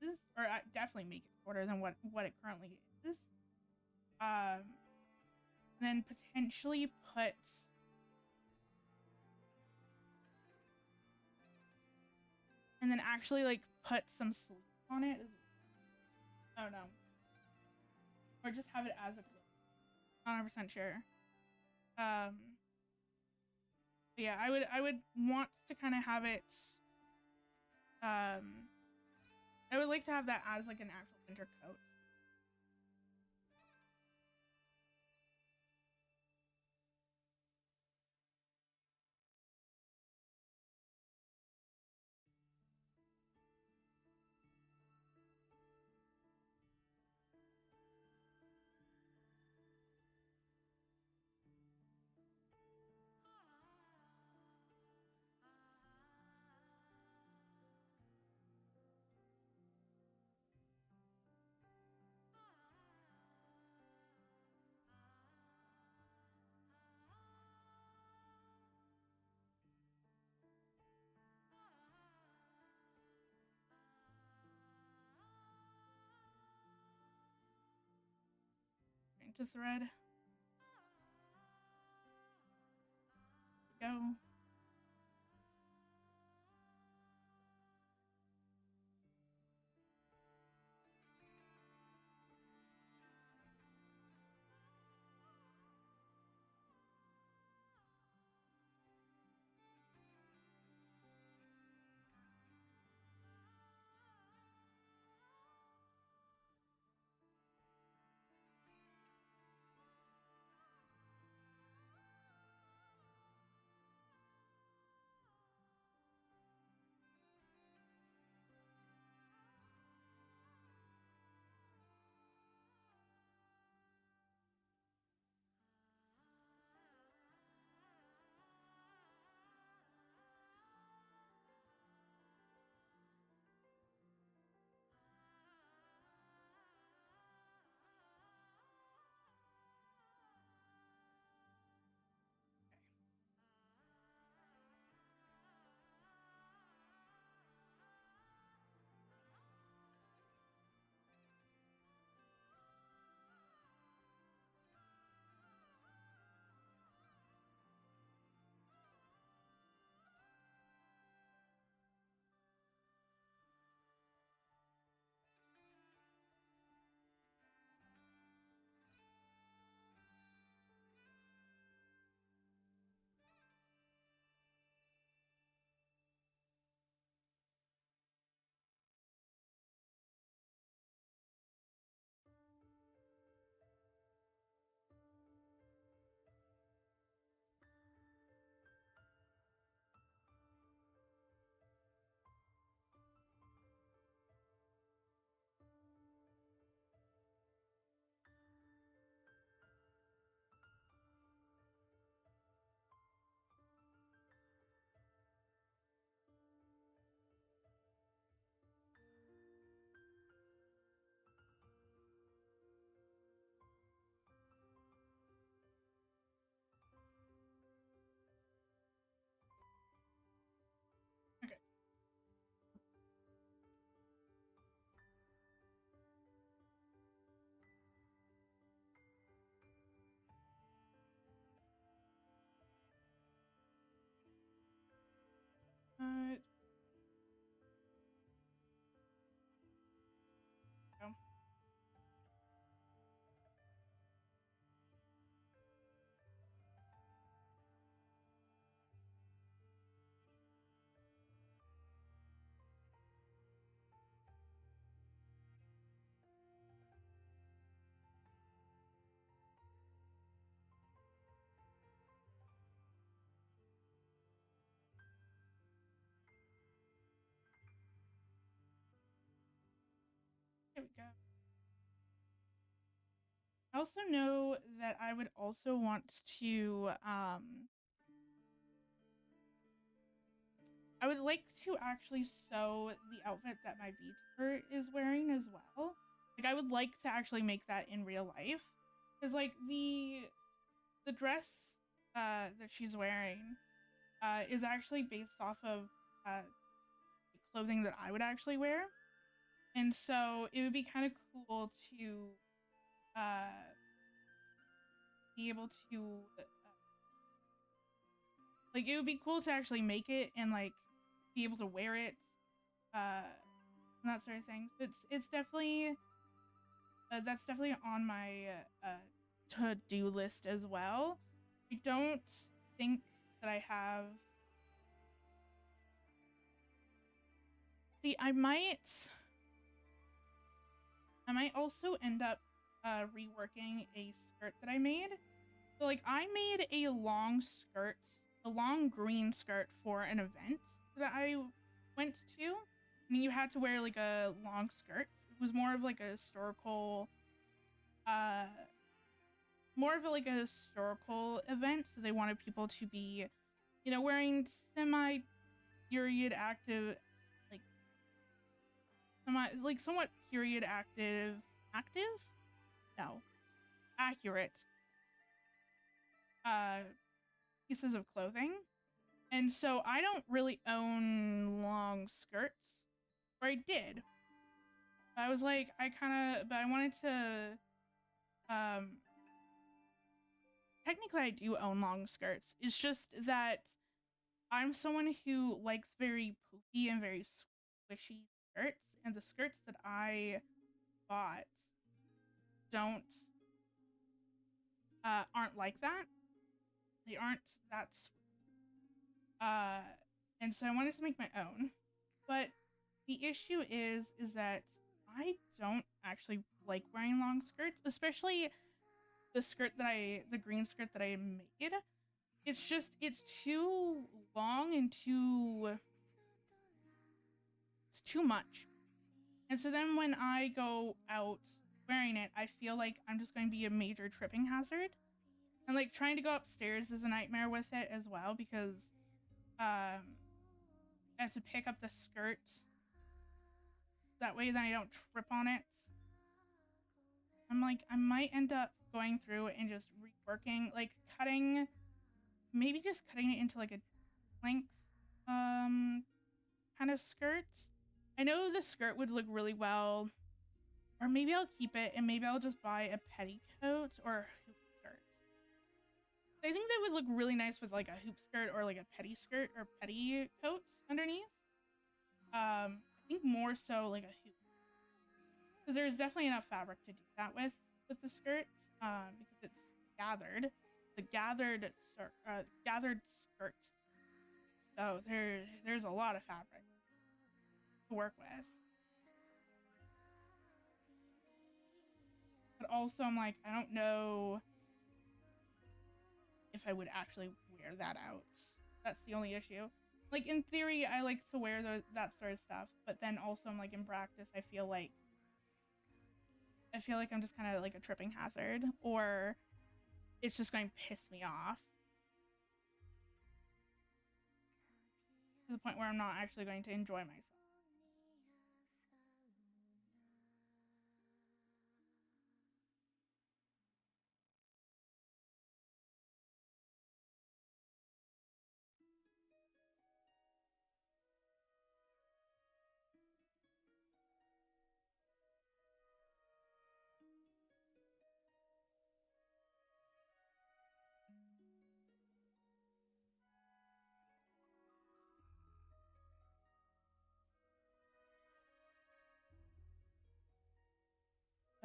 is, or definitely make it shorter than what it currently is. Um, then potentially put and then actually like put some sleeves on it. I don't know, or just have it as a cloak. Not 100% sure. Um, yeah, I would want to kind of have it. Um, I would like to have that as like an actual winter coat. To thread. Go. Uh, oh, there we go. I also know that I would also want to I would like to actually sew the outfit that my VTuber is wearing as well. Like I would like to actually make that in real life. Cuz like the dress that she's wearing is actually based off of clothing that I would actually wear. And so it would be kind of cool to uh be able to like it would be cool to actually make it and like be able to wear it and that sort of thing. It's definitely that's definitely on my to-do list as well. I don't think that I have. See, I might also end up reworking a skirt that I made. So like I made a long skirt, a long green skirt for an event that I went to. And you had to wear like a long skirt. It was more of like a historical uh like a historical event. So they wanted people to be, you know, wearing semi period active like somewhat period active? No. Accurate uh pieces of clothing. And so I don't really own long skirts. Or I did. I was like, but I wanted to, um, technically I do own long skirts. It's just that I'm someone who likes very poofy and very squishy skirts. And the skirts that I bought don't, aren't like that. They aren't that, uh, and so I wanted to make my own. But the issue is that I don't actually like wearing long skirts, especially the green skirt that I made. It's too long and it's too much. And so then when I go out wearing it, I feel like I'm just going to be a major tripping hazard. And like trying to go upstairs is a nightmare with it as well because um I have to pick up the skirt that way then I don't trip on it. I'm like, I might end up going through and just reworking, like maybe just cutting it into like a length kind of skirt. I know the skirt would look really well, or maybe I'll keep it and maybe I'll just buy a petticoat or a hoop skirt. I think that would look really nice with like a hoop skirt or like a petty skirt or petticoat underneath. I think more so like a hoop because there's definitely enough fabric to do that with the skirt because it's gathered, the gathered skirt. So there's a lot of fabric to work with. But also I'm like I don't know if I would actually wear that out. That's the only issue. Like in theory, I like to wear that sort of stuff, but then also I'm like in practice, I feel like I'm just kind of like a tripping hazard, or it's just going to piss me off to the point where I'm not actually going to enjoy myself.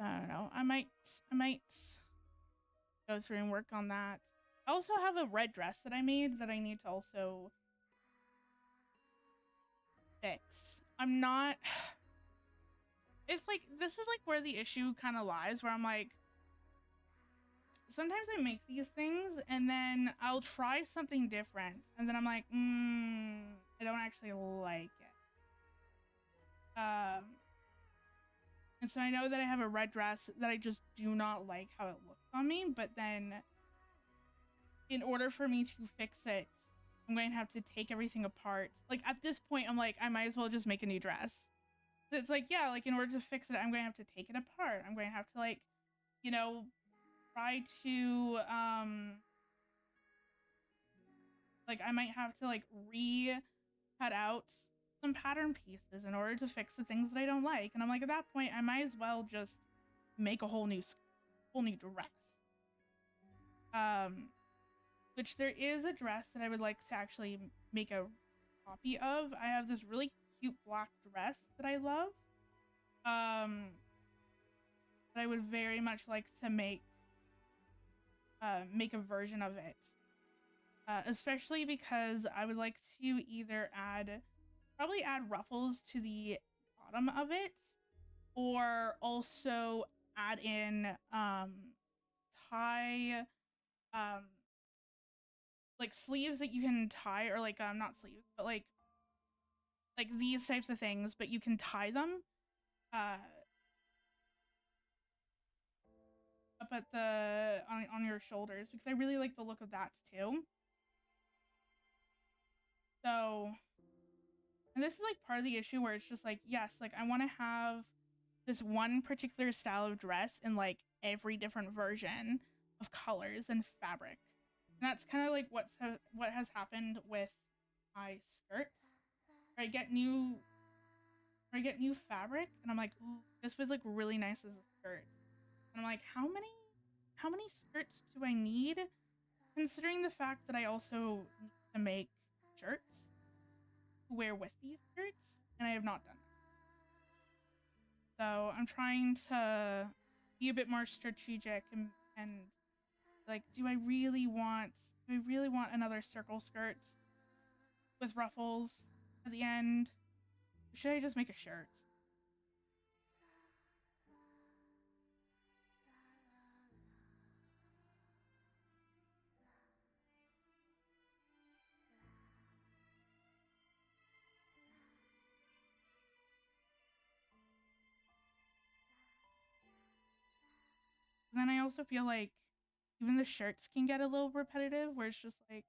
I don't know. I might go through and work on that. I also have a red dress that I made that I need to also fix. I'm not. It's like this is like where the issue kind of lies, where I'm like, sometimes I make these things and then I'll try something different, and then I'm like, I don't actually like it. And so I know that I have a red dress that I just do not like how it looks on me, but then in order for me to fix it, I'm going to have to take everything apart. Like at this point, I'm like, I might as well just make a new dress. So it's like, yeah, like in order to fix it, I'm going to have to take it apart. I'm going to have to like, you know, try to, like I might have to like cut out some pattern pieces in order to fix the things that I don't like. And I'm like, at that point, I might as well just make a whole new dress. Which there is a dress that I would like to actually make a copy of. I have this really cute black dress that I love. That I would very much like to make a version of it. Especially because I would like to either probably add ruffles to the bottom of it, or also add in tie like sleeves that you can tie, or like not sleeves, but like these types of things, but you can tie them up at the on your shoulders, because I really like the look of that too. So, and this is like part of the issue where it's just like, yes, like I want to have this one particular style of dress in like every different version of colors and fabric. And that's kind of like what has happened with my skirts. Where I get new fabric and I'm like, ooh, this was like really nice as a skirt. And I'm like, how many skirts do I need? Considering the fact that I also need to make shirts to wear with these skirts, and I have not done that. So I'm trying to be a bit more strategic and like, do I really want another circle skirt with ruffles at the end? Or should I just make a shirt? And then I also feel like even the shirts can get a little repetitive, where it's just like,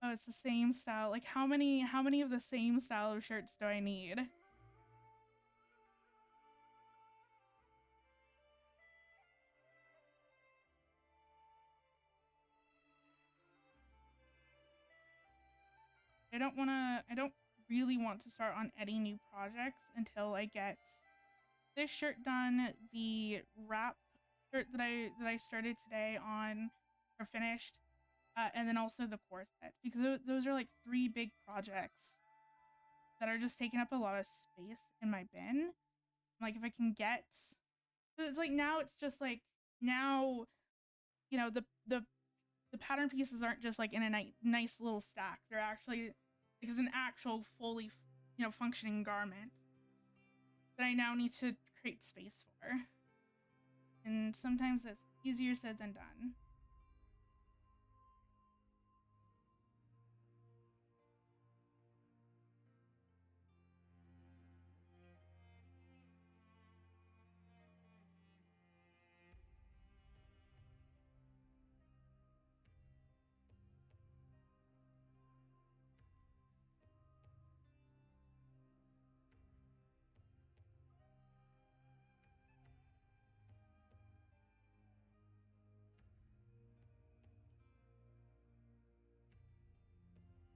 oh, it's the same style. Like how many of the same style of shirts do I need? I don't really want to start on any new projects until I get this shirt done, the wrap shirt that I started today on or finished, and then also the corset, because those are like three big projects that are just taking up a lot of space in my bin. Like if I can get, it's like now it's just like now, you know, the pattern pieces aren't just like in a nice little stack. They're actually like an actual fully, you know, functioning garment that I now need to create space for. And sometimes that's easier said than done.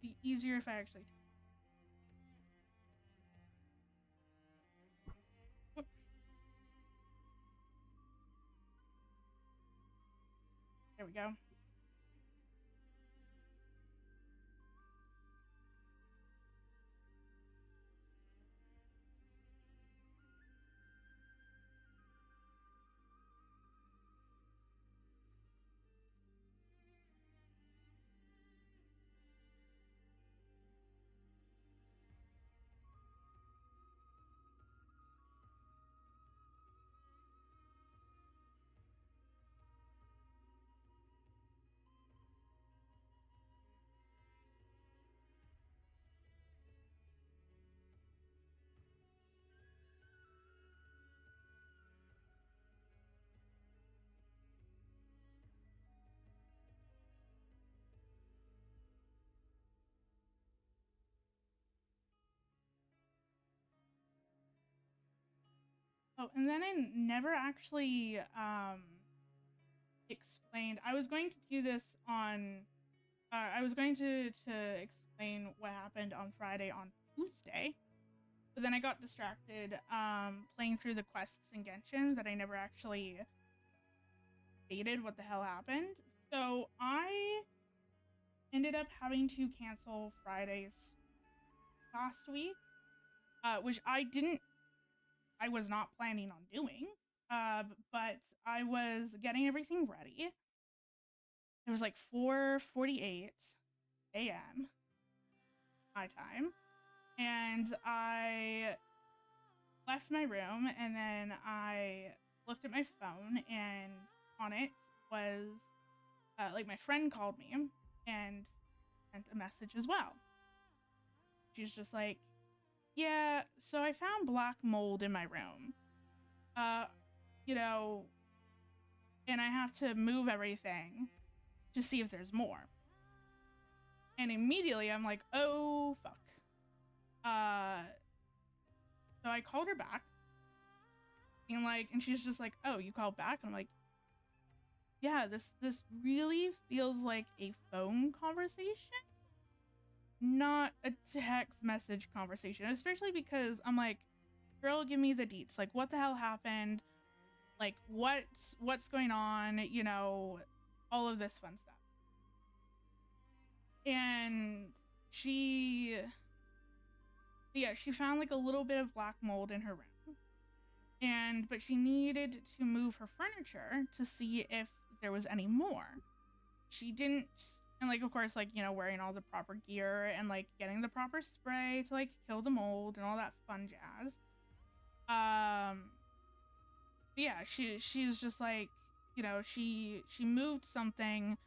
Be easier if I actually. Whoop. There we go. Oh, and then I never actually explained. I was going to do this on. I was going to explain what happened on Friday on Tuesday, but then I got distracted playing through the quests in Genshin that I never actually stated what the hell happened. So I ended up having to cancel Friday's last week, which I was not planning on doing. But I was getting everything ready. It was like 4:48 a.m. my time, and I left my room, and then I looked at my phone, and on it was like my friend called me and sent a message as well. She's just like, "Yeah, so I found black mold in my room. Uh, you know, and I have to move everything to see if there's more." And immediately I'm like, "Oh fuck." Uh, so I called her back, and she's just like, "Oh, you called back?" And I'm like, "Yeah, this really feels like a phone conversation, not a text message conversation." Especially because I'm like, "Girl, give me the deets. Like, what the hell happened? Like, what's going on? You know, all of this fun stuff." And she she found like a little bit of black mold in her room, but she needed to move her furniture to see if there was any more. She didn't, and like of course, like, you know, wearing all the proper gear and like getting the proper spray to like kill the mold and all that fun jazz. Yeah, she's just like, you know, she moved something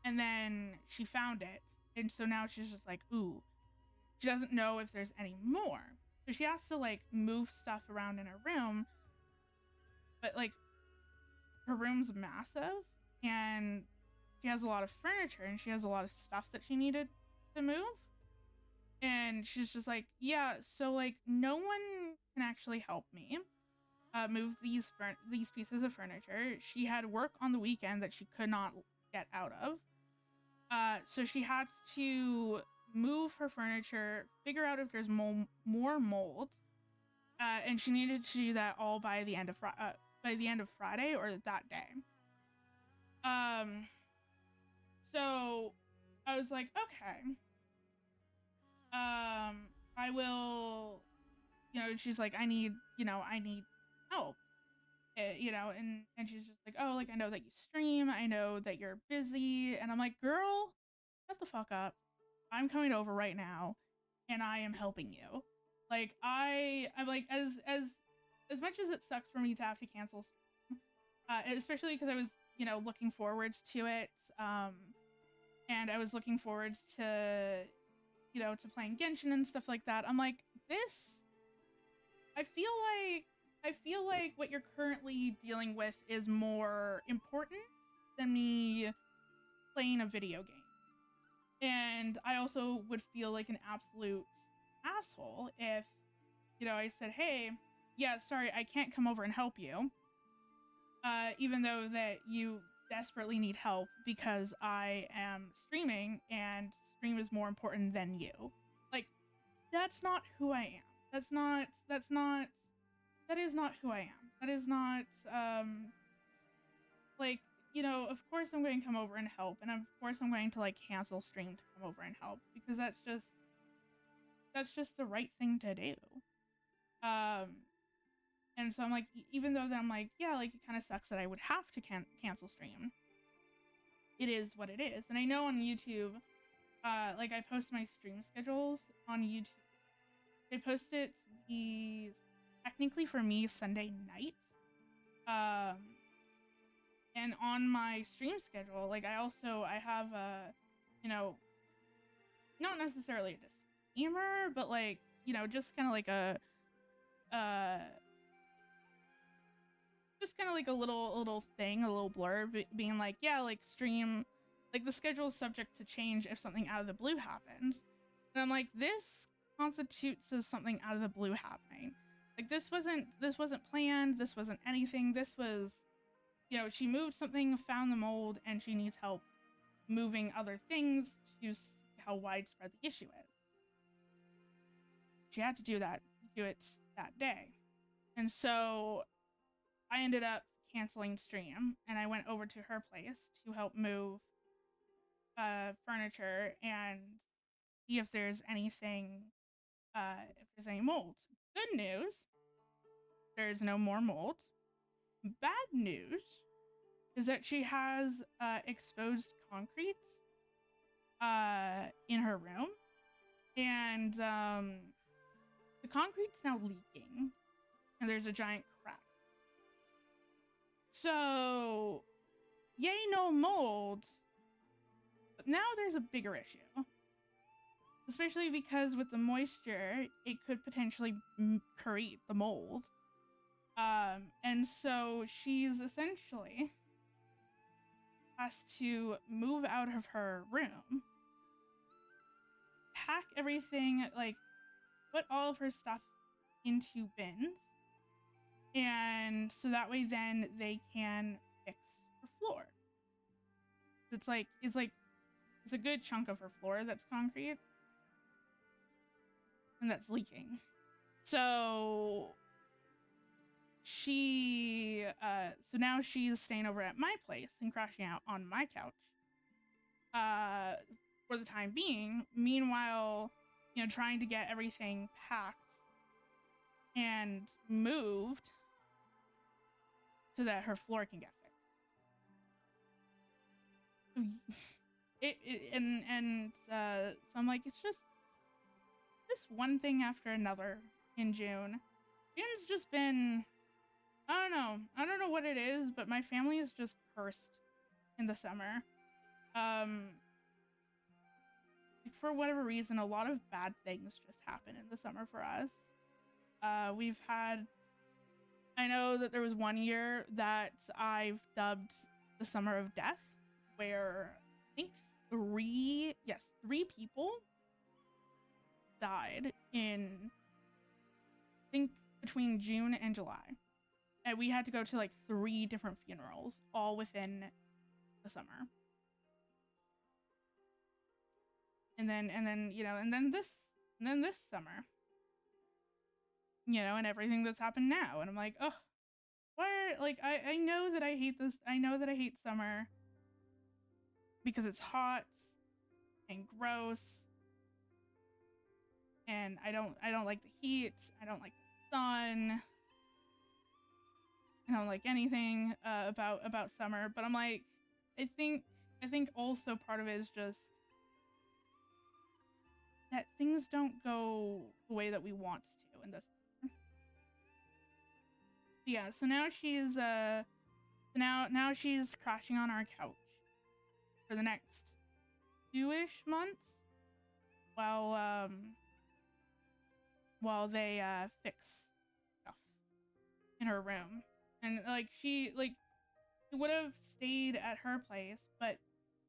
and then she found it, and so now she's just like, ooh, she doesn't know if there's any more. So she has to like move stuff around in her room, but like her room's massive and she has a lot of furniture and she has a lot of stuff that she needed to move. And she's just like, yeah, so like no one can actually help me move these pieces of furniture. She had work on the weekend that she could not get out of. So she had to move her furniture, figure out if there's more mold, and she needed to do that all by the end of Friday or that day. So I was like, okay, I will, you know. She's like, I need help. You know, and she's just like, oh, like I know that you stream, I know that you're busy, and I'm like, girl, shut the fuck up. I'm coming over right now, and I am helping you. Like I'm like, as much as it sucks for me to have to cancel, especially because I was, you know, looking forward to it, and I was looking forward to, you know, to playing Genshin and stuff like that. I'm like, this, I feel like what you're currently dealing with is more important than me playing a video game. And I also would feel like an absolute asshole if, you know, I said, hey, yeah, sorry, I can't come over and help you. Even though that you desperately need help because I am streaming and stream is more important than you. Like, that's not who I am. That is not who I am. That is not, like, you know, of course I'm going to come over and help, and of course I'm going to like cancel stream to come over and help because that's just the right thing to do. And so I'm like, even though that I'm like, yeah, like it kind of sucks that I would have to cancel stream. It is what it is, and I know on YouTube, like I post my stream schedules on YouTube. I post it technically for me Sunday nights. And on my stream schedule, like I have a, you know, not necessarily a disclaimer, but like, you know, just kind of like a just kind of like a little thing, a little blurb being like, yeah, like stream, like the schedule is subject to change if something out of the blue happens. And I'm like, this constitutes as something out of the blue happening. Like this wasn't planned. This wasn't anything. This was, she moved something, found the mold, and she needs help moving other things to see how widespread the issue is. She had to do it that day. And so I ended up canceling stream and I went over to her place to help move furniture and see if there's anything, if there's any mold. Good news, there's no more mold. Bad news is that she has exposed concrete in her room, and the concrete's now leaking, and there's a giant crack. So, yay, no mold. But now there's a bigger issue. Especially because with the moisture, it could potentially create the mold. And so she's essentially has to move out of her room, pack everything, like put all of her stuff into bins, and so that way then they can fix her floor. It's a good chunk of her floor that's concrete and that's leaking. So so now she's staying over at my place and crashing out on my couch for the time being. Meanwhile, trying to get everything packed and moved so that her floor can get fixed. So I'm like, it's just this one thing after another in June. June's just been, I don't know what it is, but my family is just cursed in the summer. For whatever reason, a lot of bad things just happen in the summer for us. I know that there was one year that I've dubbed the Summer of Death, where I think three people died in, I think, between June and July. And we had to go to like 3 different funerals all within the summer. And then this summer, and everything that's happened now. And I'm like, oh, why? Like, I know that I hate this. I know that I hate summer because it's hot and gross, and I don't like the heat. I don't like the sun. I don't like anything about summer. But I'm like, I think also part of it is just that things don't go the way that we want to in this. Yeah, so now she's now she's crashing on our couch for the next 2-ish months while they fix stuff in her room. And like she would have stayed at her place, but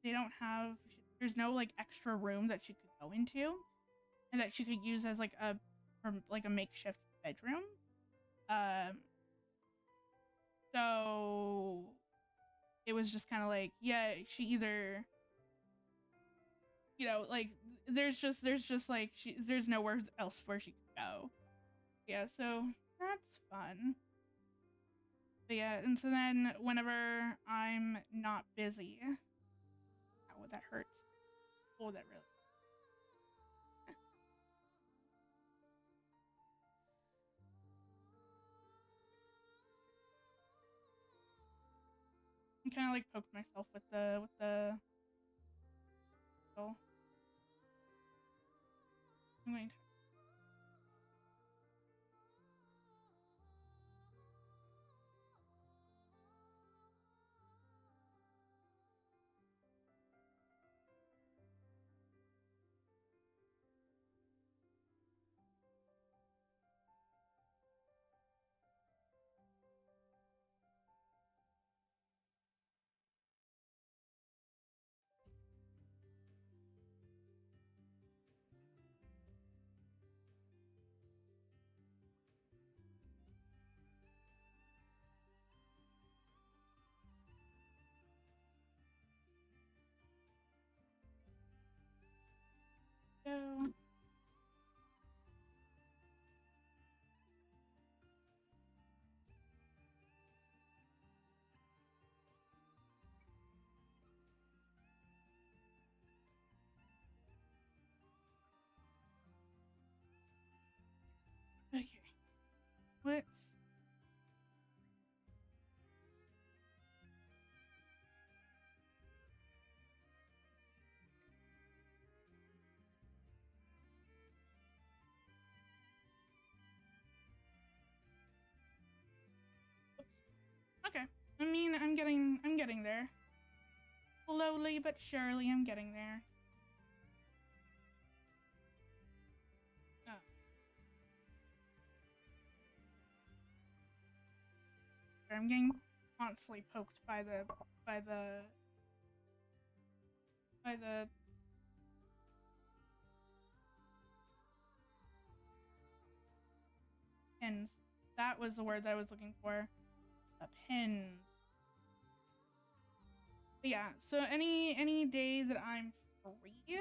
there's no like extra room that she could go into and that she could use as like a makeshift bedroom. So it was just kind of like, yeah, she either, like there's just like there's nowhere else where she could go. Yeah, so that's fun. But yeah, and so then whenever I'm not busy, oh, that hurts. Oh, that really. I kind of like poked myself with the. Oh, I'm going to. go. Okay. Let's. Oops. Okay. I mean, I'm getting there. Slowly but surely, I'm getting there. Oh. I'm getting constantly poked by the by the by the pins. That was the word that I was looking for. The pins. But yeah. So any day that I'm free,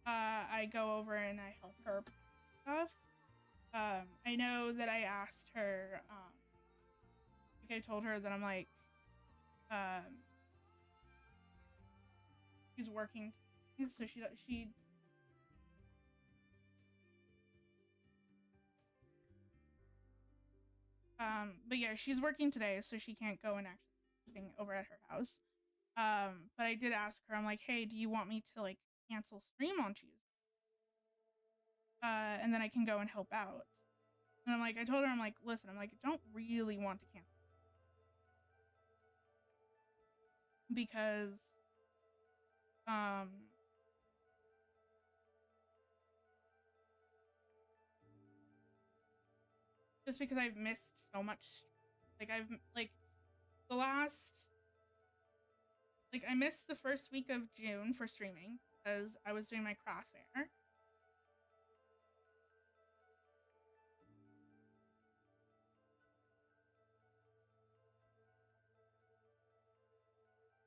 I go over and I help her stuff. I know that I asked her. Like I told her that I'm like, she's working, so she. But yeah, she's working today, so she can't go and actually sing over at her house. But I did ask her. I'm like, hey, do you want me to like cancel stream on Tuesday? And then I can go and help out. And I'm like, I told her, I'm like, listen, I'm like, I don't really want to cancel because, um, just because I've missed so much. Like I've like the last, like I missed the first week of June for streaming because I was doing my craft fair.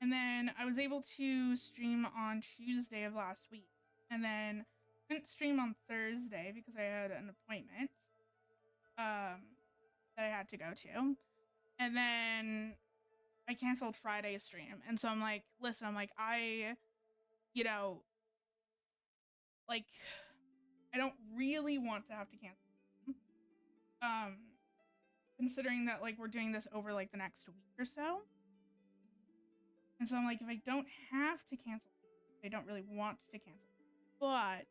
And then I was able to stream on Tuesday of last week. And then couldn't stream on Thursday because I had an appointment that I had to go to. And then I canceled Friday's stream. And so I'm like, listen, I'm like, you know, like I don't really want to have to cancel. Considering that like we're doing this over like the next week or so. And so I'm like, if I don't have to cancel, I don't really want to cancel. But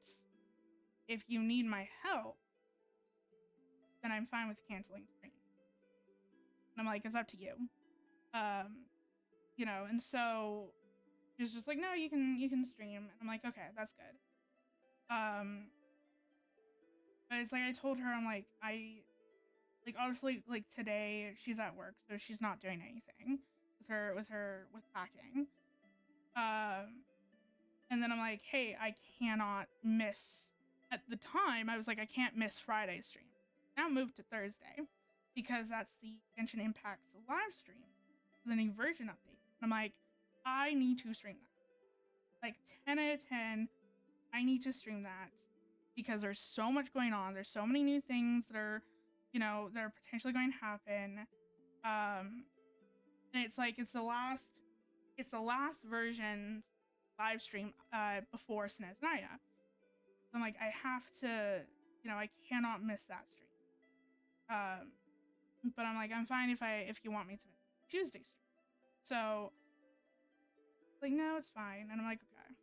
if you need my help, then I'm fine with canceling stream. And I'm like, it's up to you. You know, and so she's just like, no, you can stream. And I'm like, okay, that's good. But it's like I told her, I'm like, like obviously like today she's at work, so she's not doing anything with packing. And then I'm like, hey, I cannot miss. At the time, I was like, I can't miss Friday's stream. Now moved to Thursday because that's the Genshin Impact's live stream, the new version update. And I'm like, I need to stream that. Like 10 out of 10, I need to stream that because there's so much going on. There's so many new things that are, you know, that are potentially going to happen. And it's like it's the last version live stream before Snez Naya. I'm like, I have to, you know, I cannot miss that stream. But I'm like, I'm fine if you want me to miss Tuesday stream. So like, no, it's fine. And I'm like, okay.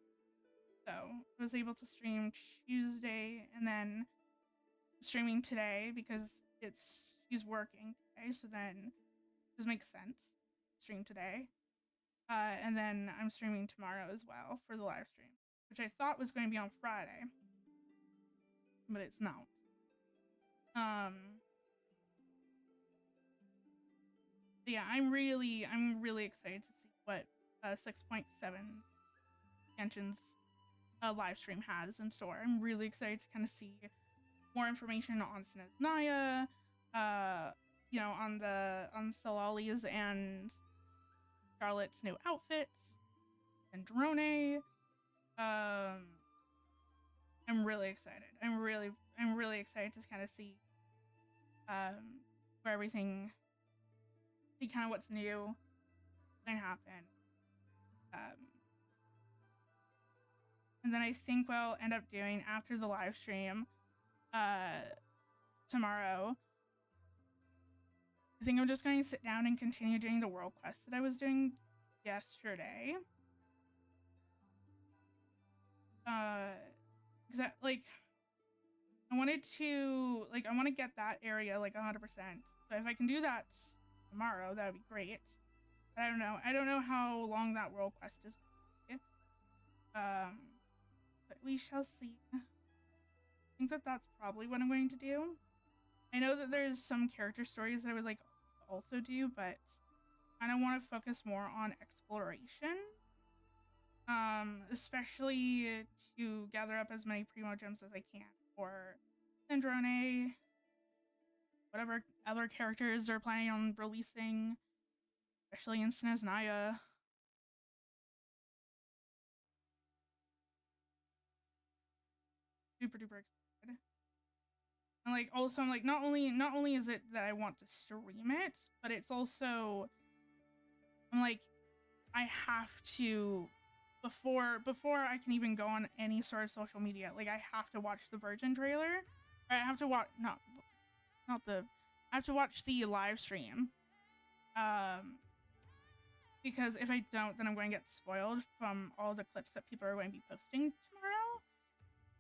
So I was able to stream Tuesday and then streaming today because she's working today, so then this makes sense. Stream today. And then I'm streaming tomorrow as well for the live stream, which I thought was going to be on Friday, but it's not. But yeah, I'm really excited to see what 6.7 Genshin's live stream has in store. I'm really excited to kind of see more information on Snez Naya, you know, on Solali's and Charlotte's new outfits, and Drone. I'm really excited. I'm really excited to kind of see where everything, see kind of what's new going to happen. Um, and then I think what I'll end up doing after the live stream tomorrow, I think I'm just going to sit down and continue doing the world quest that I was doing yesterday. Because I wanted to, like, I want to get that area, like, 100%. So if I can do that tomorrow, that would be great. But I don't know. I don't know how long that world quest is. But we shall see. I think that that's probably what I'm going to do. I know that there's some character stories that I would like to also do, but I kind of want to focus more on exploration. Especially to gather up as many primo gems as I can for Syndrome, whatever other characters they're planning on releasing, especially in Snezhnaya. Super duper excited. And like also I'm like not only is it that I want to stream it, but it's also I'm like I have to before I can even go on any sort of social media, like I have to watch the Virgin trailer. Or I have to watch not the I have to watch the live stream. Because if I don't, then I'm going to get spoiled from all the clips that people are going to be posting tomorrow.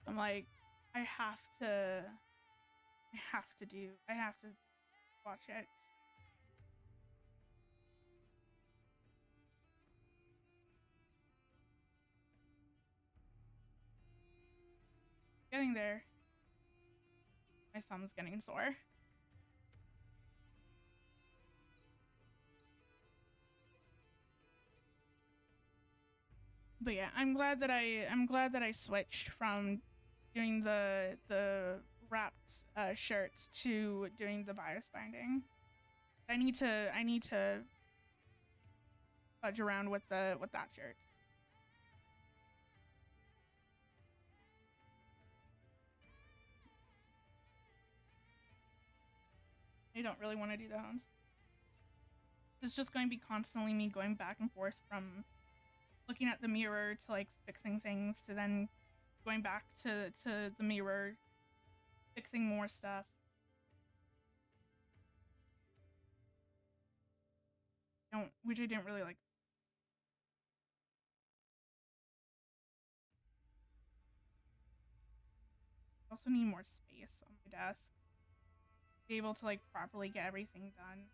I'm like, I have to watch it. Getting there. My thumb's getting sore. But yeah, I'm glad that I switched from doing the wrapped shirts to doing the bias binding. I need to fudge around with that shirt. I don't really want to do those. It's just going to be constantly me going back and forth from looking at the mirror to like fixing things to then going back to the mirror, fixing more stuff. Which I didn't really like. I also need more space on my desk. Be able to like properly get everything done.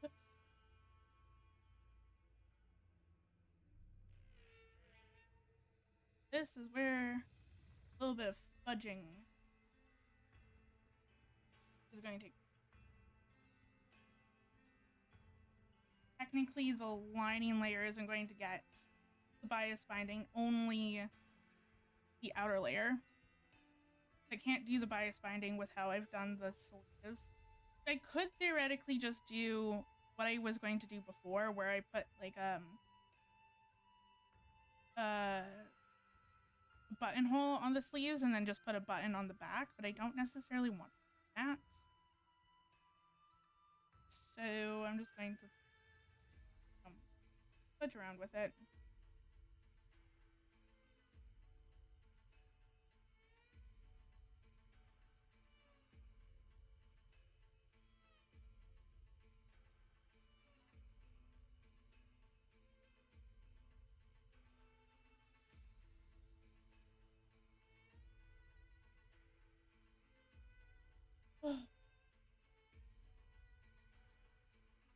Oops. This is where a little bit of fudging is going to take. Technically, the lining layer isn't going to get the bias binding, only the outer layer. I can't do the bias binding with how I've done the sleeves. I could theoretically just do what I was going to do before, where I put like buttonhole on the sleeves and then just put a button on the back, but I don't necessarily want that. So I'm just going to fudge around with it.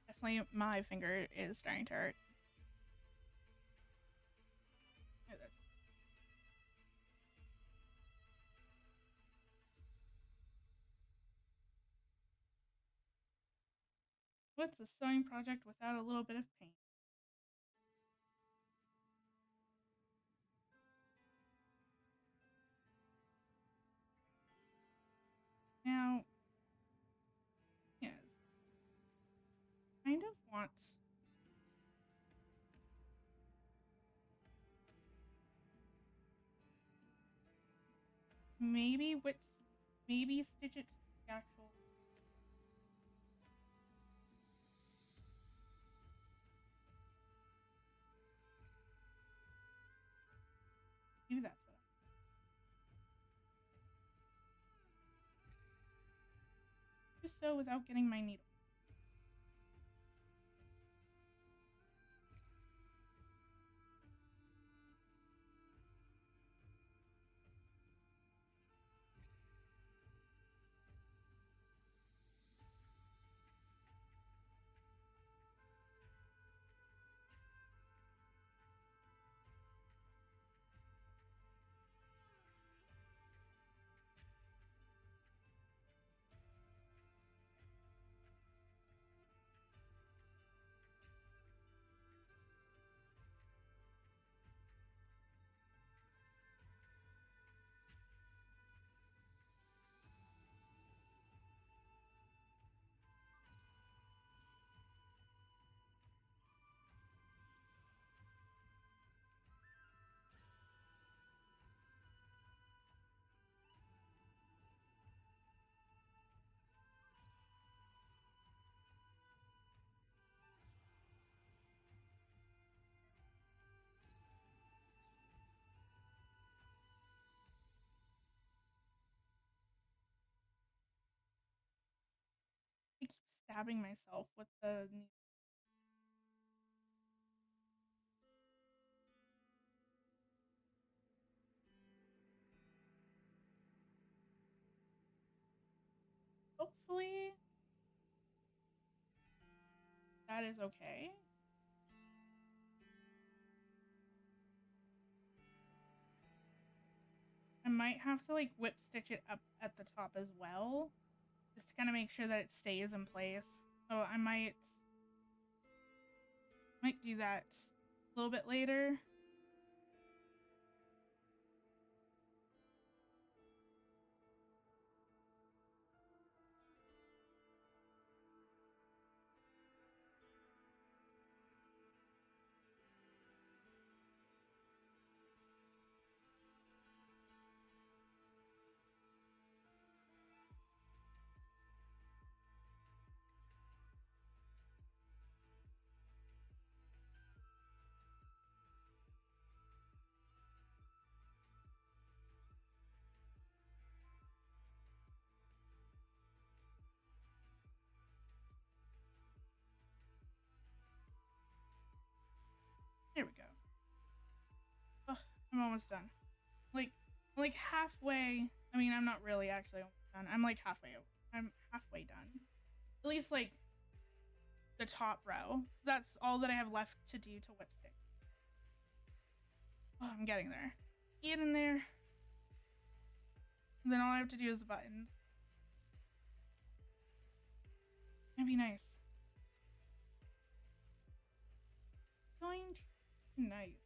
Definitely my finger is starting to hurt. What's a sewing project without a little bit of pain? Now, yes, kind of wants maybe which maybe stitch it to the actual. Maybe that's what I'm. Just sew without getting my needle. I keep stabbing myself with the needle. Hopefully that is okay. I might have to like whip stitch it up at the top as well, just to kind of make sure that it stays in place. So I might do that a little bit later. There we go. Ugh, I'm almost done. Like halfway. I mean, I'm not really actually almost done. I'm like halfway over. I'm halfway done. At least like the top row. That's all that I have left to do to whip stick. Oh, I'm getting there. Get in there. And then all I have to do is the buttons. That'd be nice. Going to nice.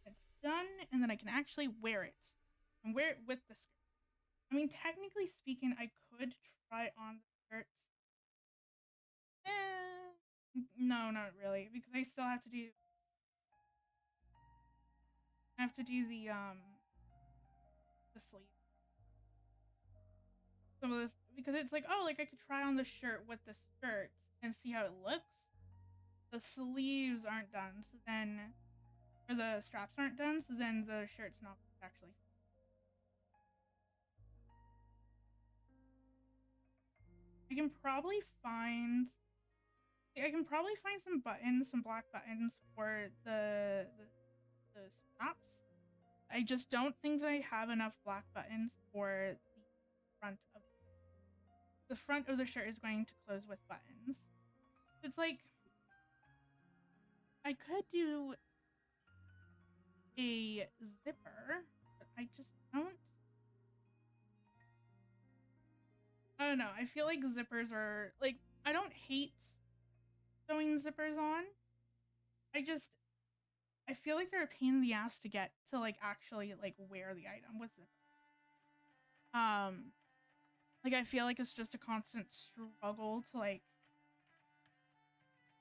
It's done, and then I can actually wear it. And wear it with the skirt. I mean, technically speaking, I could try on the skirts. No, not really, because I still have to do. I have to do the sleeve. Some of this because it's like, oh, like I could try on the shirt with the skirt and see how it looks. The sleeves aren't done, so then, or the straps aren't done, so then the shirt's not actually. I can probably find. I can probably find some buttons, some black buttons for the straps. I just don't think that I have enough black buttons for front of the front of the shirt is going to close with buttons. It's like I could do a zipper, but I just don't. I don't know. I feel like zippers are like I don't hate sewing zippers on. I feel like they're a pain in the ass to get to like actually like wear the item with zippers. Like I feel like it's just a constant struggle to like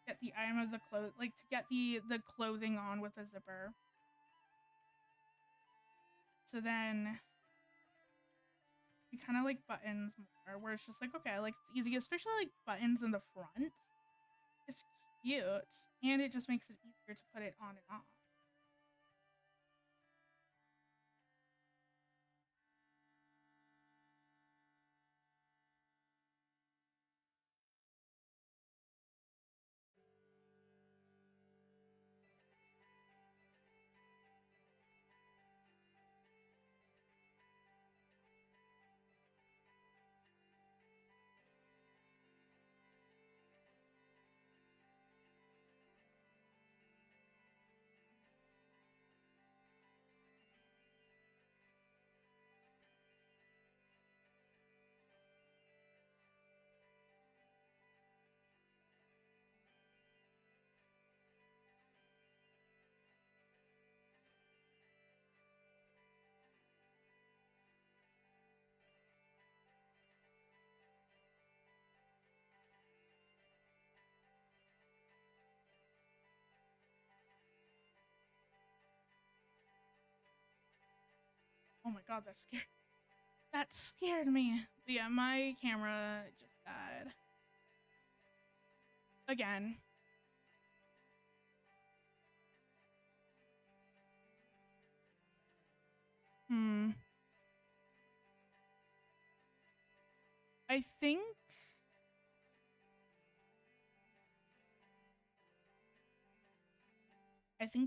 get the item of the like to get the clothing on with a zipper. So then you kind of like buttons more, where it's just like, okay, like it's easy, especially like buttons in the front. It's cute, and it just makes it easier to put it on and off. Oh my god, that scared me. But yeah, my camera just died again. Hmm. I think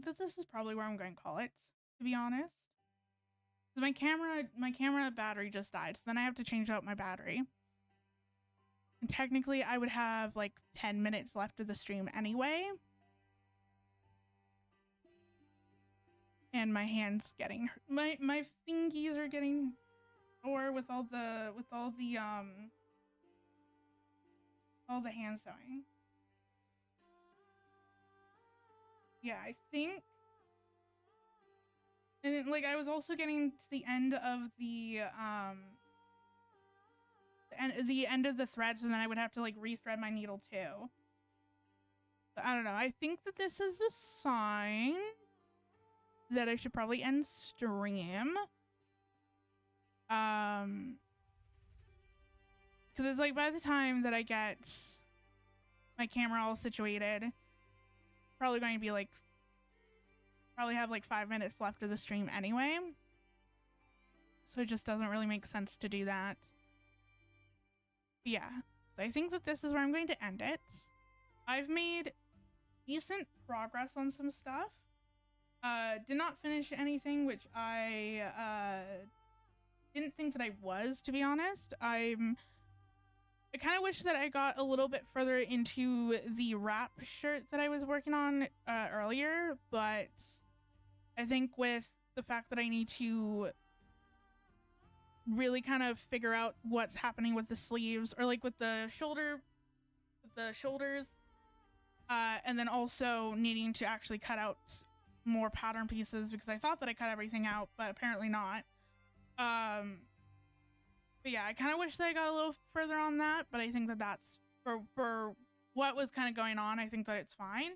that this is probably where I'm going to call it, to be honest. My camera battery just died, so then I have to change out my battery. And technically I would have like 10 minutes left of the stream anyway. And my hands getting my fingies are getting sore with all the hand sewing. Yeah, I think. And it, like I was also getting to the end of the end of the thread, so then I would have to like rethread my needle too. But I don't know. I think that this is a sign that I should probably end stream. Because it's like by the time that I get my camera all situated, probably going to be like probably have like 5 minutes left of the stream anyway. So it just doesn't really make sense to do that. But yeah, so I think that this is where I'm going to end it. I've made decent progress on some stuff. Did not finish anything, which I didn't think that I was, to be honest. I kind of wish that I got a little bit further into the wrap shirt that I was working on earlier, but I think with the fact that I need to really kind of figure out what's happening with the sleeves, or like with the shoulders, and then also needing to actually cut out more pattern pieces, because I thought that I cut everything out, but apparently not. But yeah, I kind of wish that I got a little further on that, but I think that that's for what was kind of going on. I think that it's fine.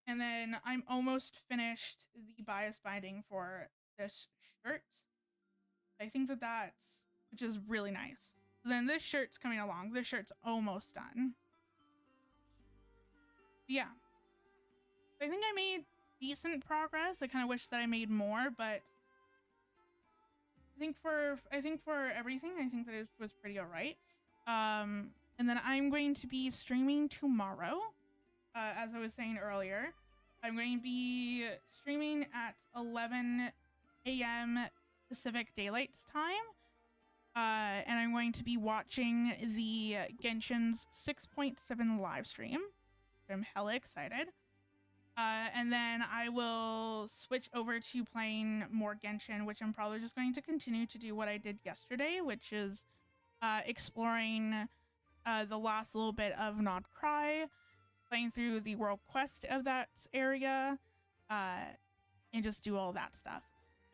And then I'm almost finished the bias binding for this shirt. I think that that's, which is really nice. So then this shirt's coming along. This shirt's almost done. But yeah, I think I made decent progress. I kind of wish that I made more, but I think for everything, I think that it was pretty alright. And then I'm going to be streaming tomorrow. As I was saying earlier, I'm going to be streaming at 11 a.m. Pacific Daylight Time. And I'm going to be watching the Genshin's 6.7 live stream. I'm hella excited. And then I will switch over to playing more Genshin, which I'm probably just going to continue to do what I did yesterday, which is exploring the last little bit of Not Cry, playing through the world quest of that area, and just do all that stuff.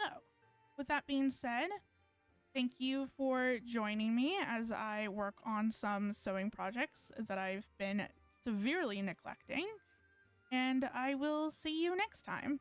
So, with that being said, thank you for joining me as I work on some sewing projects that I've been severely neglecting, and I will see you next time.